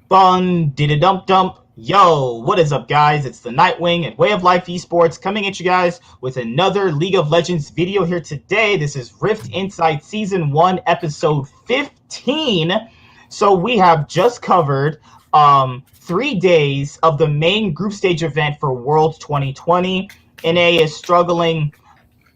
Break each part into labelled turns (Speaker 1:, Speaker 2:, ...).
Speaker 1: Fun did dump dump. Yo, what is up, guys? It's the Nightwing and Way of Life Esports coming at you guys with another League of Legends video here today. This is Rift Insight Season 1, Episode 15. So we have just covered 3 days of the main group stage event for World 2020. NA is struggling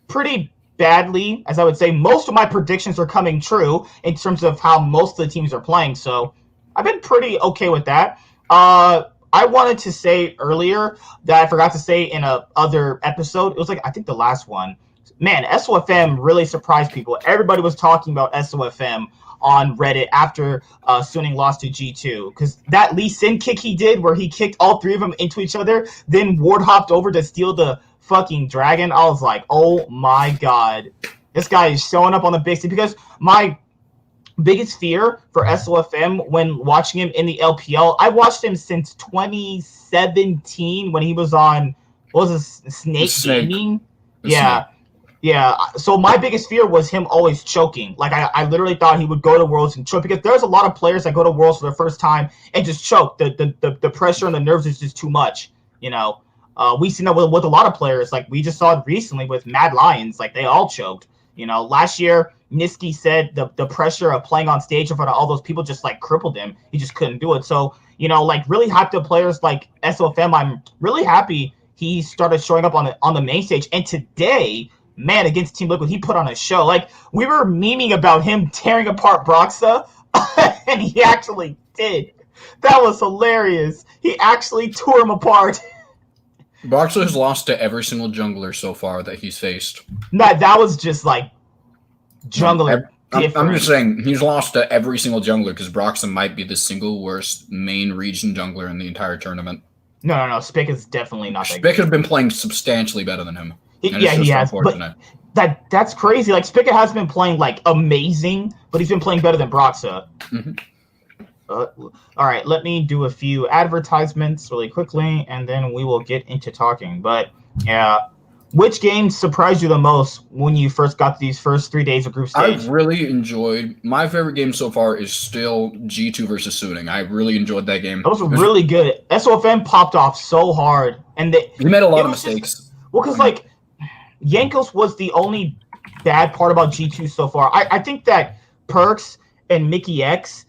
Speaker 1: pretty badly, as I would say. Most of my predictions are coming true in terms of how most of the teams are playing, so I've been pretty okay with that. I wanted to say earlier that I forgot to say in a other episode. It was like, I think the last one. Man, SOFM really surprised people. Everybody was talking about SOFM on Reddit after Suning lost to G2, because that Lee Sin kick he did where he kicked all three of them into each other, then ward hopped over to steal the fucking dragon. I was like, oh my god, this guy is showing up on the big stage. Because my biggest fear for SOFM when watching him in the LPL, I watched him since 2017 when he was on, what was this, Snake Gaming? Yeah.
Speaker 2: Snake.
Speaker 1: Yeah, so my biggest fear was him always choking. Like, I literally thought he would go to Worlds and choke, because there's a lot of players that go to Worlds for the first time and just choke. The pressure and the nerves is just too much, you know. We've seen that with a lot of players. Like, we just saw it recently with Mad Lions. Like, they all choked. You know, last year, Niski said the pressure of playing on stage in front of all those people just, like, crippled him. He just couldn't do it. So, you know, like, really hyped up players like SOFM. I'm really happy he started showing up on the main stage. And today, man, against Team Liquid, he put on a show. Like, we were memeing about him tearing apart Broxa, and he actually did. That was hilarious. He actually tore him apart.
Speaker 2: Broxa has lost to every single jungler so far that he's faced.
Speaker 1: No, that was just like jungler.
Speaker 2: I'm just saying, he's lost to every single jungler, because Broxa might be the single worst main region jungler in the entire tournament.
Speaker 1: No. Spick is definitely not that
Speaker 2: Spick has been playing substantially better than him.
Speaker 1: He has. But that's crazy. Like, Spica has been playing, like, amazing, but he's been playing better than Broxa.
Speaker 2: Mm-hmm.
Speaker 1: All right, let me do a few advertisements really quickly, and then we will get into talking. But, yeah, which game surprised you the most when you first got these first 3 days of group stage?
Speaker 2: I've really enjoyed... My favorite game so far is still G2 versus Suning. I really enjoyed that game.
Speaker 1: That was really good. SOFM popped off so hard. And
Speaker 2: he made a lot of mistakes.
Speaker 1: Because, like, Yankos was the only bad part about G2 so far. I think that Perks and Mickey X,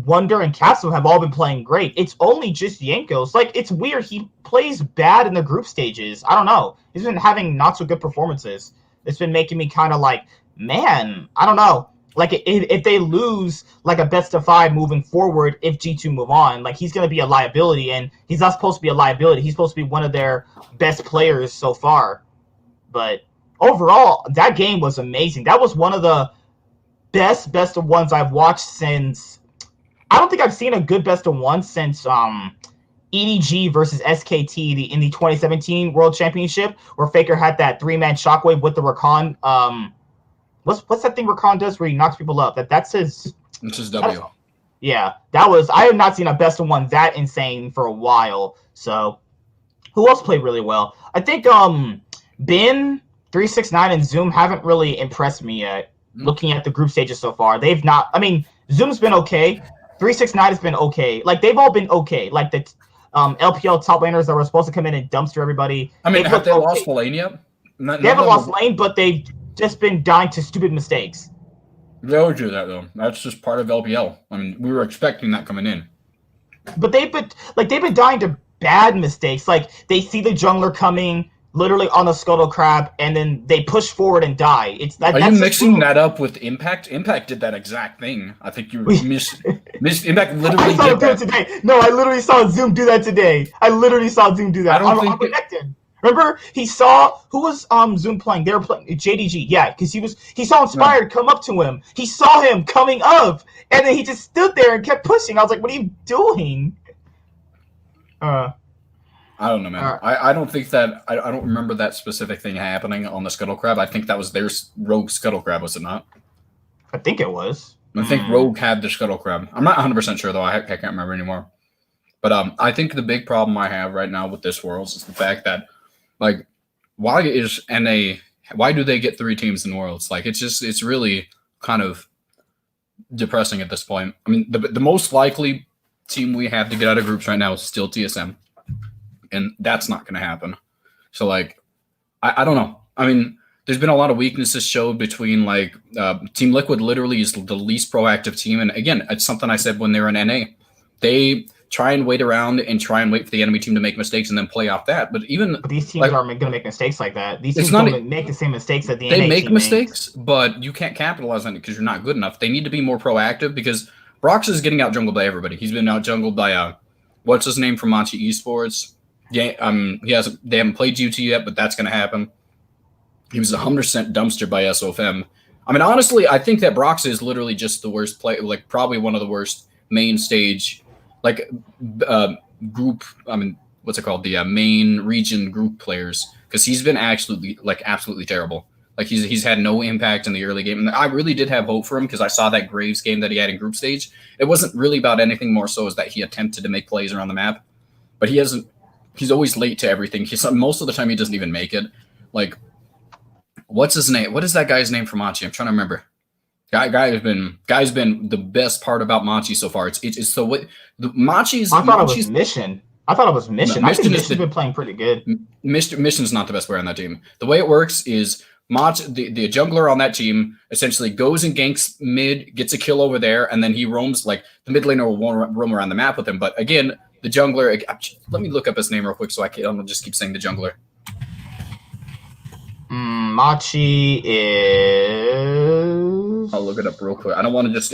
Speaker 1: Wonder, and Castle have all been playing great. It's only just Yankos. Like, it's weird. He plays bad in the group stages. I don't know. He's been having not so good performances. It's been making me kind of like, man, I don't know. Like, if they lose, like, a best of 5 moving forward, if G2 move on, like, he's going to be a liability, and he's not supposed to be a liability. He's supposed to be one of their best players so far. But overall, that game was amazing. That was one of the best of ones I've watched since... I don't think I've seen a good best of one since EDG versus SKT in the 2017 World Championship, where Faker had that 3-man shockwave with the Rakan. What's that thing Rakan does where he knocks people up? That's his...
Speaker 2: It's his W.
Speaker 1: Yeah, that was... I have not seen a best of one that insane for a while. So, who else played really well? I think... Ben, 369, and Zoom haven't really impressed me yet, looking at the group stages so far. They've not... I mean, Zoom's been okay. 369 has been okay. Like, they've all been okay. Like, the LPL top laners that were supposed to come in and dumpster everybody.
Speaker 2: I mean, have they lost the lane yet?
Speaker 1: They haven't lost lane, but they've just been dying to stupid mistakes.
Speaker 2: They always do that, though. That's just part of LPL. I mean, we were expecting that coming in.
Speaker 1: But they've been dying to bad mistakes. Like, they see the jungler coming... literally on the scuttle crab, and then they push forward and die.
Speaker 2: Are you mixing that up with Impact? Impact did that exact thing. I think you missed Impact literally did that
Speaker 1: today. No, I literally saw Zoom do that today. I literally saw Zoom do that. I'm connected. Remember, he saw who was Zoom playing? They were playing JDG. Yeah, because he saw Inspired come up to him. He saw him coming up, and then he just stood there and kept pushing. I was like, "What are you doing?"
Speaker 2: I don't know, man. I don't think that... I don't remember that specific thing happening on the Scuttle Crab. I think that was their Rogue Scuttle Crab, was it not?
Speaker 1: I think it was.
Speaker 2: I think Rogue had the Scuttle Crab. I'm not 100% sure, though. I can't remember anymore. But I think the big problem I have right now with this Worlds is the fact that, like, why do they get 3 teams in Worlds? Like, it's really kind of depressing at this point. I mean, the most likely team we have to get out of groups right now is still TSM, and that's not going to happen. So like, I don't know. I mean, there's been a lot of weaknesses showed between like Team Liquid literally is the least proactive team, and again, it's something I said when they were in NA. They try and wait around and try and wait for the enemy team to make mistakes and then play off that. But these
Speaker 1: teams aren't going to make mistakes like that. These teams don't make the same mistakes that the NA
Speaker 2: team makes. They make mistakes,
Speaker 1: makes.
Speaker 2: But you can't capitalize on it because you're not good enough. They need to be more proactive because Brox is getting out jungled by everybody. He's been out jungled by what's his name from Machi Esports. Yeah, they haven't played GT yet, but that's going to happen. He was 100% dumpster by SOFM. I mean, honestly, I think that Brox is literally just the worst play, like probably one of the worst main stage, like group. I mean, what's it called? The main region group players, because he's been absolutely terrible. Like he's had no impact in the early game. And I really did have hope for him because I saw that Graves game that he had in group stage. It wasn't really about anything more so as that he attempted to make plays around the map, but he hasn't. He's always late to everything. Most of the time he doesn't even make it. Like, what's his name? What is that guy's name for Machi? I'm trying to remember. Guy's been the best part about Machi so far. It's so what the Machi's.
Speaker 1: I thought it was Mission. I think Mission's been playing pretty good.
Speaker 2: Mission's not the best player on that team. The way it works is the jungler on that team essentially goes and ganks mid, gets a kill over there, and then he roams, like the mid laner will roam around the map with him. But again, the jungler, let me look up his name real quick so I don't just keep saying the jungler.
Speaker 1: Machi is...
Speaker 2: I'll look it up real quick. I don't want to just...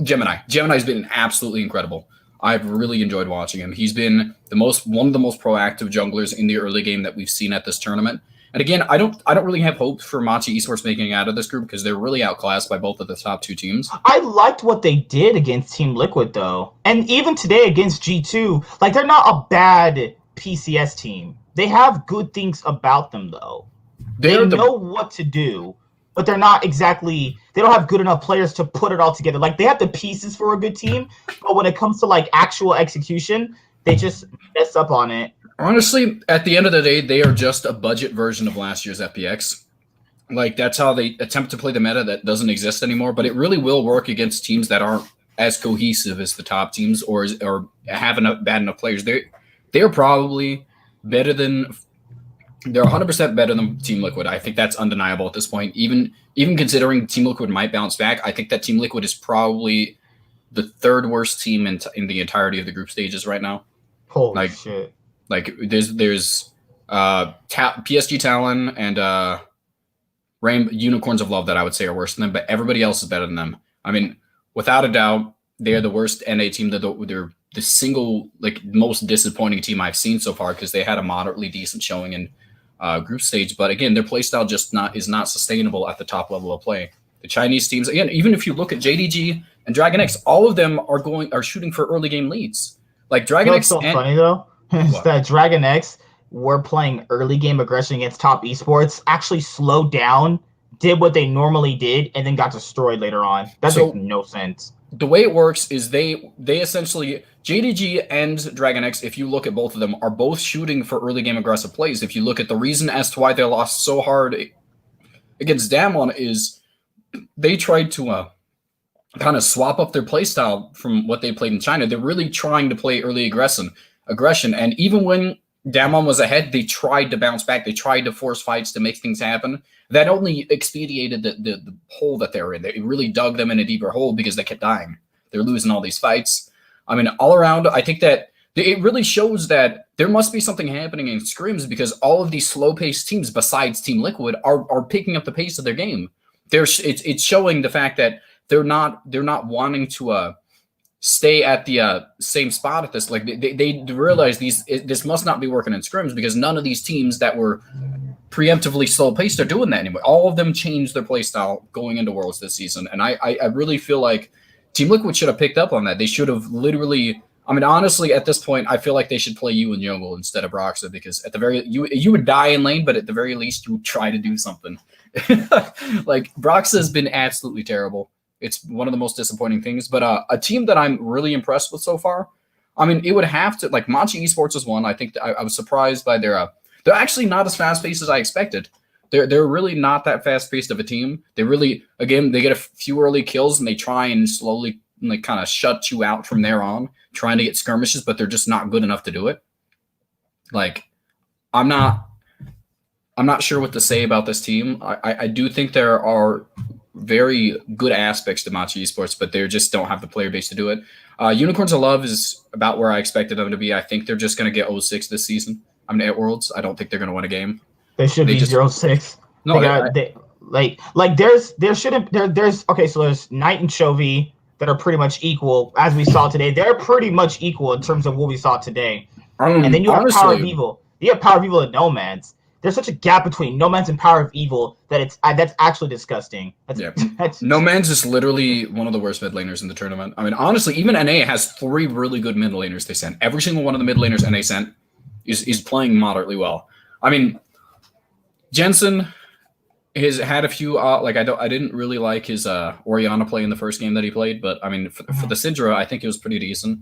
Speaker 1: Gemini?
Speaker 2: Gemini's been absolutely incredible. I've really enjoyed watching him. He's been one of the most proactive junglers in the early game that we've seen at this tournament. And again, I don't really have hope for Machi Esports making it out of this group because they're really outclassed by both of the top two teams.
Speaker 1: I liked what they did against Team Liquid, though. And even today against G2, like, they're not a bad PCS team. They have good things about them, though. They know what to do, but they're not exactly... They don't have good enough players to put it all together. Like, they have the pieces for a good team, but when it comes to, like, actual execution, they just mess up on it.
Speaker 2: Honestly, at the end of the day, they are just a budget version of last year's FPX. Like, that's how they attempt to play the meta that doesn't exist anymore, but it really will work against teams that aren't as cohesive as the top teams or have bad enough players. They're probably better than... They're 100% better than Team Liquid. I think that's undeniable at this point. Even considering Team Liquid might bounce back, I think that Team Liquid is probably the third worst team in the entirety of the group stages right now.
Speaker 1: Holy shit.
Speaker 2: Like there's PSG Talon and Unicorns of Love that I would say are worse than them, but everybody else is better than them. I mean, without a doubt, they're the worst NA team. They're the single most disappointing team I've seen so far because they had a moderately decent showing in group stage, but again, their playstyle just is not sustainable at the top level of play. The Chinese teams, again, even if you look at JDG and Dragon X, all of them are shooting for early game leads. Like Dragon X.
Speaker 1: What's so funny though is that Dragon X were playing early game aggression against top esports, actually slowed down, did what they normally did, and then got destroyed later on. That makes no sense.
Speaker 2: The way it works is they essentially JDG and Dragon X, if you look at both of them, are both shooting for early game aggressive plays. If you look at the reason as to why they lost so hard against Damwon is they tried to kind of swap up their play style from what they played in China. They're really trying to play early aggression, and even when Damwon was ahead, they tried to bounce back. They tried to force fights to make things happen. That only expedited the hole that they were in. It really dug them in a deeper hole because they kept dying. They're losing all these fights. I mean, all around, I think that it really shows that there must be something happening in scrims because all of these slow-paced teams besides Team Liquid are picking up the pace of their game. It's showing the fact that they're not wanting to stay at the same spot at this. Like they realize this must not be working in scrims because none of these teams that were preemptively slow-paced are doing that anymore. All of them changed their play style going into Worlds this season, and I really feel like Team Liquid should have picked up on that. They should have literally. I mean, honestly, at this point, I feel like they should play you in jungle instead of Broxa because at the very you would die in lane, but at the very least you would try to do something. Like Broxa has been absolutely terrible. It's one of the most disappointing things. But a team that I'm really impressed with so far. I mean, it would have to like Machi Esports is one. I think I was surprised by their. They're actually not as fast paced as I expected. They're really not that fast paced of a team. They really, again, they get a few early kills and they try and slowly like kind of shut you out from there on, trying to get skirmishes, but they're just not good enough to do it. Like, I'm not sure what to say about this team. I do think there are very good aspects to Matcha Esports, but they just don't have the player base to do it. Unicorns of Love is about where I expected them to be. I think they're just going to get 0-6 this season. I mean, at Worlds, I don't think they're going to win a game.
Speaker 1: They should be 0-6.
Speaker 2: No,
Speaker 1: there's okay. So there's Knight and Chovy that are pretty much equal, as we saw today. They're pretty much equal in terms of what we saw today. And then you have Power of Evil. You have Power of Evil and Nomads. There's such a gap between Nomads and Power of Evil that that's actually disgusting.
Speaker 2: Nomads is literally one of the worst mid laners in the tournament. I mean, honestly, even NA has 3 really good mid laners they sent. Every single one of the mid laners NA sent is playing moderately well. I mean, Jensen has had a few I didn't really like his Orianna play in the first game that he played, but I mean for the Syndra, I think it was pretty decent.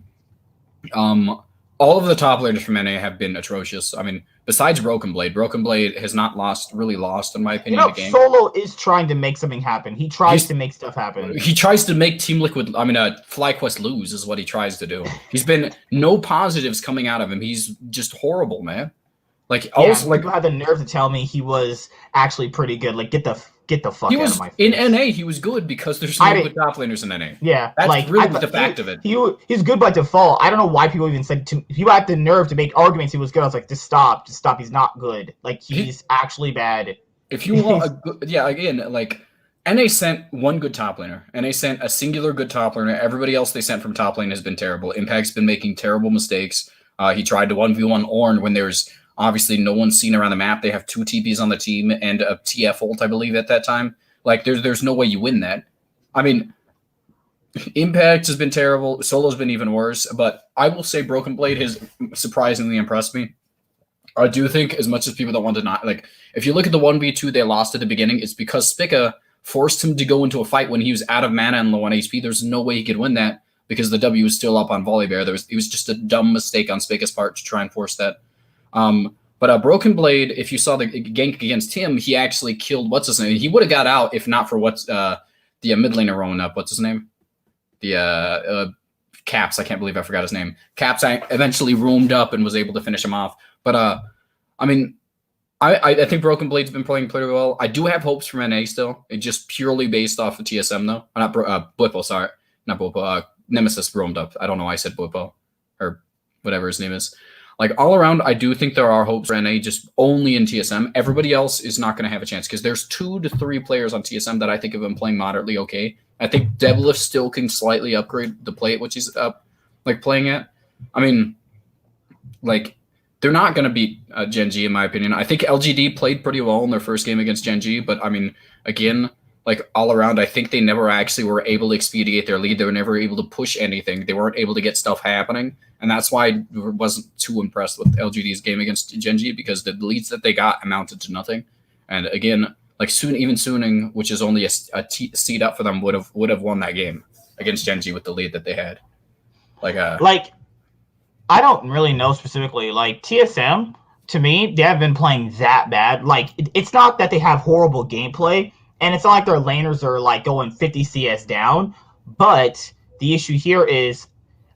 Speaker 2: All of the top laners from NA have been atrocious. I mean, besides Broken Blade has not really lost in my opinion. The game.
Speaker 1: Solo is trying to make something happen. He tries to make stuff happen.
Speaker 2: He tries to make Team Liquid, FlyQuest lose is what he tries to do. He's been no positives coming out of him. He's just horrible, man.
Speaker 1: People had the nerve to tell me he was actually pretty good. Like, get the fuck out of my face.
Speaker 2: In NA, he was good because there's no good top laners in NA.
Speaker 1: Yeah,
Speaker 2: that's really the fact of it.
Speaker 1: He's good by default. I don't know why people even said people had the nerve to make arguments he was good. I was like, just stop. He's not good. Like, he's actually bad.
Speaker 2: If you want NA sent one good top laner. NA sent a singular good top laner. Everybody else they sent from top lane has been terrible. Impact's been making terrible mistakes. He tried to 1v1 Ornn when there's obviously no one's seen around the map. They have 2 TPs on the team and a TF ult, I believe, at that time. Like, there's no way you win that. I mean, Impact has been terrible. Solo's been even worse. But I will say Broken Blade has surprisingly impressed me. I do think, as much as people don't want to not, like, if you look at the 1v2 they lost at the beginning, it's because Spica forced him to go into a fight when he was out of mana and low on HP. There's no way he could win that because the W was still up on Volibear. It was just a dumb mistake on Spica's part to try and force that. But Broken Blade, if you saw the gank against him, he actually killed what's his name. He would have got out if not for the mid laner rolling up. What's his name? The Caps. I can't believe I forgot his name. Caps eventually roamed up and was able to finish him off. But I mean, I think Broken Blade's been playing pretty well. I do have hopes from NA still. It's just purely based off of TSM though. Not Blippo, sorry, not Blippo. Nemesis roamed up. I don't know why I said Blippo or whatever his name is. Like, all around, I do think there are hopes for NA, just only in TSM. Everybody else is not going to have a chance because there's 2 to 3 players on TSM that I think have been playing moderately okay. I think Deadlift still can slightly upgrade the play at which he's playing at. I mean, like, they're not going to beat Gen G, in my opinion. I think LGD played pretty well in their first game against Gen G, but, I mean, again, like, all around, I think they never actually were able to expedite their lead. They were never able to push anything. They weren't able to get stuff happening. And that's why I wasn't too impressed with LGD's game against Gen G because the leads that they got amounted to nothing. And again, like even Suning, which is only a seed up for them, would have won that game against Gen G with the lead that they had. Like
Speaker 1: I don't really know specifically. Like, TSM, to me, they haven't been playing that bad. Like, it's not that they have horrible gameplay, and it's not like their laners are like going 50 CS down. But the issue here is,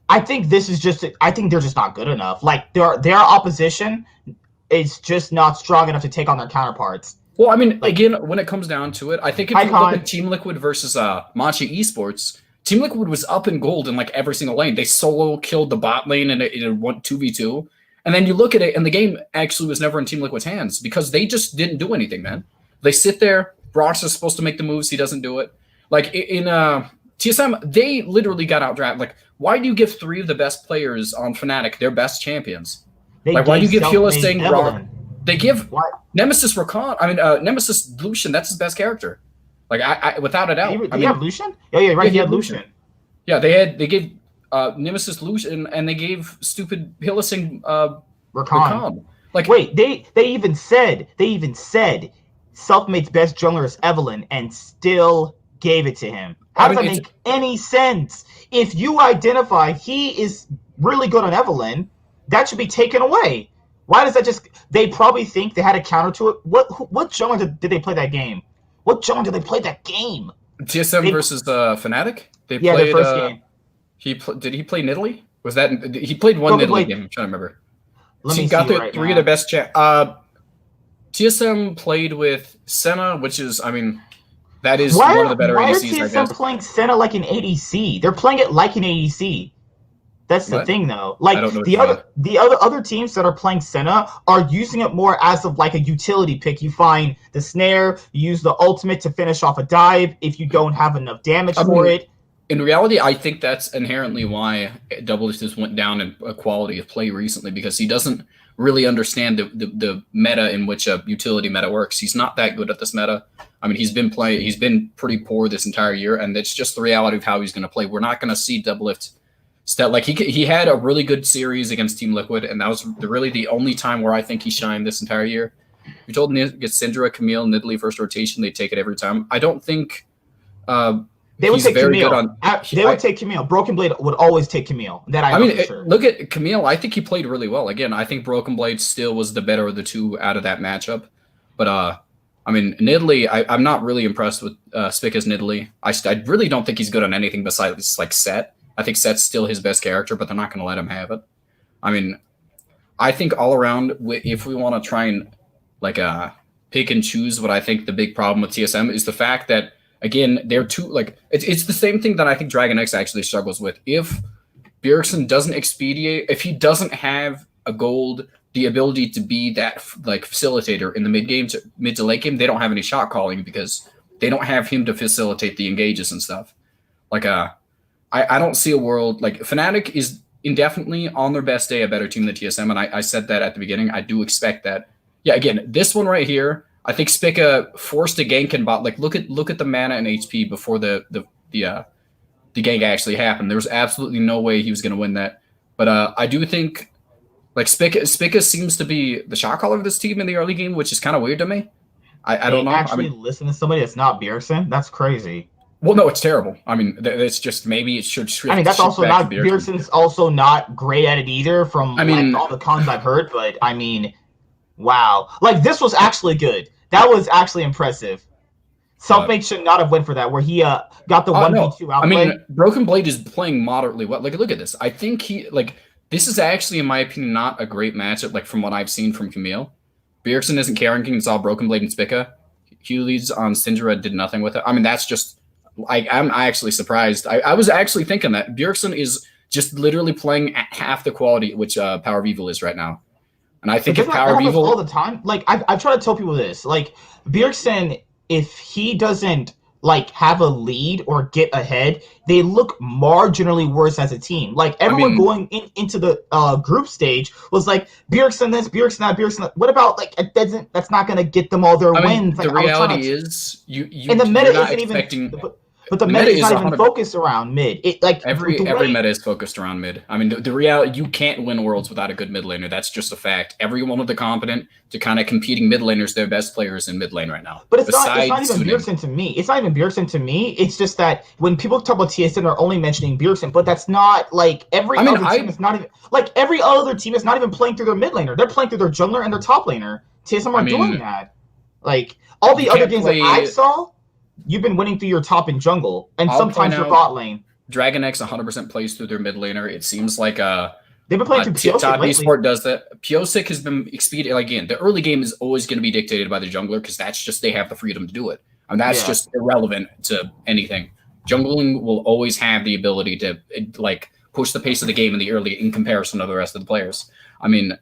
Speaker 1: I think they're just not good enough. Like, their opposition is just not strong enough to take on their counterparts.
Speaker 2: Well, I mean, again, when it comes down to it, I think if you look at Team Liquid versus Matcha Esports, Team Liquid was up in gold in like every single lane. They solo killed the bot lane and it went 2v2. And then you look at it, and the game actually was never in Team Liquid's hands because they just didn't do anything, man. They sit there. Brox is supposed to make the moves. He doesn't do it. Like, in TSM, they literally got outdrafted. Like, why do you give 3 of the best players on Fnatic their best champions? Like, why do you give Hila saying Brock? They give Nemesis Rakan. I mean, Nemesis Lucian. That's his best character. Like, I without a doubt.
Speaker 1: Did he have Lucian? Oh, yeah, right. He had Lucian.
Speaker 2: Yeah, they gave Nemesis Lucian, and they gave stupid Hila saying Rakan. Like,
Speaker 1: wait, they even said Selfmade's best jungler is Evelyn, and still gave it to him. How does that make any sense? If you identify he is really good on Evelyn, that should be taken away. Why does that just... They probably think they had a counter to it. What jungler did they play that game? What jungler did they play that game?
Speaker 2: TSM versus Fnatic? They
Speaker 1: played, their first game.
Speaker 2: Did he play Nidalee? Was that he played one
Speaker 1: Broken
Speaker 2: Nidalee
Speaker 1: Blade.
Speaker 2: game? I'm trying to remember.
Speaker 1: Let
Speaker 2: He
Speaker 1: me
Speaker 2: got
Speaker 1: see
Speaker 2: the
Speaker 1: right
Speaker 2: three of
Speaker 1: now.
Speaker 2: the best. TSM played with Senna, which is, I mean, that is one of the better
Speaker 1: Why are
Speaker 2: ADCs, I
Speaker 1: TSM
Speaker 2: guess.
Speaker 1: playing Senna like an ADC? They're playing it like an ADC. That's the
Speaker 2: What?
Speaker 1: thing, though.
Speaker 2: I
Speaker 1: Like
Speaker 2: don't know what
Speaker 1: the
Speaker 2: you mean.
Speaker 1: other teams that are playing Senna are using it more as of like a utility pick. You find the snare, you use the ultimate to finish off a dive if you don't have enough damage for it.
Speaker 2: In reality, I think that's inherently why Doubles just went down in quality of play recently, because he doesn't really understand the meta in which a utility meta works. He's not that good at this meta. I mean, he's been pretty poor this entire year, and it's just the reality of how he's going to play. We're not going to see Doublelift like he had a really good series against Team Liquid, and that was really the only time where I think he shined this entire year. If you told him to get Syndra, Camille, Nidalee first rotation, they'd take it every time. I don't think
Speaker 1: they would take
Speaker 2: very
Speaker 1: Camille.
Speaker 2: good on.
Speaker 1: They would take Camille. Broken Blade would always take Camille. That I mean, sure.
Speaker 2: Look at Camille. I think he played really well. Again, I think Broken Blade still was the better of the two out of that matchup. But I mean, Nidalee, I'm not really impressed with Spica's Nidalee. I really don't think he's good on anything besides like Set. I think Set's still his best character, but they're not going to let him have it. I mean, I think all around, if we want to try and like pick and choose what I think the big problem with TSM is the fact that, again, they're too like it's the same thing that I think Dragon X actually struggles with. If Bjergsen doesn't expedite, if he doesn't have a gold, the ability to be that like facilitator in the mid to late game, they don't have any shot calling because they don't have him to facilitate the engages and stuff. Like I don't see a world like Fnatic is indefinitely on their best day a better team than TSM, and I said that at the beginning. I do expect that. Yeah, again, this one right here, I think Spica forced a gank and bot. Like look at the mana and HP before the gank actually happened. There was absolutely no way he was going to win that. But I do think like Spica seems to be the shot caller of this team in the early game, which is kind of weird to me. I don't know.
Speaker 1: Actually, listen to somebody that's not Bjergsen. That's crazy.
Speaker 2: Well, no, it's terrible. I mean, it's just maybe it should.
Speaker 1: I mean, that's also not Bjergsen's also not great at it either. From like all the cons I've heard, but I mean, wow, like this was actually good. That was actually impressive. Selfmade should not have went for that, where he got the 1v2 outplay.
Speaker 2: I mean, Broken Blade is playing moderately well. Like, look at this. I think this is actually, in my opinion, not a great matchup. Like from what I've seen from Camille, Bjergsen isn't carrying. It's all Broken Blade and Spica. Hewleys on Syndra did nothing with it. I mean, that's just. I'm actually surprised. I was actually thinking that Bjergsen is just literally playing at half the quality which Power of Evil is right now. And I think if Power of Evil
Speaker 1: all the time, like I've tried to tell people this, like Bjergsen, if he doesn't like have a lead or get ahead, they look marginally worse as a team. Like everyone going into the group stage was like Bjergsen this, Bjergsen that, Bjergsen that. What about like that's not going to get them all their wins?
Speaker 2: The reality is you
Speaker 1: and the meta isn't
Speaker 2: expecting.
Speaker 1: even. But the meta is not even focused around mid. It like
Speaker 2: every meta is focused around mid. I mean, the reality, you can't win worlds without a good mid laner. That's just a fact. Every one of the competent to kind of competing mid laners, they're best players in mid lane right now.
Speaker 1: But it's not even Bjergsen to me. It's not even Bjergsen to me. It's just that when people talk about TSM, they're only mentioning Bjergsen, but that's not like every other team is not even like every other team is not even playing through their mid laner. They're playing through their jungler and their top laner. TSM are doing that. Like all the other games that I saw. You've been winning through your top and jungle, and sometimes your bot lane.
Speaker 2: Dragon X 100% plays through their mid laner. It seems like
Speaker 1: they've been playing through Piosik
Speaker 2: lately. Esport does that. Piosik has been expedient. Again, the early game is always going to be dictated by the jungler because that's just they have the freedom to do it, and that's just irrelevant to anything. Jungling will always have the ability to like push the pace of the game in the early in comparison to the rest of the players. I mean.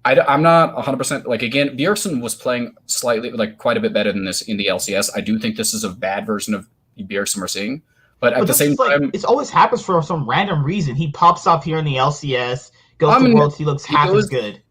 Speaker 2: I'm not 100% like again. Bjergsen was playing slightly like quite a bit better than this in the LCS. I do think this is a bad version of Bjergsen we're seeing, but at the same time,
Speaker 1: it always happens for some random reason. He pops up here in the LCS, goes to Worlds, he looks half as good.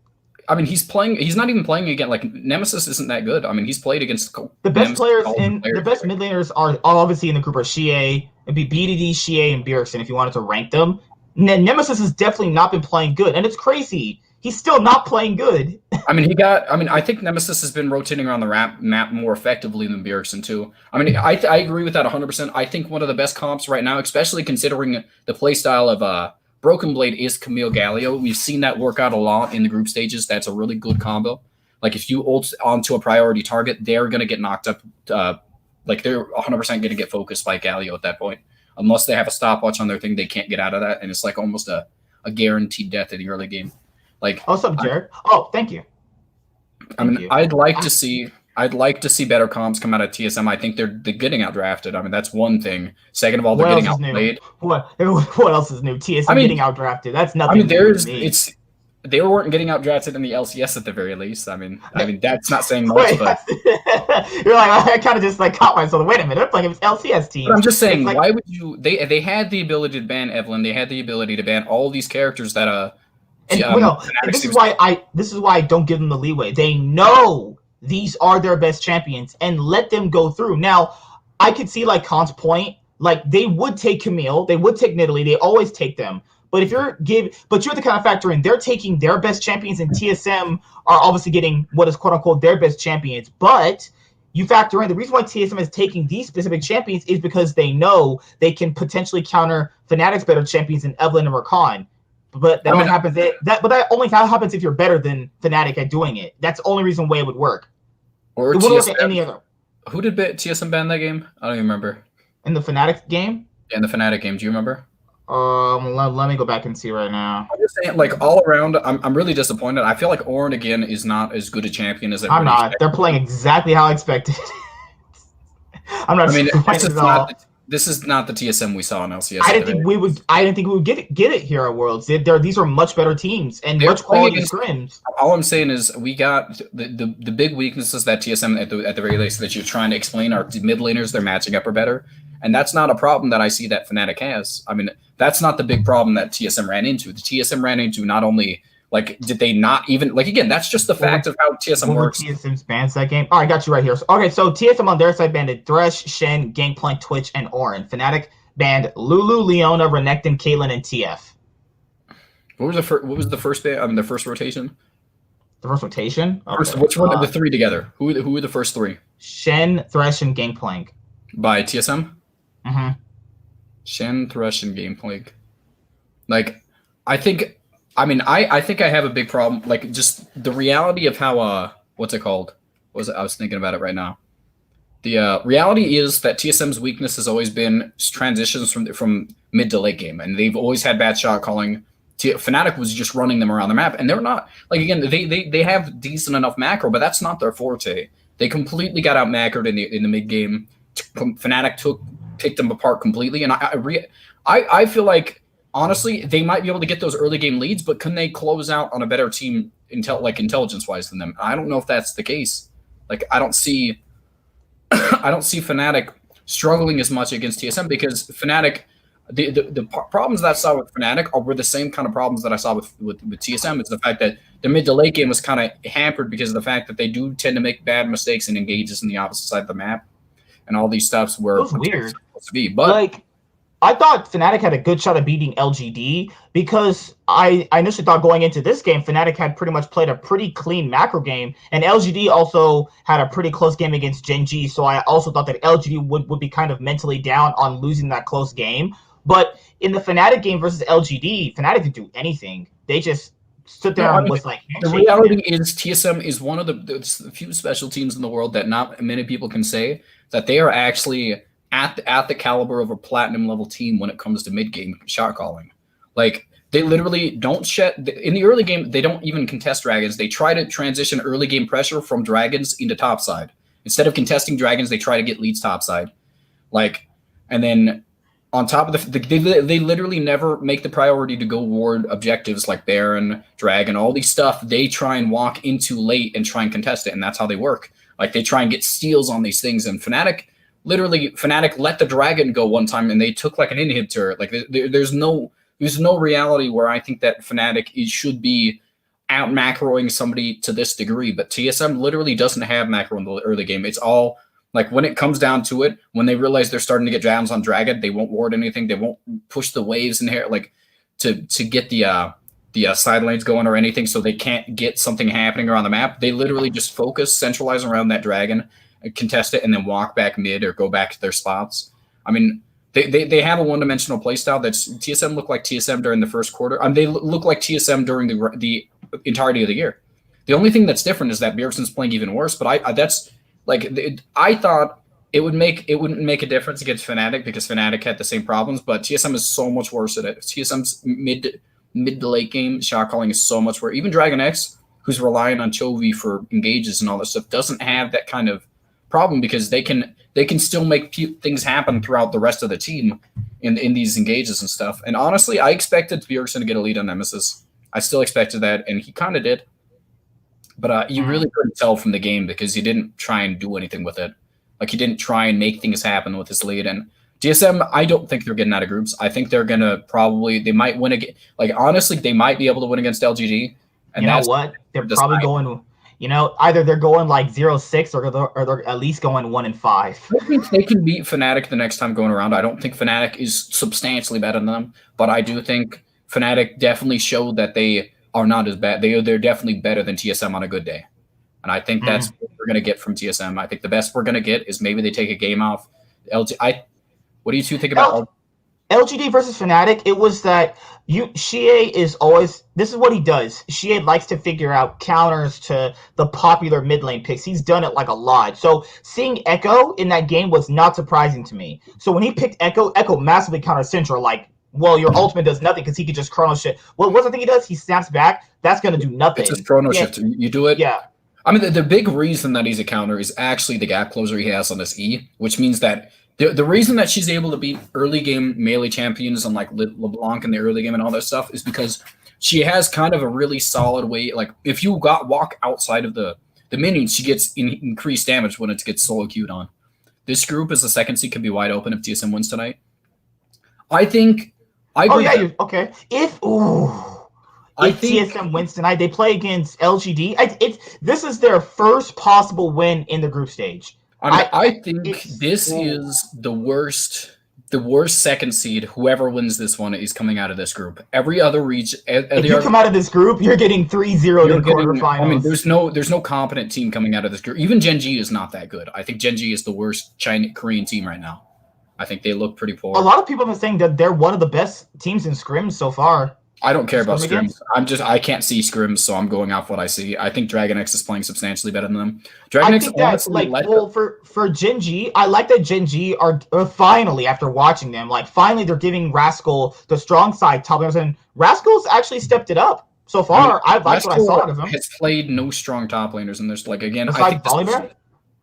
Speaker 2: I mean, he's playing. He's not even playing again. Like Nemesis isn't that good. I mean, he's played against
Speaker 1: the best players in the best mid laners are obviously in the group are Xie. It'd be BDD, Xie, and Bjergsen if you wanted to rank them. Nemesis has definitely not been playing good, and it's crazy. He's still not playing good.
Speaker 2: I think Nemesis has been rotating around the map more effectively than Bjergsen too. I mean, I agree with that 100%. I think one of the best comps right now, especially considering the playstyle of Broken Blade, is Camille Galio. We've seen that work out a lot in the group stages. That's a really good combo. Like if you ult onto a priority target, they're going to get knocked up. Like they're 100% going to get focused by Galio at that point. unless they have a stopwatch on their thing, they can't get out of that, and it's like almost a guaranteed death in the early game. Like,
Speaker 1: what's up, Jared? Oh, thank you.
Speaker 2: I mean, I'd like to see better comps come out of TSM. I think they're getting outdrafted. I mean, that's one thing. Second of all, they're getting outplayed.
Speaker 1: What else is new? TSM getting outdrafted. That's nothing.
Speaker 2: I mean, they weren't getting outdrafted in the LCS at the very least. I mean that's not saying much. But
Speaker 1: you're like, I kind of just like caught myself. Wait a minute, they're playing against LCS teams.
Speaker 2: But I'm just saying, like, why would you? They had the ability to ban Evelyn. They had the ability to ban all these characters that
Speaker 1: this is why I don't give them the leeway. They know these are their best champions, and let them go through. Now, I could see like Khan's point. Like, they would take Camille, they would take Nidalee, they always take them. But you're the kind of factor in, they're taking their best champions, and TSM are obviously getting what is quote unquote their best champions. But you factor in the reason why TSM is taking these specific champions is because they know they can potentially counter Fnatic's better champions in Evelyn and Rakan. But that only happens. That only happens if you're better than Fnatic at doing it. That's the only reason why it would work.
Speaker 2: Or
Speaker 1: it wouldn't work at any other.
Speaker 2: Who did TSM ban that game? I don't even remember.
Speaker 1: In the Fnatic game?
Speaker 2: Yeah, in the Fnatic game, do you remember?
Speaker 1: Let me go back and see right now.
Speaker 2: I'm just saying, like, all around, I'm really disappointed. I feel like Orin again is not as good a champion as
Speaker 1: I'm not. They're playing exactly how I expected. I'm not.
Speaker 2: I mean, this is not the TSM we saw in LCS.
Speaker 1: I didn't think we would get it here at Worlds. These are much better teams and much quality scrims.
Speaker 2: All I'm saying is we got the big weaknesses that TSM at the very least that you're trying to explain are mid laners. Their matching up are better. And that's not a problem that I see that Fnatic has. I mean, that's not the big problem that TSM ran into. The TSM ran into not only, like, did they not even, like, again, that's just the fact of how TSM works.
Speaker 1: TSM's bans that game? Oh, I got you right here. Okay, so TSM on their side banned Thresh, Shen, Gangplank, Twitch, and Orin. Fnatic banned Lulu, Leona, Renekton, Caitlyn, and TF.
Speaker 2: What was the first ban? I mean, the first rotation?
Speaker 1: The first rotation? Okay.
Speaker 2: Which one of the three together? Who were the first three?
Speaker 1: Shen, Thresh, and Gangplank.
Speaker 2: By TSM?
Speaker 1: Mm-hmm.
Speaker 2: Shen, Thresh, and Gangplank. Like, I think I have a big problem. Like, just the reality of how what's it called? I was thinking about it right now. The reality is that TSM's weakness has always been transitions from mid to late game, and they've always had bad shot calling. Fnatic was just running them around the map, and they're not, like, again, they have decent enough macro, but that's not their forte. They completely got out macroed in the mid game. Fnatic picked them apart completely, and I feel like, honestly, they might be able to get those early game leads, but can they close out on a better team intelligence wise than them? I don't know if that's the case. Like, I don't see Fnatic struggling as much against TSM, because Fnatic, the problems that I saw with Fnatic were the same kind of problems that I saw with TSM. It's the fact that the mid to late game was kind of hampered because of the fact that they do tend to make bad mistakes and engages in the opposite side of the map, and all these stuffs were
Speaker 1: weird.
Speaker 2: Supposed to be, but
Speaker 1: like, I thought Fnatic had a good shot at beating LGD, because I initially thought going into this game, Fnatic had pretty much played a pretty clean macro game, and LGD also had a pretty close game against Gen G, so I also thought that LGD would be kind of mentally down on losing that close game. But in the Fnatic game versus LGD, Fnatic didn't do anything. They just stood there and was like,
Speaker 2: the reality is TSM is one of the few special teams in the world that not many people can say that they are actually at the caliber of a platinum level team when it comes to mid game shot calling. Like, they literally don't shed in the early game. They don't even contest dragons. They try to transition early game pressure from dragons into topside. Instead of contesting dragons, they try to get leads topside. Like, and then on top of they literally never make the priority to go ward objectives like Baron, Dragon, all these stuff. They try and walk into late and try and contest it, and that's how they work. Like, they try and get steals on these things, and Fnatic let the Dragon go one time, and they took like an inhibitor. Like, there's no reality where I think that Fnatic should be out macroing somebody to this degree, but TSM literally doesn't have macro in the early game. It's all like, when it comes down to it, when they realize they're starting to get jams on Dragon, they won't ward anything. They won't push the waves in here, like, to get the side lanes going or anything, so they can't get something happening around the map. They literally just focus, centralize around that Dragon, contest it, and then walk back mid or go back to their spots. I mean, they have a one-dimensional playstyle. That's TSM look like TSM during the first quarter. They look like TSM during the entirety of the year. The only thing that's different is that Bjergsen's playing even worse. But I thought it wouldn't make a difference against Fnatic because Fnatic had the same problems, but TSM is so much worse at it. TSM's mid to late game shot calling is so much worse. Even Dragon X, who's relying on Chovy for engages and all that stuff, doesn't have that kind of problem because they can still make things happen throughout the rest of the team in these engages and stuff. And honestly, I expected Bjergsen to get a lead on Nemesis. I still expected that, and he kind of did. But you really couldn't tell from the game because he didn't try and do anything with it. Like, he didn't try and make things happen with his lead. And TSM, I don't think they're getting out of groups. I think they're going to they might win again. Like, honestly, they might be able to win against LGD. And
Speaker 1: you know what? They're probably going, either they're going like 0-6 or they're at least going 1-5.
Speaker 2: I think they can beat Fnatic the next time going around. I don't think Fnatic is substantially better than them, but I do think Fnatic definitely showed that they are not as bad. They're definitely better than TSM on a good day. And I think that's what we're going to get from TSM. I think the best we're going to get is maybe they take a game off. What do you two think about
Speaker 1: LGD versus Fnatic? It was that Shie is always – this is what he does. Shie likes to figure out counters to the popular mid lane picks. He's done it like a lot. So seeing Echo in that game was not surprising to me. So when he picked Echo massively countered Syndra, like, well, your ultimate does nothing because he could just chrono shift. Well, what's the thing he does? He snaps back. That's going to do nothing.
Speaker 2: It's just chrono shift. You do it.
Speaker 1: Yeah.
Speaker 2: I mean, the big reason that he's a counter is actually the gap closer he has on this E, which means that the reason that she's able to beat early game melee champions on like LeBlanc in the early game and all that stuff is because she has kind of a really solid way. Like, if you walk outside of the minions, she gets increased damage when it gets solo queued on. This group as the second seed could be wide open if TSM wins tonight. I think.
Speaker 1: Okay. If TSM wins tonight, they play against LGD. This is their first possible win in the group stage.
Speaker 2: I think this is the worst second seed. Whoever wins this one is coming out of this group. Every other region,
Speaker 1: if you come out of this group, you're getting 3-0 in quarterfinals.
Speaker 2: I mean, there's no competent team coming out of this group. Even Gen G is not that good. I think Gen G is the worst Korean team right now. I think they look pretty poor.
Speaker 1: A lot of people have been saying that they're one of the best teams in scrims so far.
Speaker 2: I don't care about scrims. I can't see scrims, so I'm going off what I see. I think Dragon X is playing substantially better than them. Dragon X honestly,
Speaker 1: for Gen G, I like that Gen G are finally, after watching them, finally they're giving Rascal the strong side top laners, and Rascal's actually stepped it up so far. I like what I saw out of him.
Speaker 2: Has played no strong top laners, and there's again.
Speaker 1: I think Volibear?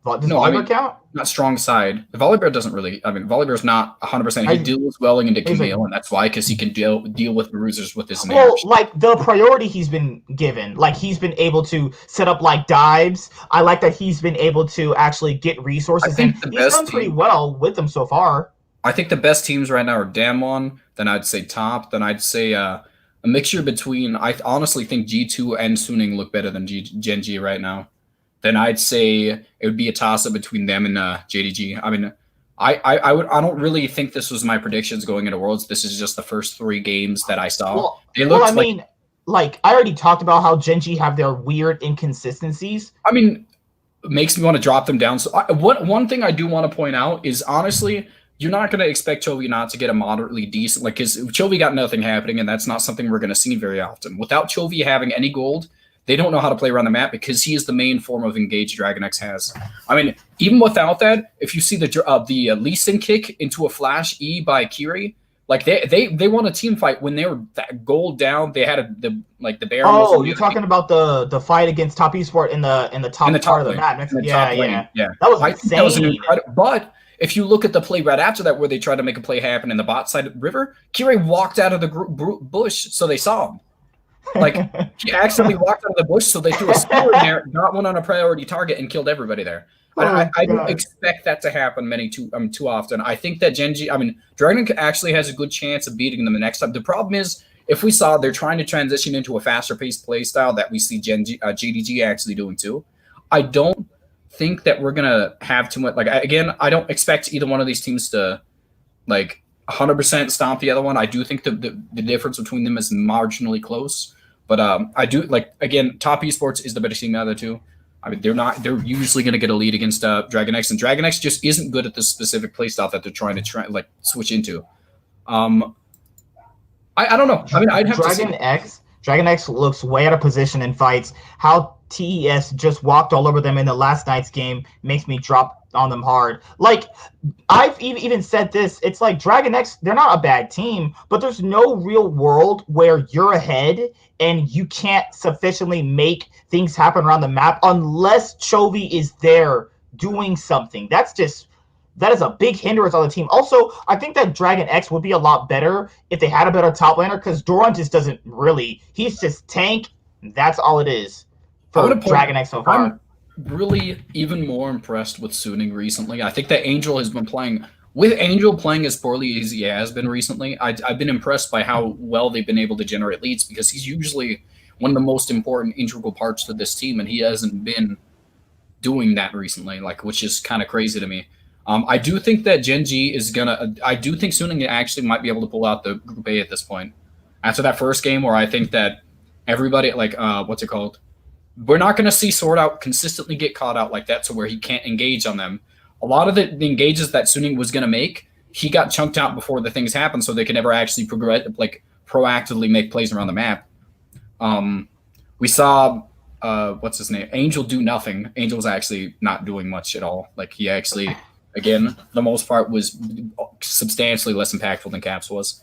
Speaker 1: Does Volibear count?
Speaker 2: Not strong side. The Volibear doesn't really. I mean, Volibear's not 100%. He deals well into Camille, and that's why, because he can deal with bruisers with his name.
Speaker 1: Well, the priority he's been given, he's been able to set up dives. I like that he's been able to actually get resources, and he's done pretty well with them so far.
Speaker 2: I think the best teams right now are Damwon. Then I'd say Top. Then I'd say a mixture between. I honestly think G2 and Suning look better than Gen G right now. Then I'd say it would be a toss-up between them and JDG. I mean, I don't really think this was my predictions going into Worlds. This is just the first 3 games that I saw.
Speaker 1: I already talked about how Gen G have their weird inconsistencies.
Speaker 2: I mean, it makes me want to drop them down. So one thing I do want to point out is, honestly, you're not going to expect Chovy not to get a moderately decent, because Chovy got nothing happening, and that's not something we're going to see very often. Without Chovy having any gold, they don't know how to play around the map because he is the main form of engage Dragon X has. I mean, even without that, if you see the Lee Sin kick into a flash E by Kiri, they won a team fight when they were that gold down. They had the Baron.
Speaker 1: Oh, you're talking about the fight against Top Esport in the top part of the map. Yeah. That was insane. That was
Speaker 2: incredible. But if you look at the play right after that, where they tried to make a play happen in the bot side river, Kiri walked out of the bush, so they saw him. He accidentally walked out of the bush, so they threw a spear in there, got one on a priority target, and killed everybody there. I don't expect that to happen too often. I think that Dragon actually has a good chance of beating them the next time. The problem is, if we saw they're trying to transition into a faster-paced play style that we see JDG actually doing too, I don't think that we're going to have too much. I don't expect either one of these teams to 100% stomp the other one. I do think the difference between them is marginally close, but I do again, Top Esports is the better team out of the two. I mean, they're usually going to get a lead against Dragon X, and Dragon X just isn't good at the specific playstyle that they're trying to switch into. I don't know. I mean, I'd have
Speaker 1: Dragon X looks way out of position in fights. How TES just walked all over them in the last night's game makes me drop on them hard. Like I've even said this. It's like Dragon X. They're not a bad team, but there's no real world where you're ahead and you can't sufficiently make things happen around the map unless Chovy is there doing something. That is a big hindrance on the team. Also, I think that Dragon X would be a lot better if they had a better top laner because Doran just doesn't really. He's just tank. That's all it is for Dragon X so far.
Speaker 2: I'm really even more impressed with Suning recently. I think that Angel has been playing. With Angel playing as poorly as he has been recently, I've been impressed by how well they've been able to generate leads because he's usually one of the most important integral parts to this team, and he hasn't been doing that recently, which is kind of crazy to me. I do think that Gen G is gonna. I do think Suning actually might be able to pull out the Group A at this point. After that first game, where I think that everybody, what's it called? We're not going to see Sword Out consistently get caught out like that, to where he can't engage on them. A lot of the engages that Suning was going to make, he got chunked out before the things happened, so they could never actually progress, proactively make plays around the map. We saw what's his name? Angel do nothing. Angel was actually not doing much at all. He actually. Again, the most part was substantially less impactful than Caps was.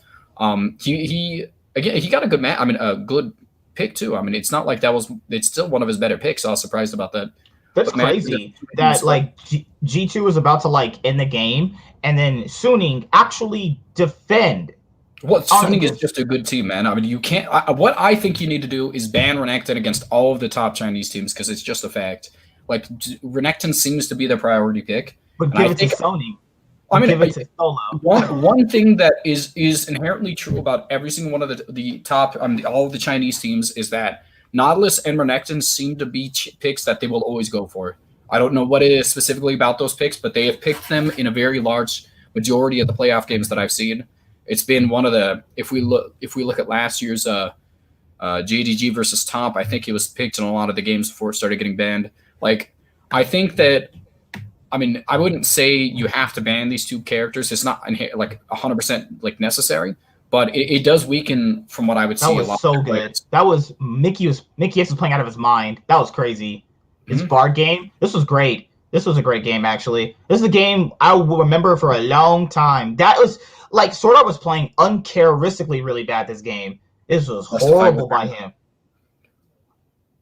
Speaker 2: He got a good match. I mean, a good pick too. I mean, it's not like that was. It's still one of his better picks. I was surprised about that.
Speaker 1: That's crazy that G2 was about to end the game, and then Suning actually defend.
Speaker 2: Suning is just a good team, man. I mean, you can't. What I think you need to do is ban Renekton against all of the top Chinese teams because it's just a fact. Renekton seems to be the priority pick.
Speaker 1: But give it to Sony.
Speaker 2: Give it to Solo. One thing that is inherently true about every single one of the top, all of the Chinese teams is that Nautilus and Renekton seem to be picks that they will always go for. I don't know what it is specifically about those picks, but they have picked them in a very large majority of the playoff games that I've seen. It's been one of the if we look at last year's JDG versus Top, I think it was picked in a lot of the games before it started getting banned. I think that. I mean, I wouldn't say you have to ban these two characters. It's not 100% necessary, but it does weaken from what I would see.
Speaker 1: That was so good. That was Mickey X was playing out of his mind. That was crazy. His Bard game. This was great. This was a great game actually. This is a game I will remember for a long time. That was Sword Art was playing uncharacteristically really bad this game. This was horrible by him.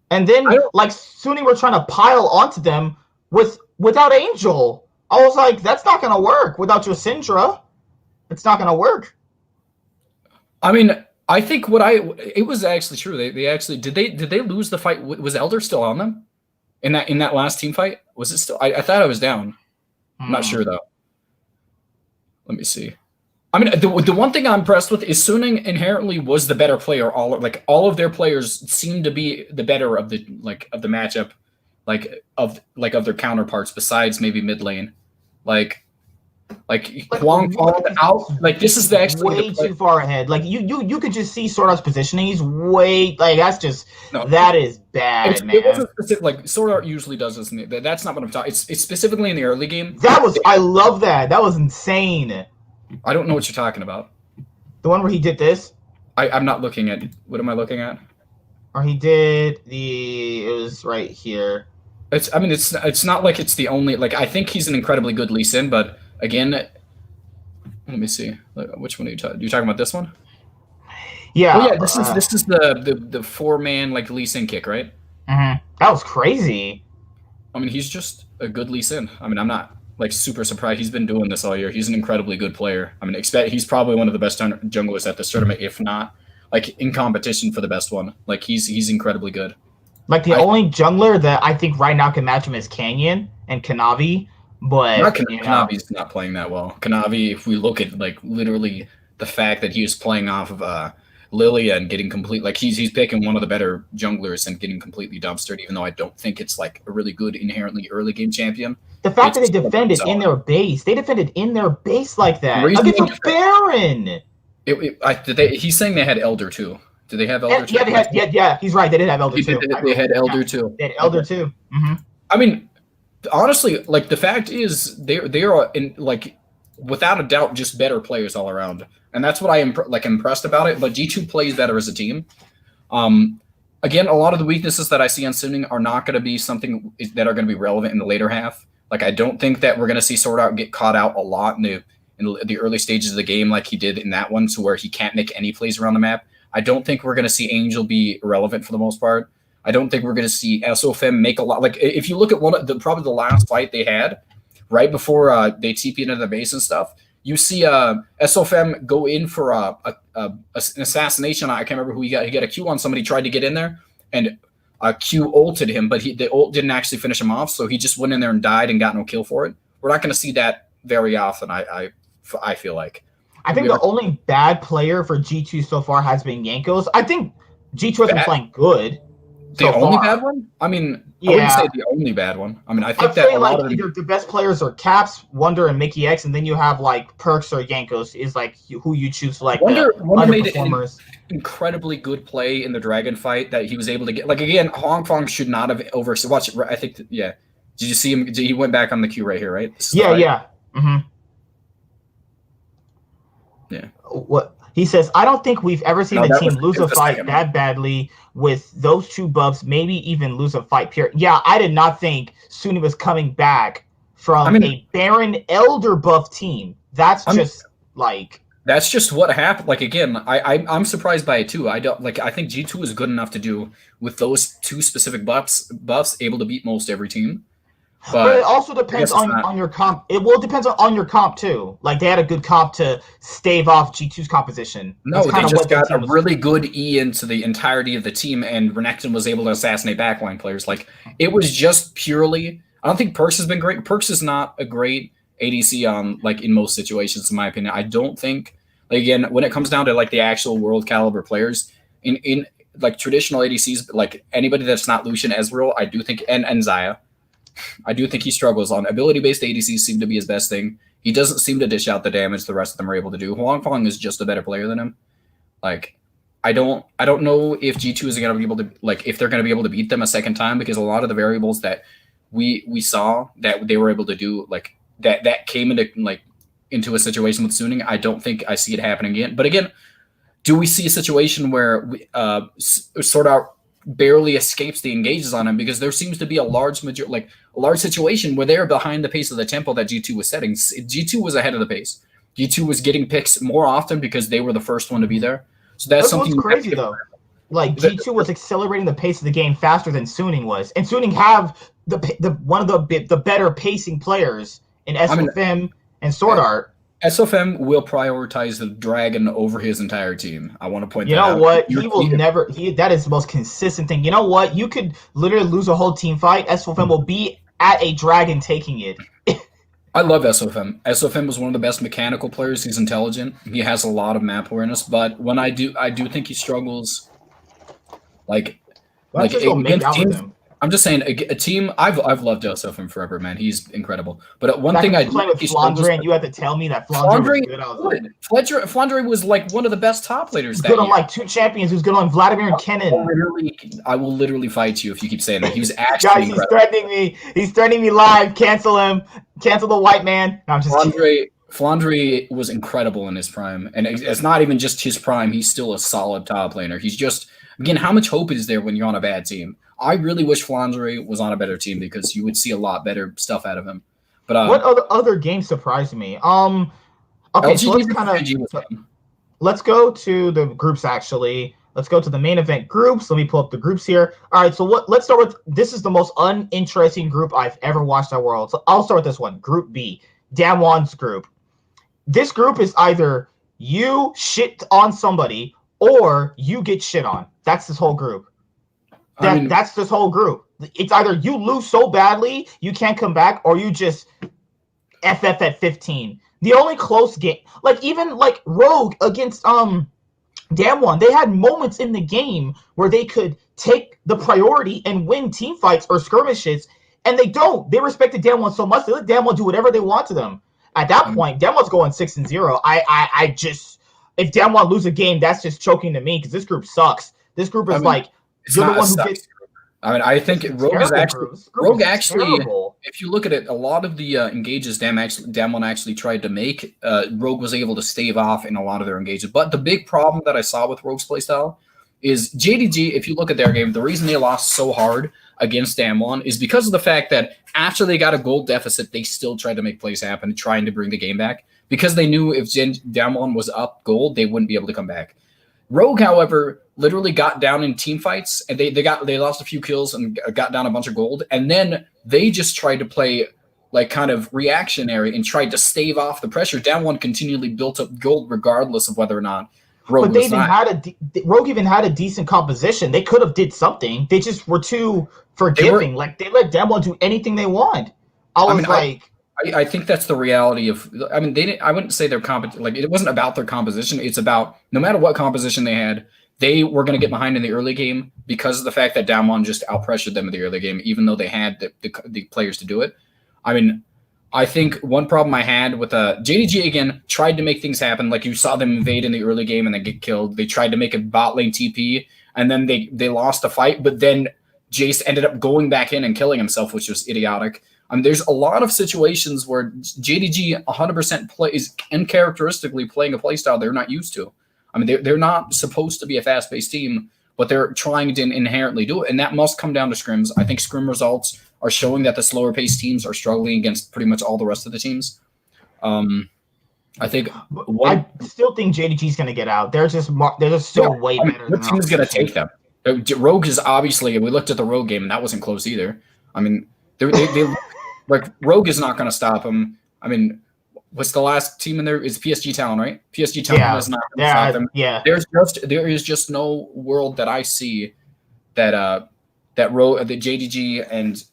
Speaker 1: And then Suning were trying to pile onto them without Angel. I was like, that's not going to work. Without your Syndra, it's not going to work.
Speaker 2: I mean, I think it was actually true. They actually did they lose the fight? Was Elder still on them in that last team fight? Was it still? I thought I was down. I'm not sure though. Let me see. I mean, the one thing I'm impressed with is Suning inherently was the better player. All of their players seemed to be the better of the matchup. Of their counterparts besides maybe mid lane, Huang out. This is
Speaker 1: way too far ahead. You could just see Sword Art's positioning. He's way that is bad, man. It wasn't
Speaker 2: specific. Sword Art usually does this. That's not what I'm talking. It's specifically in the early game.
Speaker 1: I love that. That was insane.
Speaker 2: I don't know what you're talking about.
Speaker 1: The one where he did this.
Speaker 2: I'm not looking at. What am I looking at?
Speaker 1: Or he did it was right here.
Speaker 2: It's not like it's the only I think he's an incredibly good Lee Sin, but again, let me see. Which one are you talking? You're talking about this one?
Speaker 1: Yeah.
Speaker 2: Oh yeah, this is the 4-man Lee Sin kick, right?
Speaker 1: Mm-hmm. That was crazy.
Speaker 2: I mean, he's just a good Lee Sin. I mean, I'm not super surprised. He's been doing this all year. He's an incredibly good player. I mean, he's probably one of the best junglers at this tournament, if not in competition for the best one. He's incredibly good.
Speaker 1: The only jungler that I think right now can match him is Canyon and Kanavi, but
Speaker 2: Kanavi's not playing that well. Kanavi, if we look at literally the fact that he was playing off of Lilia and getting complete, he's picking one of the better junglers and getting completely dumpstered. Even though I don't think it's a really good inherently early game champion.
Speaker 1: The fact that they defended in their base, like that against a Baron.
Speaker 2: He's saying they had Elder too. Do they have Elder too?
Speaker 1: Yeah, he's right. They did have Elder too.
Speaker 2: They had Elder too.
Speaker 1: They had Elder too. Mm-hmm.
Speaker 2: I mean, honestly, the fact is they are without a doubt just better players all around, and that's what I am impressed about it. But G2 plays better as a team. Again, a lot of the weaknesses that I see on Suning are not going to be something that are going to be relevant in the later half. Like, I don't think that we're going to see Sword Art get caught out a lot in the early stages of the game like he did in that one, to where he can't make any plays around the map. I don't think we're going to see Angel be irrelevant for the most part. I don't think we're going to see SOFM make a lot. Like, if you look at probably the last fight they had right before they TP into the base and stuff, you see SOFM go in for an assassination. I can't remember who he got. He got a Q on somebody, tried to get in there, and Q ulted him, but the ult didn't actually finish him off, so he just went in there and died and got no kill for it. We're not going to see that very often, I feel like.
Speaker 1: I think the only bad player for G2 so far has been Yankos. I think G2 has been playing good.
Speaker 2: The only bad one? I mean, I wouldn't say the only bad one. I mean, I think that a lot of
Speaker 1: either the best players are Caps, Wonder, and Mickey X, and then you have like Perks or Yankos is like who you choose for like
Speaker 2: Wonder made
Speaker 1: an
Speaker 2: incredibly good play in the Dragon fight that he was able to get. Like, again, Hong Kong should not have watch. I think did you see him? He went back on the queue right here, right?
Speaker 1: Yeah. Mm-hmm.
Speaker 2: Yeah.
Speaker 1: What he says, I don't think we've ever seen the team lose a fight that badly with those two buffs, maybe even lose a fight, period. Yeah, I did not think SuNi was coming back from a Baron Elder buff team. That's just what happened.
Speaker 2: Like, again, I'm surprised by it too. I think G2 is good enough to do with those two specific buffs able to beat most every team.
Speaker 1: But it also depends on your comp. It depends on your comp too. Like, they had a good comp to stave off G2's composition.
Speaker 2: No, they just got a really good E into the entirety of the team, and Renekton was able to assassinate backline players. Like, it was just purely. I don't think Perks has been great. Perks is not a great ADC on, like, in most situations, in my opinion. I don't think, like, again, when it comes down to like the actual world caliber players in like traditional ADCs, like anybody that's not Lucian, Ezreal, I do think, and Xayah. I do think he struggles on ability-based ADCs. Seem to be his best thing. He doesn't seem to dish out the damage the rest of them are able to do. Huang Fong is just a better player than him. Like, I don't know if G2 is going to be able to, like, if they're going to be able to beat them a second time, because a lot of the variables that we saw that they were able to do, like that came into a situation with Suning. I don't think I see it happening again. But again, do we see a situation where we sort out barely escapes the engages on him, because there seems to be a large situation where they're behind the pace of the tempo that G2 was setting. G2 was ahead of the pace. G2 was getting picks more often because they were the first one to be there. So that's something
Speaker 1: crazy though. Like, G2 was accelerating the pace of the game faster than Suning was, and Suning have the one of the better pacing players in SFM and Sword Art.
Speaker 2: SFM will prioritize the Dragon over his entire team. I want to point that out.
Speaker 1: You know what? He will never. That is the most consistent thing. You know what? You could literally lose a whole team fight. SFM will be at a Dragon taking it.
Speaker 2: I love SFM. SFM is one of the best mechanical players. He's intelligent. He has a lot of map awareness. But when I do think he struggles. Like against teams. I'm just saying, a team. I've loved SFM forever, man. He's incredible. But one thing I do
Speaker 1: with Flandre, and you had to tell me that Flandre was good.
Speaker 2: Flandre was like one of the best top laners.
Speaker 1: He's good on like two champions. Who's good on Vladimir and Kennen.
Speaker 2: I will literally fight you if you keep saying that. He was actually
Speaker 1: guys. He's threatening me. He's threatening me live. Cancel him. Cancel the white man. No, I'm just
Speaker 2: Flandre was incredible in his prime, and it's not even just his prime. He's still a solid top laner. He's just, again, how much hope is there when you're on a bad team? I really wish Flandre was on a better team, because you would see a lot better stuff out of him. But
Speaker 1: what other games surprised me? Okay, so let's go to the groups. Actually, let's go to the main event groups. Let me pull up the groups here. All right, so let's start with, this is the most uninteresting group I've ever watched at World. So I'll start with this one, Group B, Damwon's group. This group is either you shit on somebody or you get shit on. That's this whole group. That's this whole group. It's either you lose so badly you can't come back, or you just FF at 15. The only close game, like even like Rogue against Damwon, they had moments in the game where they could take the priority and win team fights or skirmishes, and they don't. They respected Damwon so much they let Damwon do whatever they want to them. At that point, Damwon's going 6-0. I just, if Damwon lose a game, that's just choking to me, because this group sucks. This group is you're the one who gets.
Speaker 2: I mean, I think Rogue actually, if you look at it, a lot of the engages Damwon actually tried to make, Rogue was able to stave off in a lot of their engages. But the big problem that I saw with Rogue's playstyle is JDG, if you look at their game, the reason they lost so hard against Damwon is because of the fact that after they got a gold deficit, they still tried to make plays happen, trying to bring the game back because they knew if Damwon was up gold, they wouldn't be able to come back. Rogue, however, literally got down in team fights and they lost a few kills and got down a bunch of gold, and then they just tried to play like kind of reactionary and tried to stave off the pressure. Damwon continually built up gold regardless of whether or not Rogue
Speaker 1: but they even Rogue even had a decent composition. They could have did something. They just were too forgiving. They let Damwon do anything they want.
Speaker 2: I think that's the reality of. I mean, I wouldn't say their like it wasn't about their composition. It's about no matter what composition they had, they were going to get behind in the early game because of the fact that Damwon just outpressured them in the early game, even though they had the players to do it. I mean, I think one problem I had with JDG again tried to make things happen. Like you saw them invade in the early game and then get killed. They tried to make a bot lane TP and then they lost the fight. But then Jace ended up going back in and killing himself, which was idiotic. I mean, there's a lot of situations where JDG 100% plays uncharacteristically playing a playstyle they're not used to. I mean, they're not supposed to be a fast-paced team, but they're trying to inherently do it, and that must come down to scrims. I think scrim results are showing that the slower-paced teams are struggling against pretty much all the rest of the teams. I think
Speaker 1: I still think JDG's going to get out. They're just still way better.
Speaker 2: What team is going to take them? Rogue is obviously. We looked at the Rogue game, and that wasn't close either. I mean, they like Rogue is not going to stop them. I mean, what's the last team in there? Is PSG Talon, right? PSG Talon is not going to stop them.
Speaker 1: Yeah.
Speaker 2: There is just no world that I see that that JDG and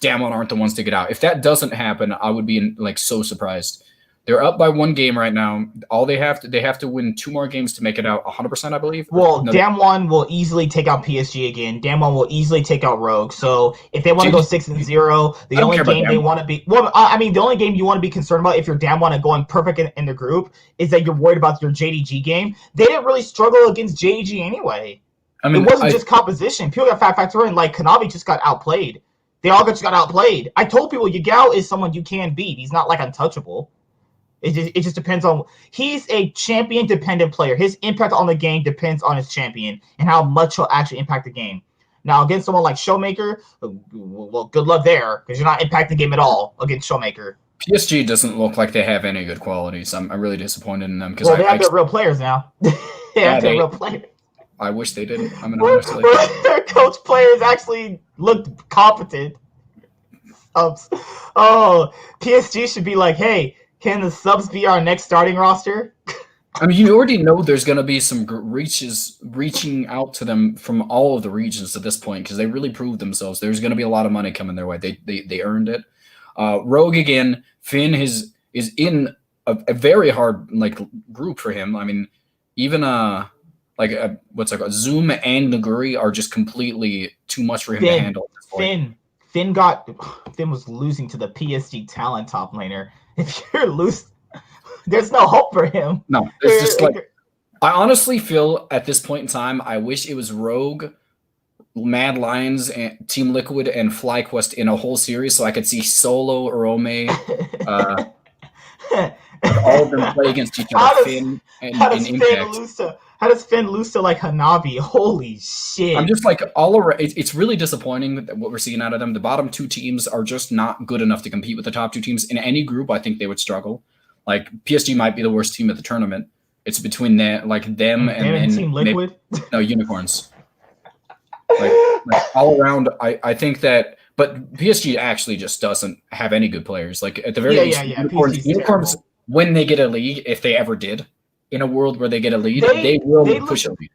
Speaker 2: Damwon aren't the ones to get out. If that doesn't happen, I would be so surprised. They're up by 1 game right now. They have to win 2 more games to make it out 100%, I believe.
Speaker 1: Well, Damwon will easily take out PSG again. Damwon will easily take out Rogue. So if they want to go 6-0, the only game they want to be the only game you want to be concerned about if you're Damwon and going perfect in the group is that you're worried about your JDG game. They didn't really struggle against JDG anyway. I mean, it wasn't just composition. People got factor in like Kanavi just got outplayed. They all just got outplayed. I told people Yagao is someone you can beat. He's not like untouchable. It just depends on – he's a champion-dependent player. His impact on the game depends on his champion and how much he'll actually impact the game. Now, against someone like Showmaker, well, good luck there because you're not impacting the game at all against Showmaker.
Speaker 2: PSG doesn't look like they have any good qualities. I'm really disappointed in them.
Speaker 1: Well, they have their real players now. They have their real players.
Speaker 2: I wish they didn't. I'm going to
Speaker 1: their coach players actually looked competent. PSG should be like, hey – can the subs be our next starting roster?
Speaker 2: I mean, you already know there's going to be some reaching out to them from all of the regions at this point because they really proved themselves. There's going to be a lot of money coming their way. They earned it. Rogue again. Finn is in a very hard group for him. I mean, even what's it called? Zoom and Naguri are just completely too much for him to handle. At this point.
Speaker 1: Finn was losing to the PSG Talent top laner. If you're loose, there's no hope for him.
Speaker 2: No, it's just I honestly feel at this point in time, I wish it was Rogue, Mad Lions, and Team Liquid, and FlyQuest in a whole series so I could see Solo, Orome, all of them play against each other. Finn and Impact.
Speaker 1: How does Finn lose to Hanabi? Holy shit.
Speaker 2: I'm just all around. It's really disappointing what we're seeing out of them. The bottom 2 teams are just not good enough to compete with the top 2 teams. In any group, I think they would struggle. PSG might be the worst team at the tournament. It's between them and
Speaker 1: Team Liquid?
Speaker 2: No, Unicorns. All around, I think that. But PSG actually just doesn't have any good players. At the very least, Unicorns when they get a league, if they ever did, in a world where they get a lead, they will push a lead.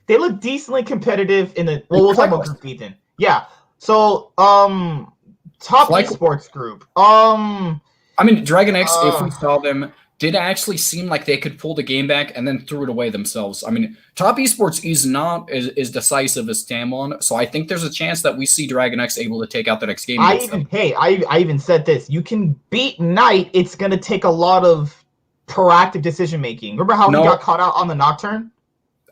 Speaker 1: They look decently competitive in the. Well, we'll talk about Group B then. Yeah. So, top esports group. I
Speaker 2: mean, Dragon X, if we saw them, did actually seem like they could pull the game back and then threw it away themselves. I mean, top esports is not as decisive as Damwon, so I think there's a chance that we see Dragon X able to take out the next game.
Speaker 1: I even said this. You can beat Knight. It's going to take a lot of proactive decision making. Remember how he got caught out on the Nocturne?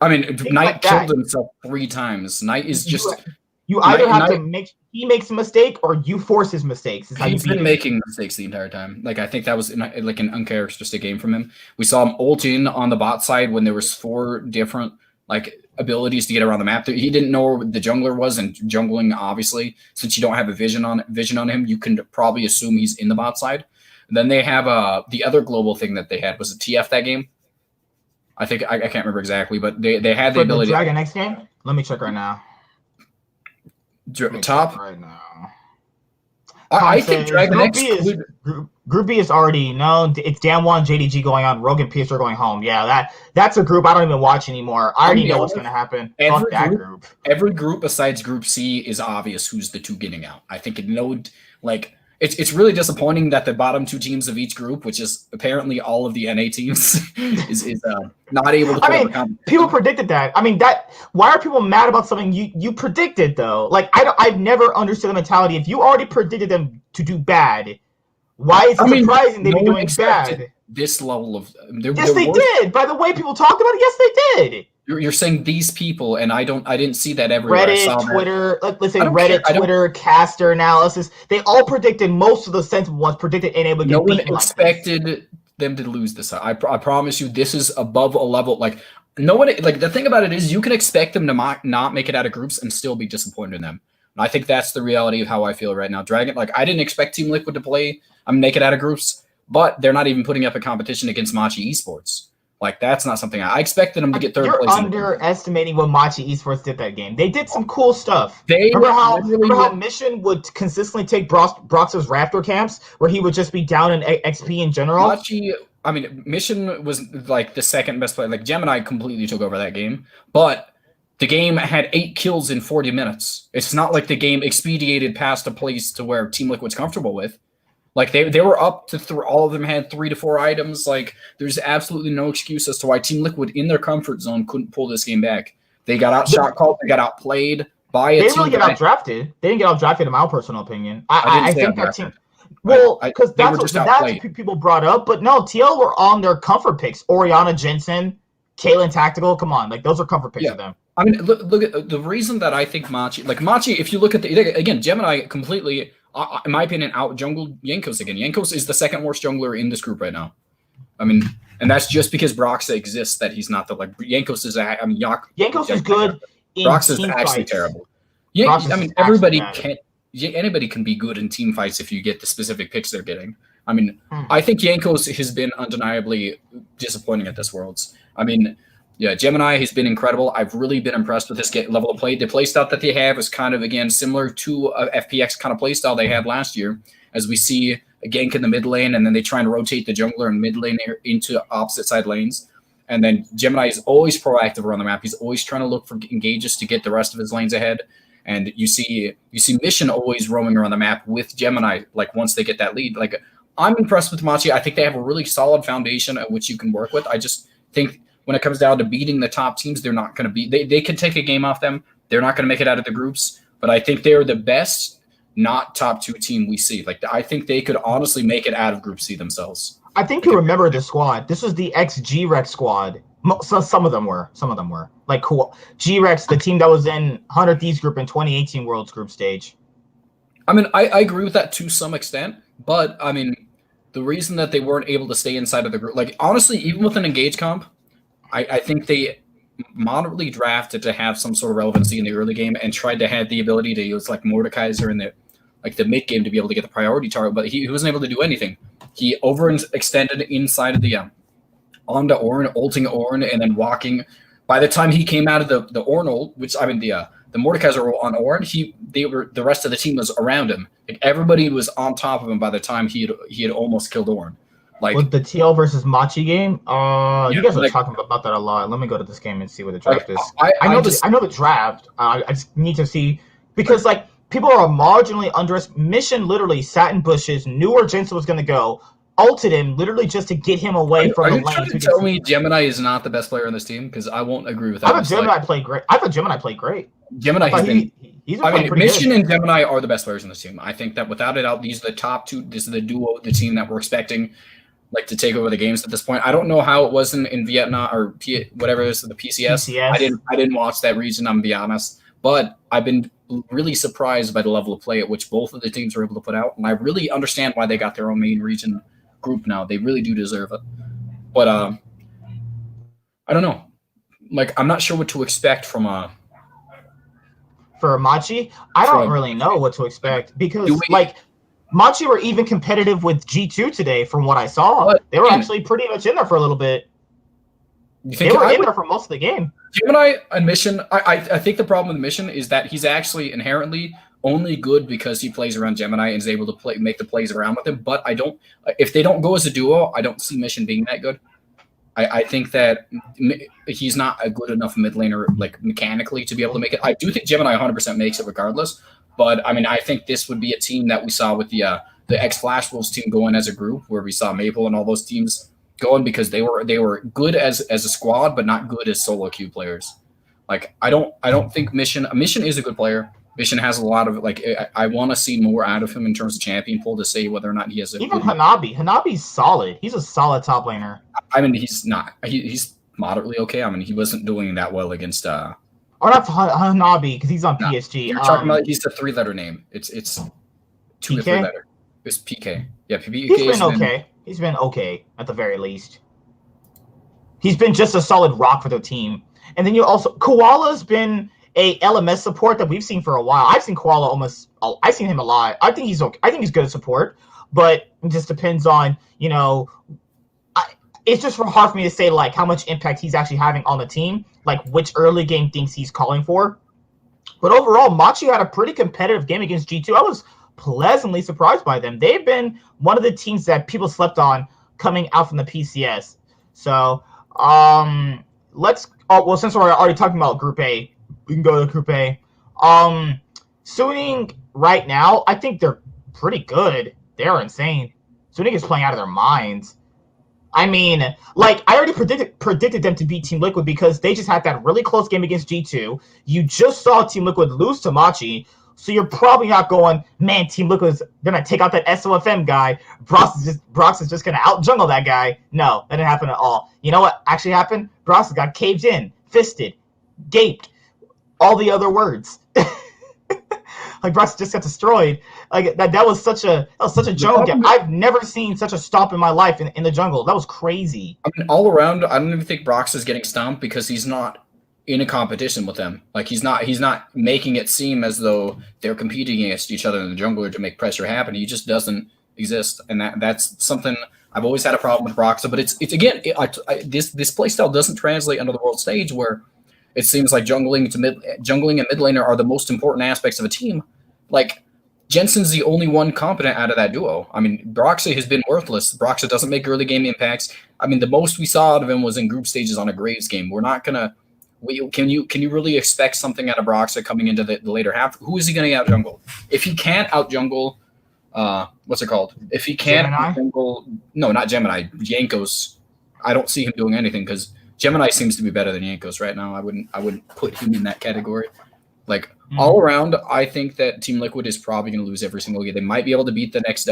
Speaker 2: I mean, Knight killed himself 3 times. Knight is just
Speaker 1: you either have to he makes a mistake or you force his mistakes.
Speaker 2: He's been making mistakes the entire time. I think that was an uncharacteristic game from him. We saw him ult in on the bot side when there was 4 different like abilities to get around the map. He didn't know where the jungler was, and jungling, obviously, since you don't have a vision on him, you can probably assume he's in the bot side. And then they have the other global thing that they had was a TF that game. I think I can't remember exactly, but they had the ability.
Speaker 1: The Dragon X game. Let me check right now.
Speaker 2: Top
Speaker 1: right now.
Speaker 2: I think Dragon X
Speaker 1: Group B is already known. It's Dan1, JDG going on, Rogan Pierce are going home. Yeah, that's a group I don't even watch anymore. I already know what's going to happen.
Speaker 2: Every group besides Group C is obvious who's the two getting out. I think it's really disappointing that the bottom two teams of each group, which is apparently all of the NA teams, is not able to.
Speaker 1: People predicted that. Why are people mad about something you predicted though? Like I've never understood the mentality. If you already predicted them to do bad, why is it surprising they'd be doing bad?
Speaker 2: This level of
Speaker 1: yes, they did. By the way people talked about it, yes, they did.
Speaker 2: You're saying these people, and I didn't see that everywhere.
Speaker 1: Reddit, Twitter, let's say Reddit, Twitter, caster analysis. They all predicted, most of the sensible ones predicted NA would get beaten.
Speaker 2: No one expected them to lose this. I promise you, this is above a level. Like no one. Like the thing about it is, you can expect them to not make it out of groups and still be disappointed in them. And I think that's the reality of how I feel right now. Dragon, like I didn't expect Team Liquid to make it out of groups, but they're not even putting up a competition against Machi Esports. Like, that's not something I expected them to get third place.
Speaker 1: You're underestimating what Machi Esports did that game. They did some cool stuff. Remember how Mission would consistently take Brox's Raptor camps, where he would just be down in XP in general?
Speaker 2: Mission was like the second best player. Like, Gemini completely took over that game, but the game had 8 kills in 40 minutes. It's not like the game expedited past a place to where Team Liquid's comfortable with. Like, they were up to all of them had 3 to 4 items. Like, there's absolutely no excuse as to why Team Liquid in their comfort zone couldn't pull this game back. They got outshot called. They got outplayed by a team.
Speaker 1: They didn't really get outdrafted. They didn't get outdrafted, in my personal opinion. I think that team. Well, because that's what people brought up. But no, TL were on their comfort picks. Oriana, Jensen, Kaylin Tactical. Come on, like those are comfort picks for them.
Speaker 2: I mean, look at the reason that I think Machi, if you look at again, Gemini completely, in my opinion, out jungled Jankos again. Jankos is the second worst jungler in this group right now. I mean, and that's just because Brox exists. That he's not Jankos is.
Speaker 1: Jankos is good.
Speaker 2: Brox is actually terrible. Yeah, anybody can be good in team fights if you get the specific picks they're getting. I mean, I think Jankos has been undeniably disappointing at this Worlds. I mean, yeah, Gemini has been incredible. I've really been impressed with this level of play. The playstyle that they have is kind of, again, similar to a FPX kind of playstyle they had last year, as we see a gank in the mid lane, and then they try and rotate the jungler and mid lane into opposite side lanes. And then Gemini is always proactive around the map. He's always trying to look for engages to get the rest of his lanes ahead. And you see Mission always roaming around the map with Gemini, like once they get that lead. Like, I'm impressed with Machi. I think they have a really solid foundation at which you can work with. I just think when it comes down to beating the top teams, they're not going to be. They can take a game off them. They're not going to make it out of the groups. But I think they're the best, not top 2 team we see. Like, I think they could honestly make it out of Group C themselves.
Speaker 1: I think you remember this squad. This was the ex-G-Rex squad. So some of them were. Like, cool. G-Rex, the team that was in 100 Thieves group in 2018 Worlds group stage.
Speaker 2: I mean, I agree with that to some extent. But, I mean, the reason that they weren't able to stay inside of the group, like, honestly, even with an engage comp, I think they moderately drafted to have some sort of relevancy in the early game and tried to have the ability to use like Mordekaiser in the mid game to be able to get the priority target, but he wasn't able to do anything. He overextended inside of the onto Ornn, ulting Ornn, and then walking. By the time he came out of the Ornn ult, which I mean the Mordekaiser ult on Ornn, the rest of the team was around him. Like, everybody was on top of him by the time he had almost killed Ornn. Like, with
Speaker 1: the TL versus Machi game, you guys are talking about that a lot. Let me go to this game and see what the draft is. I know the draft. I just need to see, because like people are marginally underestimating. Mission literally sat in bushes, knew where Jensen was going to go, ulted him literally just to get him away from the lane. Are you trying
Speaker 2: to tell me Gemini is not the best player on this team? Because I won't agree with that.
Speaker 1: I thought Gemini played great.
Speaker 2: Gemini has been. Mission and Gemini are the best players on this team. I think that without a doubt, these are the top 2. This is the duo, the team that we're expecting, like, to take over the games at this point. I don't know how it was in Vietnam or whatever it is, the PCS. I didn't watch that region, I'm gonna be honest. But I've been really surprised by the level of play at which both of the teams were able to put out, and I really understand why they got their own main region group now. They really do deserve it. But I don't know. like I'm not sure what to expect from a
Speaker 1: For Machi, I don't really know what to expect because like Machi were even competitive with G2 today from what I saw. They were actually pretty much in there for a little bit. They were in there for most of the game.
Speaker 2: Gemini and Mission, I think the problem with Mission is that he's actually inherently only good because he plays around Gemini and is able to make the plays around with him. But if they don't go as a duo, I don't see Mission being that good. I think that he's not a good enough mid laner, like mechanically, to be able to make it. I do think Gemini 100% makes it regardless. But I mean, I think this would be a team that we saw with the X Flash Wolves team going as a group, where we saw Maple and all those teams going because they were good as a squad, but not good as solo queue players. Like I don't think Mission is a good player. Mission has a lot of I want to see more out of him in terms of champion pool to say whether or not he has a
Speaker 1: even Hanabi. Hanabi's solid. He's a solid top laner.
Speaker 2: I mean, he's not. He's moderately okay. I mean, he wasn't doing that well against.
Speaker 1: Or not Hanabi because he's on PSG.
Speaker 2: You're talking about he's a 3-letter name. It's 2 to 3 letter. It's PK. Yeah, PK.
Speaker 1: He's been okay. He's been okay at the very least. He's been just a solid rock for the team. And then you also Koala's been a LMS support that we've seen for a while. I've seen Koala I've seen him a lot. I think he's okay. I think he's good at support, but it just depends on, it's just hard for me to say like how much impact he's actually having on the team, like which early game things he's calling for. But overall, Machi had a pretty competitive game against G2. I was pleasantly surprised by them. They've been one of the teams that people slept on coming out from the PCS. So since we're already talking about Group A, we can go to Group A. Suning right now, I think they're pretty good. They're insane. Suning is playing out of their minds. I mean, like, I already predicted them to beat Team Liquid because they just had that really close game against G2. You just saw Team Liquid lose to Machi, so you're probably not going, man, Team Liquid's going to take out that SOFM guy. Brox is just going to out-jungle that guy. No, that didn't happen at all. You know what actually happened? Brox got caved in, fisted, gaped, all the other words. Like Brox just got destroyed. Like that was such a joke. I've never seen such a stomp in my life in the jungle. That was crazy.
Speaker 2: I mean, all around, I don't even think Brox is getting stomped because he's not in a competition with them. Like he's not making it seem as though they're competing against each other in the jungler to make pressure happen. He just doesn't exist, and that's something I've always had a problem with Brox. But it's again, this playstyle doesn't translate onto the world stage where it seems like jungling and mid laner are the most important aspects of a team. Like, Jensen's the only one competent out of that duo. I mean, Broxah has been worthless. Broxah doesn't make early game impacts. I mean, the most we saw out of him was in group stages on a Graves game. We're not gonna. Can you really expect something out of Broxah coming into the later half? Who is he going to out jungle? If he can't out jungle, what's it called? If he can't out jungle, no, not Gemini, Jankos. I don't see him doing anything because Gemini seems to be better than Jankos right now. I wouldn't put him in that category. Like, all around, I think that Team Liquid is probably going to lose every single game. They might be able to beat the next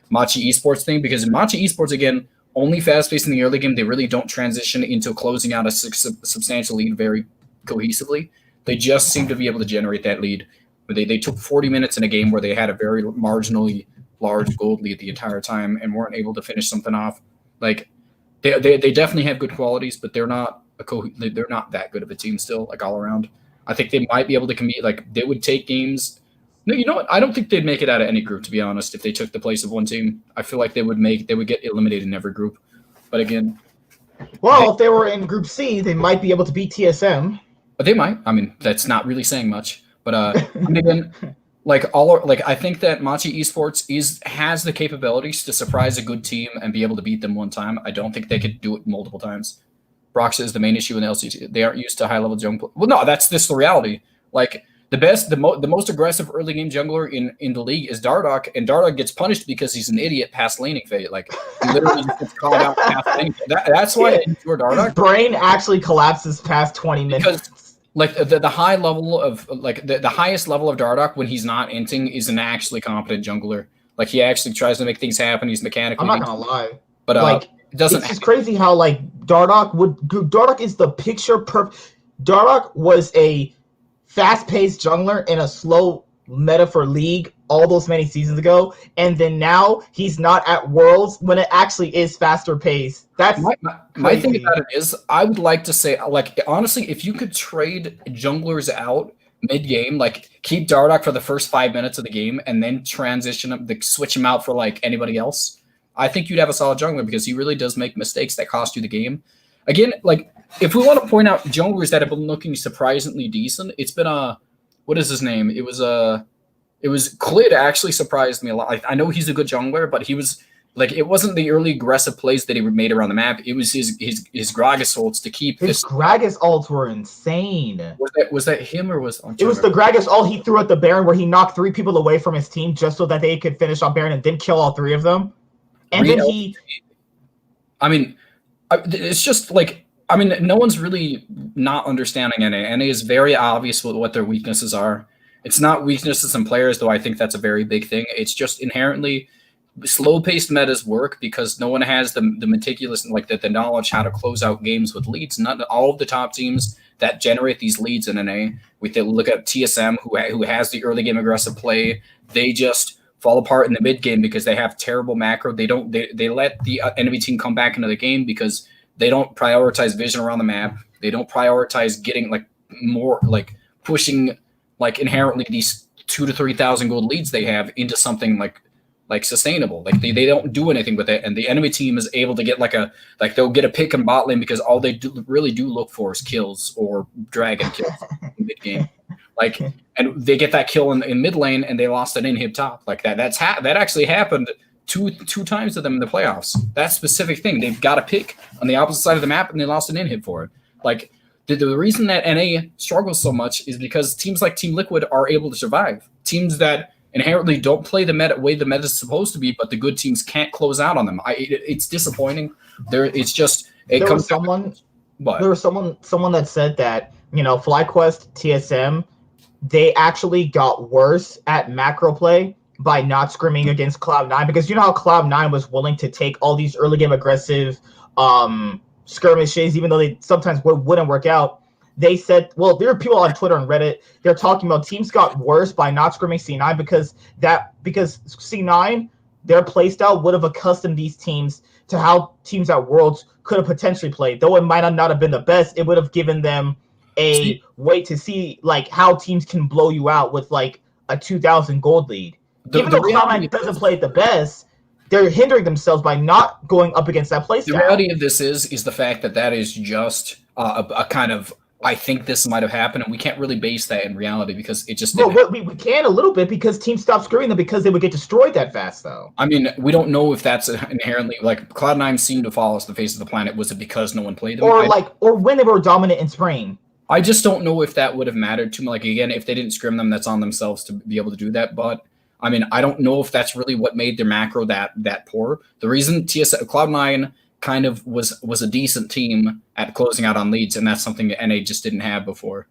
Speaker 2: Machi Esports thing because in Machi Esports, again, only fast-paced in the early game. They really don't transition into closing out a substantial lead very cohesively. They just seem to be able to generate that lead. They took 40 minutes in a game where they had a very marginally large gold lead the entire time and weren't able to finish something off. Like, they definitely have good qualities, but they're not that good of a team still, like all around. I think they might be able to compete. Like they would take games. No, you know what? I don't think they'd make it out of any group, to be honest. If they took the place of one team, I feel like they would get eliminated in every group. But again,
Speaker 1: if they were in Group C, they might be able to beat TSM.
Speaker 2: But they might. I mean, that's not really saying much. But again, I think that Machi Esports has the capabilities to surprise a good team and be able to beat them one time. I don't think they could do it multiple times. Broxah is the main issue in the LCT. They aren't used to high level jungle. Well, no, that's the reality. Like the most aggressive early game jungler in the league is Dardoch, and Dardoch gets punished because he's an idiot past laning phase. Like he literally just gets called out past laning. That's why I endure Dardoch.
Speaker 1: His brain actually collapses past 20 minutes.
Speaker 2: Because like the high level of like the highest level of Dardoch when he's not inting is an actually competent jungler. Like he actually tries to make things happen. He's mechanically.
Speaker 1: I'm not gonna lie,
Speaker 2: but
Speaker 1: like. It's just crazy how like Dardoch is the picture perfect. Dardoch was a fast-paced jungler in a slow meta for League all those many seasons ago, and then now he's not at Worlds when it actually is faster paced. That's
Speaker 2: my thing about it is, I would like to say, like, honestly, if you could trade junglers out mid-game, like keep Dardoch for the first 5 minutes of the game and then transition him, switch him out for like anybody else, I think you'd have a solid jungler because he really does make mistakes that cost you the game. Again, like, if we want to point out junglers that have been looking surprisingly decent, it's been what is his name? It was Clid actually surprised me a lot. I know he's a good jungler, but he was like, it wasn't the early aggressive plays that he made around the map. It was his Gragas ults to keep
Speaker 1: his Gragas ults were insane.
Speaker 2: Was that him or was
Speaker 1: it was the Gragas ult he threw at the Baron where he knocked 3 people away from his team just so that they could finish on Baron and then kill all 3 of them. And then
Speaker 2: it's just like, no one's really not understanding NA. NA is very obvious what their weaknesses are. It's not weaknesses in players, though I think that's a very big thing. It's just inherently slow-paced metas work because no one has the meticulous, like the knowledge how to close out games with leads. Not all of the top teams that generate these leads in NA. We look at TSM, who has the early game aggressive play. They just fall apart in the mid game because they have terrible macro. They let the enemy team come back into the game because they don't prioritize vision around the map. They don't prioritize getting like more like pushing like inherently these 2,000 to 3,000 gold leads they have into something like sustainable. Like they don't do anything with it, and the enemy team is able to get they'll get a pick in bot lane because all they really do look for is kills or dragon kills in mid game. Like, and they get that kill in mid lane and they lost an inhib top like that. That actually happened two times to them in the playoffs. That specific thing, they've got a pick on the opposite side of the map and they lost an inhib for it. Like the reason that NA struggles so much is because teams like Team Liquid are able to survive. Teams that inherently don't play the way the meta is supposed to be, but the good teams can't close out on them. It's disappointing. There was someone that said that, FlyQuest TSM, they actually got worse at macro play by not scrimming against Cloud9, because you know how Cloud9 was willing to take all these early game aggressive skirmishes, even though they sometimes wouldn't work out. They said, well, there are people on Twitter and Reddit, they're talking about teams got worse by not scrimming C9 because C9, their playstyle would have accustomed these teams to how teams at Worlds could have potentially played. Though it might not have been the best, it would have given them a way to see like how teams can blow you out with like a 2,000 gold lead. Even though Cloud9 doesn't play it the best, they're hindering themselves by not going up against that playstyle. The reality of this is the fact that is just a kind of, I think this might have happened, and we can't really base that in reality because it just didn't.
Speaker 1: Well, we can a little bit because teams stopped screwing them because they would get destroyed that fast, though.
Speaker 2: We don't know if that's inherently like Cloud9 seemed to fall off the face of the planet. Was it because no one played them,
Speaker 1: or when they were dominant in spring?
Speaker 2: I just don't know if that would have mattered to me. Like again, if they didn't scrim them, that's on themselves to be able to do that. But I don't know if that's really what made their macro that poor. The reason Cloud9 kind of was a decent team at closing out on leads, and that's something that NA just didn't have before.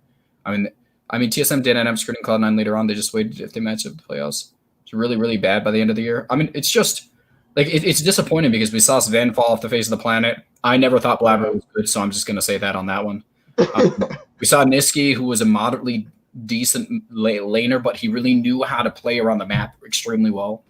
Speaker 2: TSM did end up screening Cloud9 later on. They just waited if they matched up the playoffs. It's really, really bad by the end of the year. It's just like it's disappointing because we saw Sven fall off the face of the planet. I never thought Blabber was good, so I'm just going to say that on that one. We saw Niski, who was a moderately decent laner, but he really knew how to play around the map extremely well.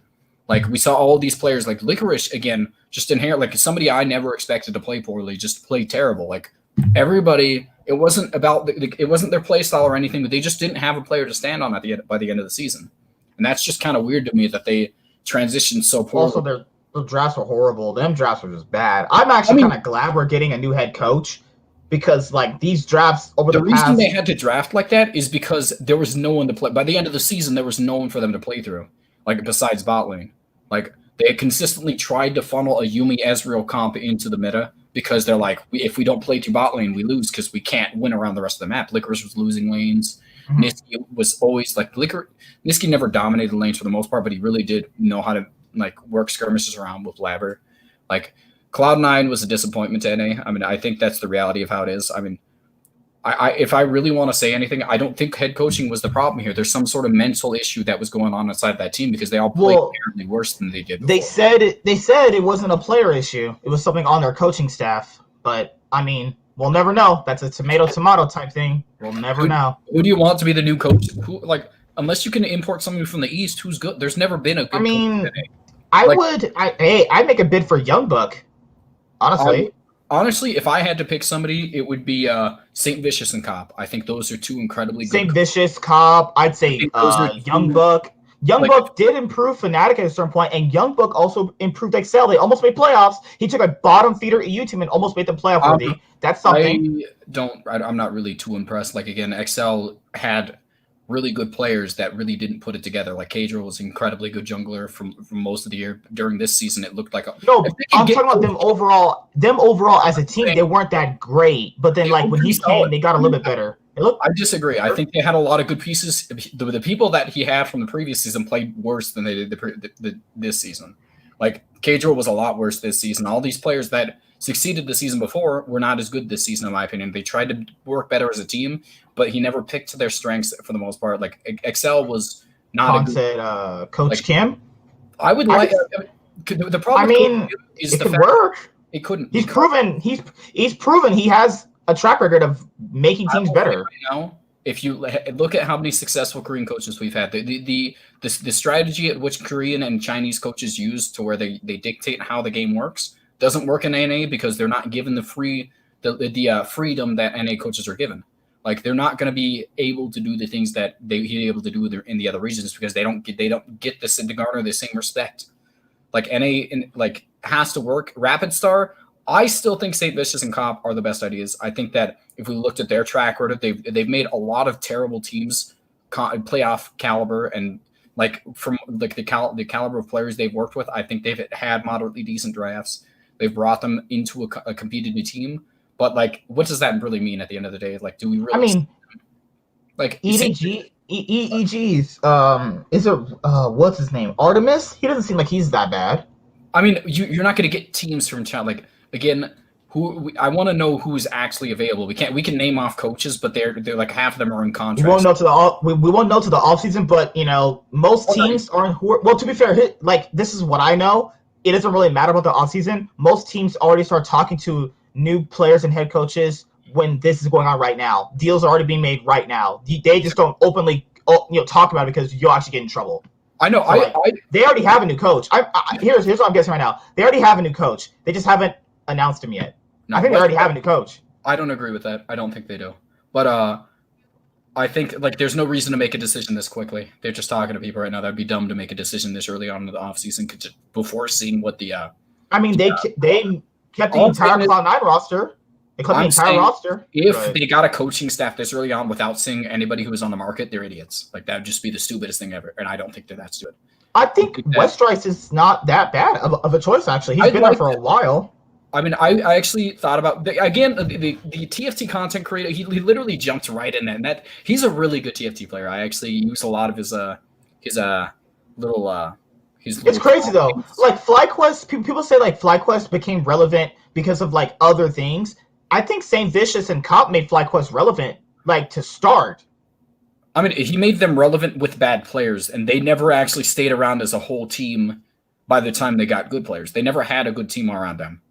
Speaker 2: Like we saw all these players like Licorice again, just inherent like somebody I never expected to play poorly, just play terrible. Like everybody, it wasn't about it wasn't their play style or anything, but they just didn't have a player to stand on by the end of the season, and that's just kind of weird to me that they transitioned so poorly.
Speaker 1: Also, their drafts were horrible. Them drafts were just bad. I'm actually kind of glad we're getting a new head coach. Because like these drafts over the
Speaker 2: reason they had to draft like that is because there was no one to play. By the end of the season, there was no one for them to play through, like besides bot lane. Like they had consistently tried to funnel a Yumi Ezreal comp into the meta because they're like, if we don't play through bot lane, we lose because we can't win around the rest of the map. Licorice was losing lanes. Mm-hmm. Niski was always like Niski never dominated lanes for the most part, but he really did know how to like work skirmishes around with Labber. Like Cloud9 was a disappointment to NA. I think that's the reality of how it is. If I really want to say anything, I don't think head coaching was the problem here. There's some sort of mental issue that was going on inside that team because they all played apparently worse than they did before.
Speaker 1: They said it wasn't a player issue. It was something on their coaching staff. But, we'll never know. That's a tomato type thing. We'll never know.
Speaker 2: Who do you want to be the new coach? unless you can import somebody from the East who's good. There's never been a
Speaker 1: I
Speaker 2: good coach
Speaker 1: mean,
Speaker 2: today. Like,
Speaker 1: I'd make a bid for Young Buck, honestly.
Speaker 2: Honestly, if I had to pick somebody, it would be Saint Vicious and Cop. I think those are two incredibly good.
Speaker 1: Saint Vicious, Cobb, I'd say Young Buck. Young Buck did improve Fnatic at a certain point, and Young Buck also improved Excel. They almost made playoffs. He took a bottom feeder EU team and almost made them playoff worthy. That's something.
Speaker 2: I'm not really too impressed. Like, again, Excel had really good players that really didn't put it together. Like, Cadro was an incredibly good jungler from most of the year. During this season, it looked like
Speaker 1: I'm talking about them overall. Them overall as a team, they weren't that great. But then, like, when he came, they got a little bit better.
Speaker 2: I disagree. I think they had a lot of good pieces. The people that he had from the previous season played worse than they did this season. Like, Cadro was a lot worse this season. All these players that succeeded the season before were not as good this season, in my opinion. They tried to work better as a team, but he never picked to their strengths for the most part. Like, Excel was not
Speaker 1: Coach Kim.
Speaker 2: I would like the problem.
Speaker 1: Is the fact work.
Speaker 2: It couldn't.
Speaker 1: He's proven he has a track record of making teams better.
Speaker 2: Right now, if you look at how many successful Korean coaches we've had, the strategy at which Korean and Chinese coaches use to where they dictate how the game works doesn't work in NA because they're not given the freedom that NA coaches are given. Like, they're not going to be able to do the things that he's able to do in the other regions because they don't get this to garner the same respect. Like, NA has to work. Rapid Star, I still think St. Vicious and Cop are the best ideas. I think that if we looked at their track record, they've made a lot of terrible teams playoff caliber, and from the caliber of players they've worked with, I think they've had moderately decent drafts. They've brought them into a competitive team, but what does that really mean at the end of the day? Like, do we really?
Speaker 1: I mean, EEG's is it what's his name? Artemis? He doesn't seem like he's that bad.
Speaker 2: I mean, you're not going to get teams from China. Like, again, I want to know who's actually available. We can name off coaches, but they're like half of them are in contracts.
Speaker 1: We won't know to the off season, but most teams are in. Well, to be fair, this is what I know. It doesn't really matter about the off season. Most teams already start talking to new players and head coaches when this is going on right now. Deals are already being made right now. They just don't openly talk about it because you'll actually get in trouble.
Speaker 2: I know.
Speaker 1: So, they already have a new coach. Here's what I'm guessing right now. They already have a new coach. They just haven't announced him yet. I think they already have a new coach.
Speaker 2: I don't agree with that. I don't think they do. But I think there's no reason to make a decision this quickly. They're just talking to people right now. That'd be dumb to make a decision this early on in the offseason before seeing what the.
Speaker 1: They kept the entire Cloud9 roster. They kept the entire roster.
Speaker 2: If they got a coaching staff this early on without seeing anybody who was on the market, they're idiots. Like, that would just be the stupidest thing ever. And I don't think they're that stupid.
Speaker 1: I think Westrice is not that bad of a choice, actually. He's been there for a while.
Speaker 2: I mean, I actually thought about the TFT content creator. He literally jumped right in there. And he's a really good TFT player. I actually use a lot of his little.
Speaker 1: It's crazy though. Like, FlyQuest, people say FlyQuest became relevant because of other things. I think St. Vicious and Cop made FlyQuest relevant to start.
Speaker 2: I mean, he made them relevant with bad players, and they never actually stayed around as a whole team by the time they got good players. They never had a good team around them.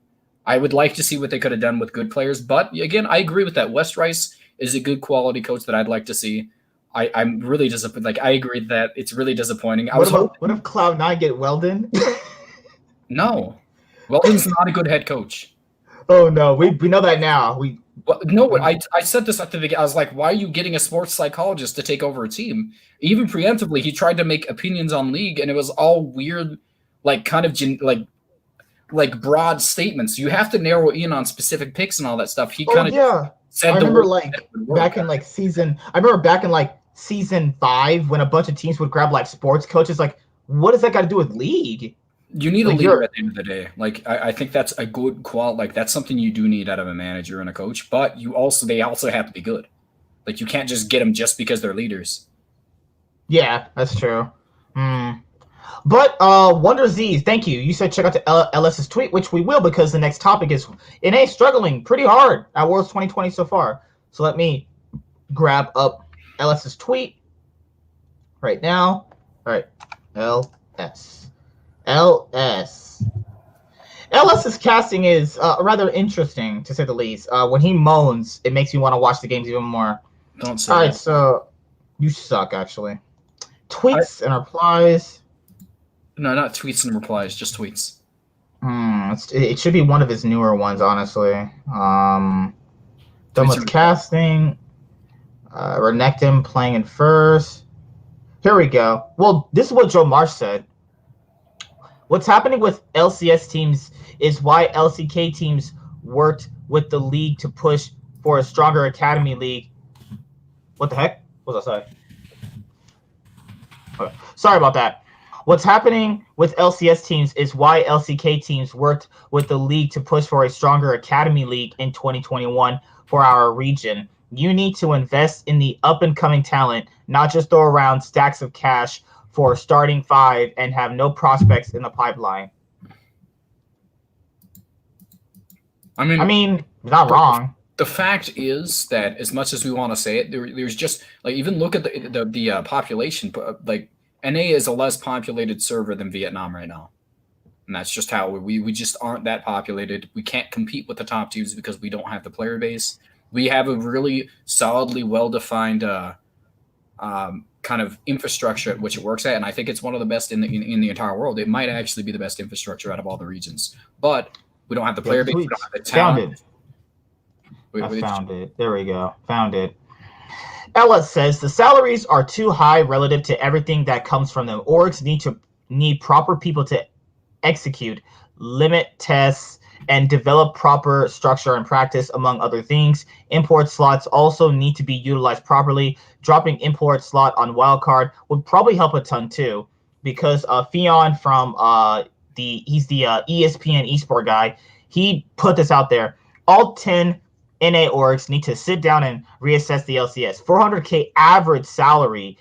Speaker 2: I would like to see what they could have done with good players, but again, I agree with that. Westrice is a good quality coach that I'd like to see. I'm really disappointed. I agree that it's really disappointing.
Speaker 1: What if Cloud9 get Weldon?
Speaker 2: No. Weldon's not a good head coach.
Speaker 1: Oh, no. We know that now.
Speaker 2: I said this at the beginning. I was like, why are you getting a sports psychologist to take over a team? Even preemptively, he tried to make opinions on League, and it was all weird, broad statements. You have to narrow in on specific picks and all that stuff. He kind of said
Speaker 1: I remember back in season 5 when a bunch of teams would grab sports coaches. What does that got to do with League?
Speaker 2: You need a leader at the end of the day. I think that's a good quality. That's something you do need out of a manager and a coach. But they also have to be good. You can't just get them just because they're leaders.
Speaker 1: Yeah, that's true. But Wonder Z's, thank you. You said check out LS's tweet, which we will because the next topic is NA struggling pretty hard at Worlds 2020 so far. So let me grab up LS's tweet right now. All right, LS's casting is rather interesting, to say the least. When he moans, it makes me want to watch the games even more.
Speaker 2: Don't say
Speaker 1: All right,
Speaker 2: that.
Speaker 1: so you suck, actually. tweets and replies.
Speaker 2: No, not tweets and replies, just tweets.
Speaker 1: It should be one of his newer ones, honestly. Done with casting. Renekton playing in first. Here we go. Well, this is what Joe Marsh said. What's happening with LCS teams is why LCK teams worked with the league to push for a stronger academy league. What the heck? What was I saying? Okay. Sorry about that. What's happening with LCS teams is why LCK teams worked with the league to push for a stronger academy league in 2021 for our region. You need to invest in the up-and-coming talent, not just throw around stacks of cash for starting five and have no prospects in the pipeline. I mean, not wrong.
Speaker 2: The fact is that as much as we want to say it, there's just like even look at the population. Like NA is a less populated server than Vietnam right now, and that's just how we just aren't that populated. We can't compete with the top teams because we don't have the player base. We have a really solidly well-defined kind of infrastructure at which it works at, and I think it's one of the best in the entire world. It might actually be the best infrastructure out of all the regions, but we don't have the player base. We don't have the talent.
Speaker 1: I found it. There we go. Found it. Ella says the salaries are too high relative to everything that comes from them. Orgs need proper people to execute, limit tests, and develop proper structure and practice, among other things. Import slots also need to be utilized properly. Dropping import slot on wildcard would probably help a ton too, because Fion from he's the ESPN esport guy. He put this out there. All 10 NA orgs need to sit down and reassess the LCS. 400K average salary,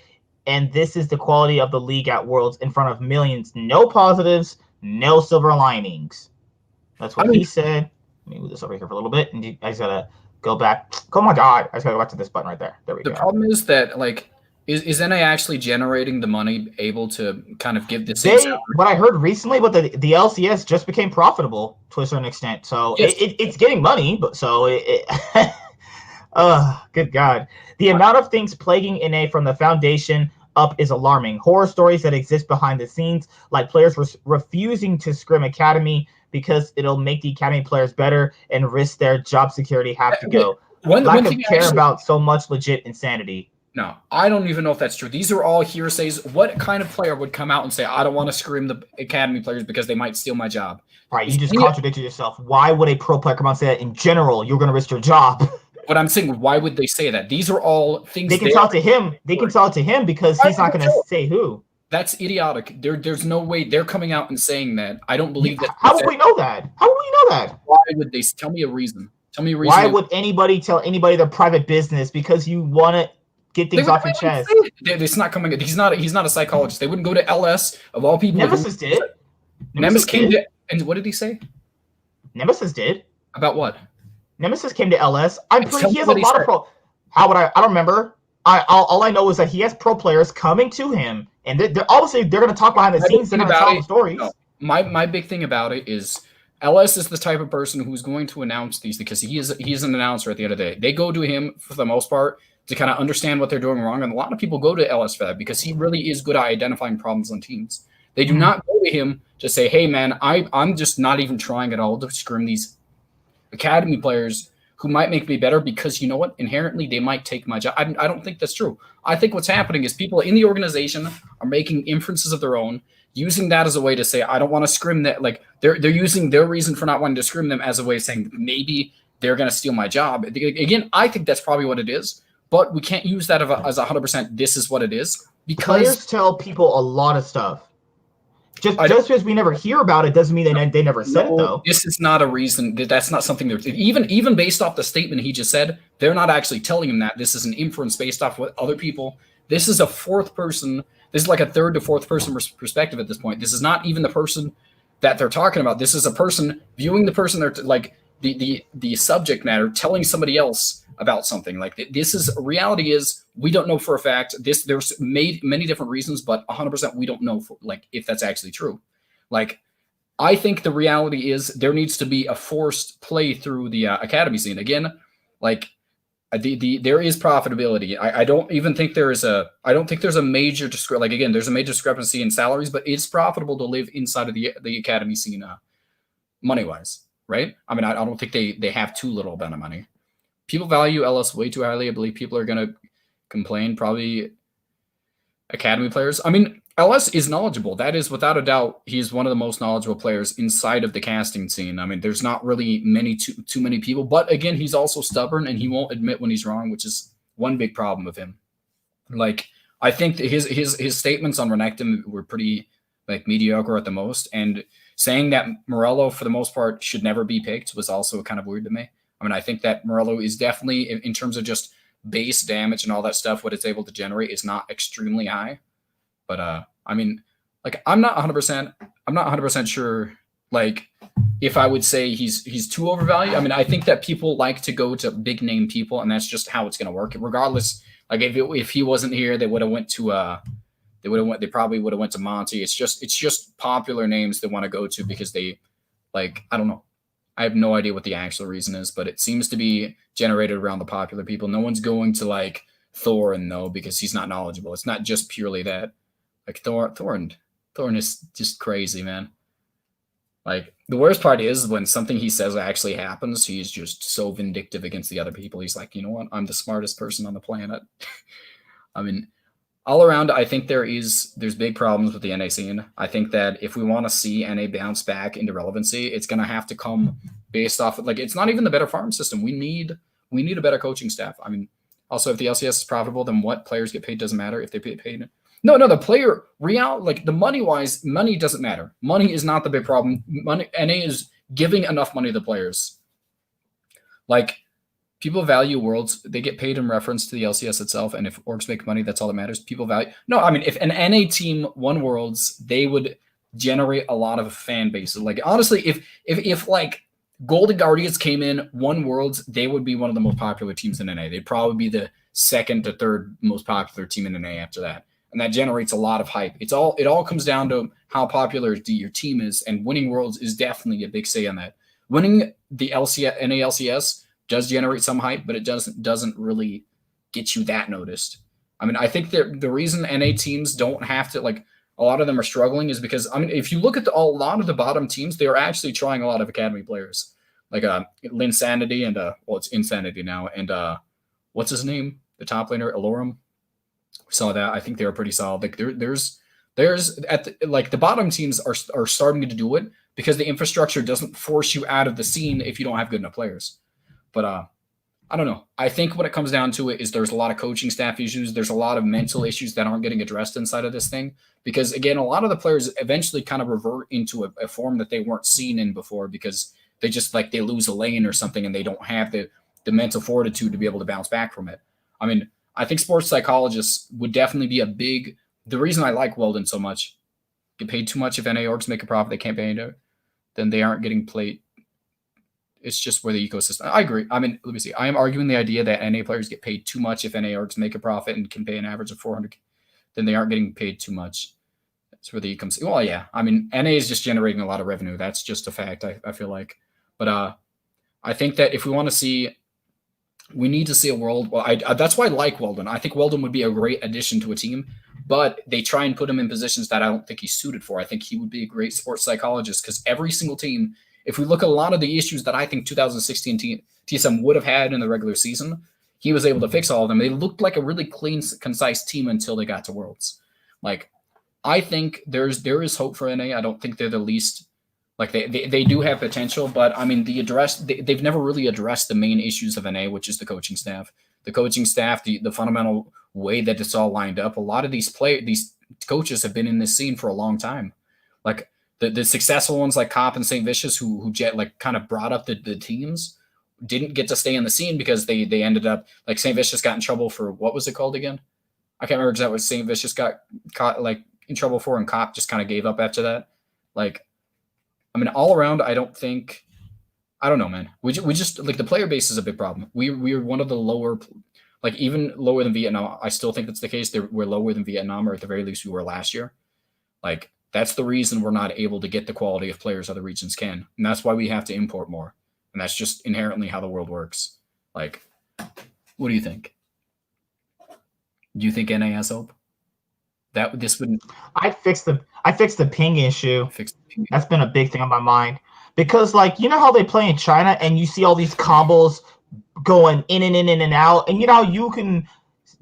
Speaker 1: and this is the quality of the league at Worlds in front of millions. No positives, no silver linings. That's what he said. Let me move this over here for a little bit, and I just gotta go back. Oh my god, I just gotta go back to this button right there. There we go.
Speaker 2: The problem is that like is NA actually generating the money able to kind of give this?
Speaker 1: What I heard recently, but the LCS just became profitable to a certain extent, so yes. It's getting money, but so good god, the amount of things plaguing NA from the foundation up is alarming. Horror stories that exist behind the scenes, like players refusing to scrim academy because it'll make the academy players better and risk their job security have to go. Lack of care about so much legit insanity.
Speaker 2: No, I don't even know if that's true. These are all hearsays. What kind of player would come out and say, I don't want to scream the academy players because they might steal my job?
Speaker 1: Right, you just contradicted yourself. Why would a pro player come out and say that in general? You're going to risk your job.
Speaker 2: But I'm saying, why would they say that? These are all things
Speaker 1: they can talk to him. They can talk to him because he's not going to say who.
Speaker 2: That's idiotic. There's no way they're coming out and saying that. I don't believe that.
Speaker 1: How would we know that? How would we know that?
Speaker 2: Why would they tell me a reason? Tell me a reason.
Speaker 1: Why would anybody tell anybody their private business? Because you want to get things off your chest.
Speaker 2: It's not coming. He's not a psychologist. They wouldn't go to LS of all people.
Speaker 1: Nemesis did.
Speaker 2: Nemesis came to, and what did he say?
Speaker 1: Nemesis did.
Speaker 2: About what?
Speaker 1: Nemesis came to LS. I'm pretty. He has a lot of pro. How would I? I don't remember. All I know is that he has pro players coming to him, and they're obviously they're going to talk behind the scenes. They're going to tell the stories.
Speaker 2: No. My big thing about it is LS is the type of person who's going to announce these because he is an announcer at the end of the day. They go to him for the most part to kind of understand what they're doing wrong, and a lot of people go to LS for that because he really is good at identifying problems on teams. They do not go to him to say, "Hey, man, I'm just not even trying at all to scrim these academy players who might make me better because you know what? Inherently, they might take my job." I don't think that's true. I think what's happening is people in the organization are making inferences of their own, using that as a way to say, I don't want to scrim that. Like they're using their reason for not wanting to scrim them as a way of saying maybe they're going to steal my job. Again, I think that's probably what it is, but we can't use that as 100%. This is what it is because
Speaker 1: players tell people a lot of stuff. Just because we never hear about it doesn't mean they never said it, though.
Speaker 2: This is not a reason. That's not something that even based off the statement he just said, they're not actually telling him that. This is an inference based off what other people. This is a fourth person. This is like a third to fourth person perspective at this point. This is not even the person that they're talking about. This is a person viewing the person they're like the subject matter, telling somebody else about something. Like this is reality is we don't know for a fact. There's many different reasons, but 100% we don't know if that's actually true. Like I think the reality is there needs to be a forced play through the academy scene again. Like There is profitability. I don't even think there's a major like again, there's a major discrepancy in salaries, but it's profitable to live inside of the academy scene money wise, right? I mean, I don't think they have too little amount of money. People value LS way too highly. I believe people are gonna complain. Probably academy players. I mean, LS is knowledgeable. That is without a doubt. He's one of the most knowledgeable players inside of the casting scene. I mean, there's not really too many people, but again, he's also stubborn and he won't admit when he's wrong, which is one big problem with him. Like, I think that his statements on Renekton were pretty like mediocre at the most, and saying that Morello for the most part should never be picked was also kind of weird to me. I mean, I think that Morello is definitely in terms of just base damage and all that stuff, what it's able to generate is not extremely high. But I mean, like I'm not 100% sure like if I would say he's too overvalued. I mean, I think that people like to go to big name people, and that's just how it's going to work. Regardless, like if he wasn't here, they would have went to they probably would have went to Monty. It's just popular names they want to go to because they like, I don't know. I have no idea what the actual reason is, but it seems to be generated around the popular people. No one's going to like Thorin though, because he's not knowledgeable. It's not just purely that. Like Thorin is just crazy, man. Like the worst part is when something he says actually happens, he's just so vindictive against the other people. He's like, you know what? I'm the smartest person on the planet. I mean, all around, I think there's big problems with the NA scene. I think that if we want to see NA bounce back into relevancy, it's going to have to come based off of, like, it's not even the better farm system. We need a better coaching staff. I mean, also if the LCS is profitable, then what players get paid doesn't matter if they get paid. No, the player like the money doesn't matter. Money is not the big problem. NA is giving enough money to the players. Like, people value Worlds. They get paid in reference to the LCS itself, and if orgs make money, that's all that matters. People value. No, I mean, if an NA team won Worlds, they would generate a lot of fan bases. Like, honestly, if like Golden Guardians came in, won Worlds, they would be one of the most popular teams in NA. They'd probably be the second to third most popular team in NA after that. And that generates a lot of hype. It all comes down to how popular your team is, and winning Worlds is definitely a big say on that. Winning the NA LCS does generate some hype, but it doesn't really get you that noticed. I mean, I think that the reason NA teams don't have to, like, a lot of them are struggling is because, I mean, if you look at a lot of the bottom teams, they are actually trying a lot of academy players. Like Linsanity and, well, it's Insanity now. And what's his name? The top laner, Alorum. We saw that. I think they were pretty solid. Like there's the bottom teams are starting to do it because the infrastructure doesn't force you out of the scene if you don't have good enough players. But I don't know. I think when it comes down to it is there's a lot of coaching staff issues. There's a lot of mental issues that aren't getting addressed inside of this thing. Because, again, a lot of the players eventually kind of revert into a form that they weren't seen in before because they just, like, they lose a lane or something and they don't have the mental fortitude to be able to bounce back from it. I mean, I think sports psychologists would definitely be the reason I like Weldon so much, get paid too much if NA orgs make a profit they can't pay into it, then they aren't getting played. It's just where the ecosystem. I agree. I mean, let me see. I am arguing the idea that NA players get paid too much if NA orgs make a profit and can pay an average of 400, then they aren't getting paid too much. That's where the ecosystem. Well, yeah. I mean, NA is just generating a lot of revenue. That's just a fact, I feel like. But I think that if we want to see, we need to see a world. Well, that's why I like Weldon. I think Weldon would be a great addition to a team, but they try and put him in positions that I don't think he's suited for. I think he would be a great sports psychologist because every single team, if we look at a lot of the issues that I think 2016 TSM would have had in the regular season, he was able to fix all of them. They looked like a really clean, concise team until they got to Worlds. Like, I think there is hope for NA. I don't think they're the least. Like, they do have potential, but I mean, they've never really addressed the main issues of NA, which is the coaching staff. The coaching staff, the fundamental way that it's all lined up. A lot of these coaches have been in this scene for a long time. Like, the successful ones like Cop and St. Vicious, who like kind of brought up the teams, didn't get to stay in the scene because they ended up, like, St. Vicious got in trouble for, what was it called again? I can't remember exactly what St. Vicious got caught like in trouble for, and Cop just kind of gave up after that. Like, I mean, all around, I don't know, man. We just like, the player base is a big problem. We're one of the lower, like, even lower than Vietnam. I still think that's the case. We're lower than Vietnam, or at the very least we were last year. Like, that's the reason we're not able to get the quality of players other regions can. And that's why we have to import more. And that's just inherently how the world works. Like, What do you think? Do you think NA has hope? That this would
Speaker 1: I fixed the ping issue.
Speaker 2: fix the ping.
Speaker 1: That's been a big thing on my mind because, like, you know how they play in China, and you see all these combos going in and in and out, and you know how you can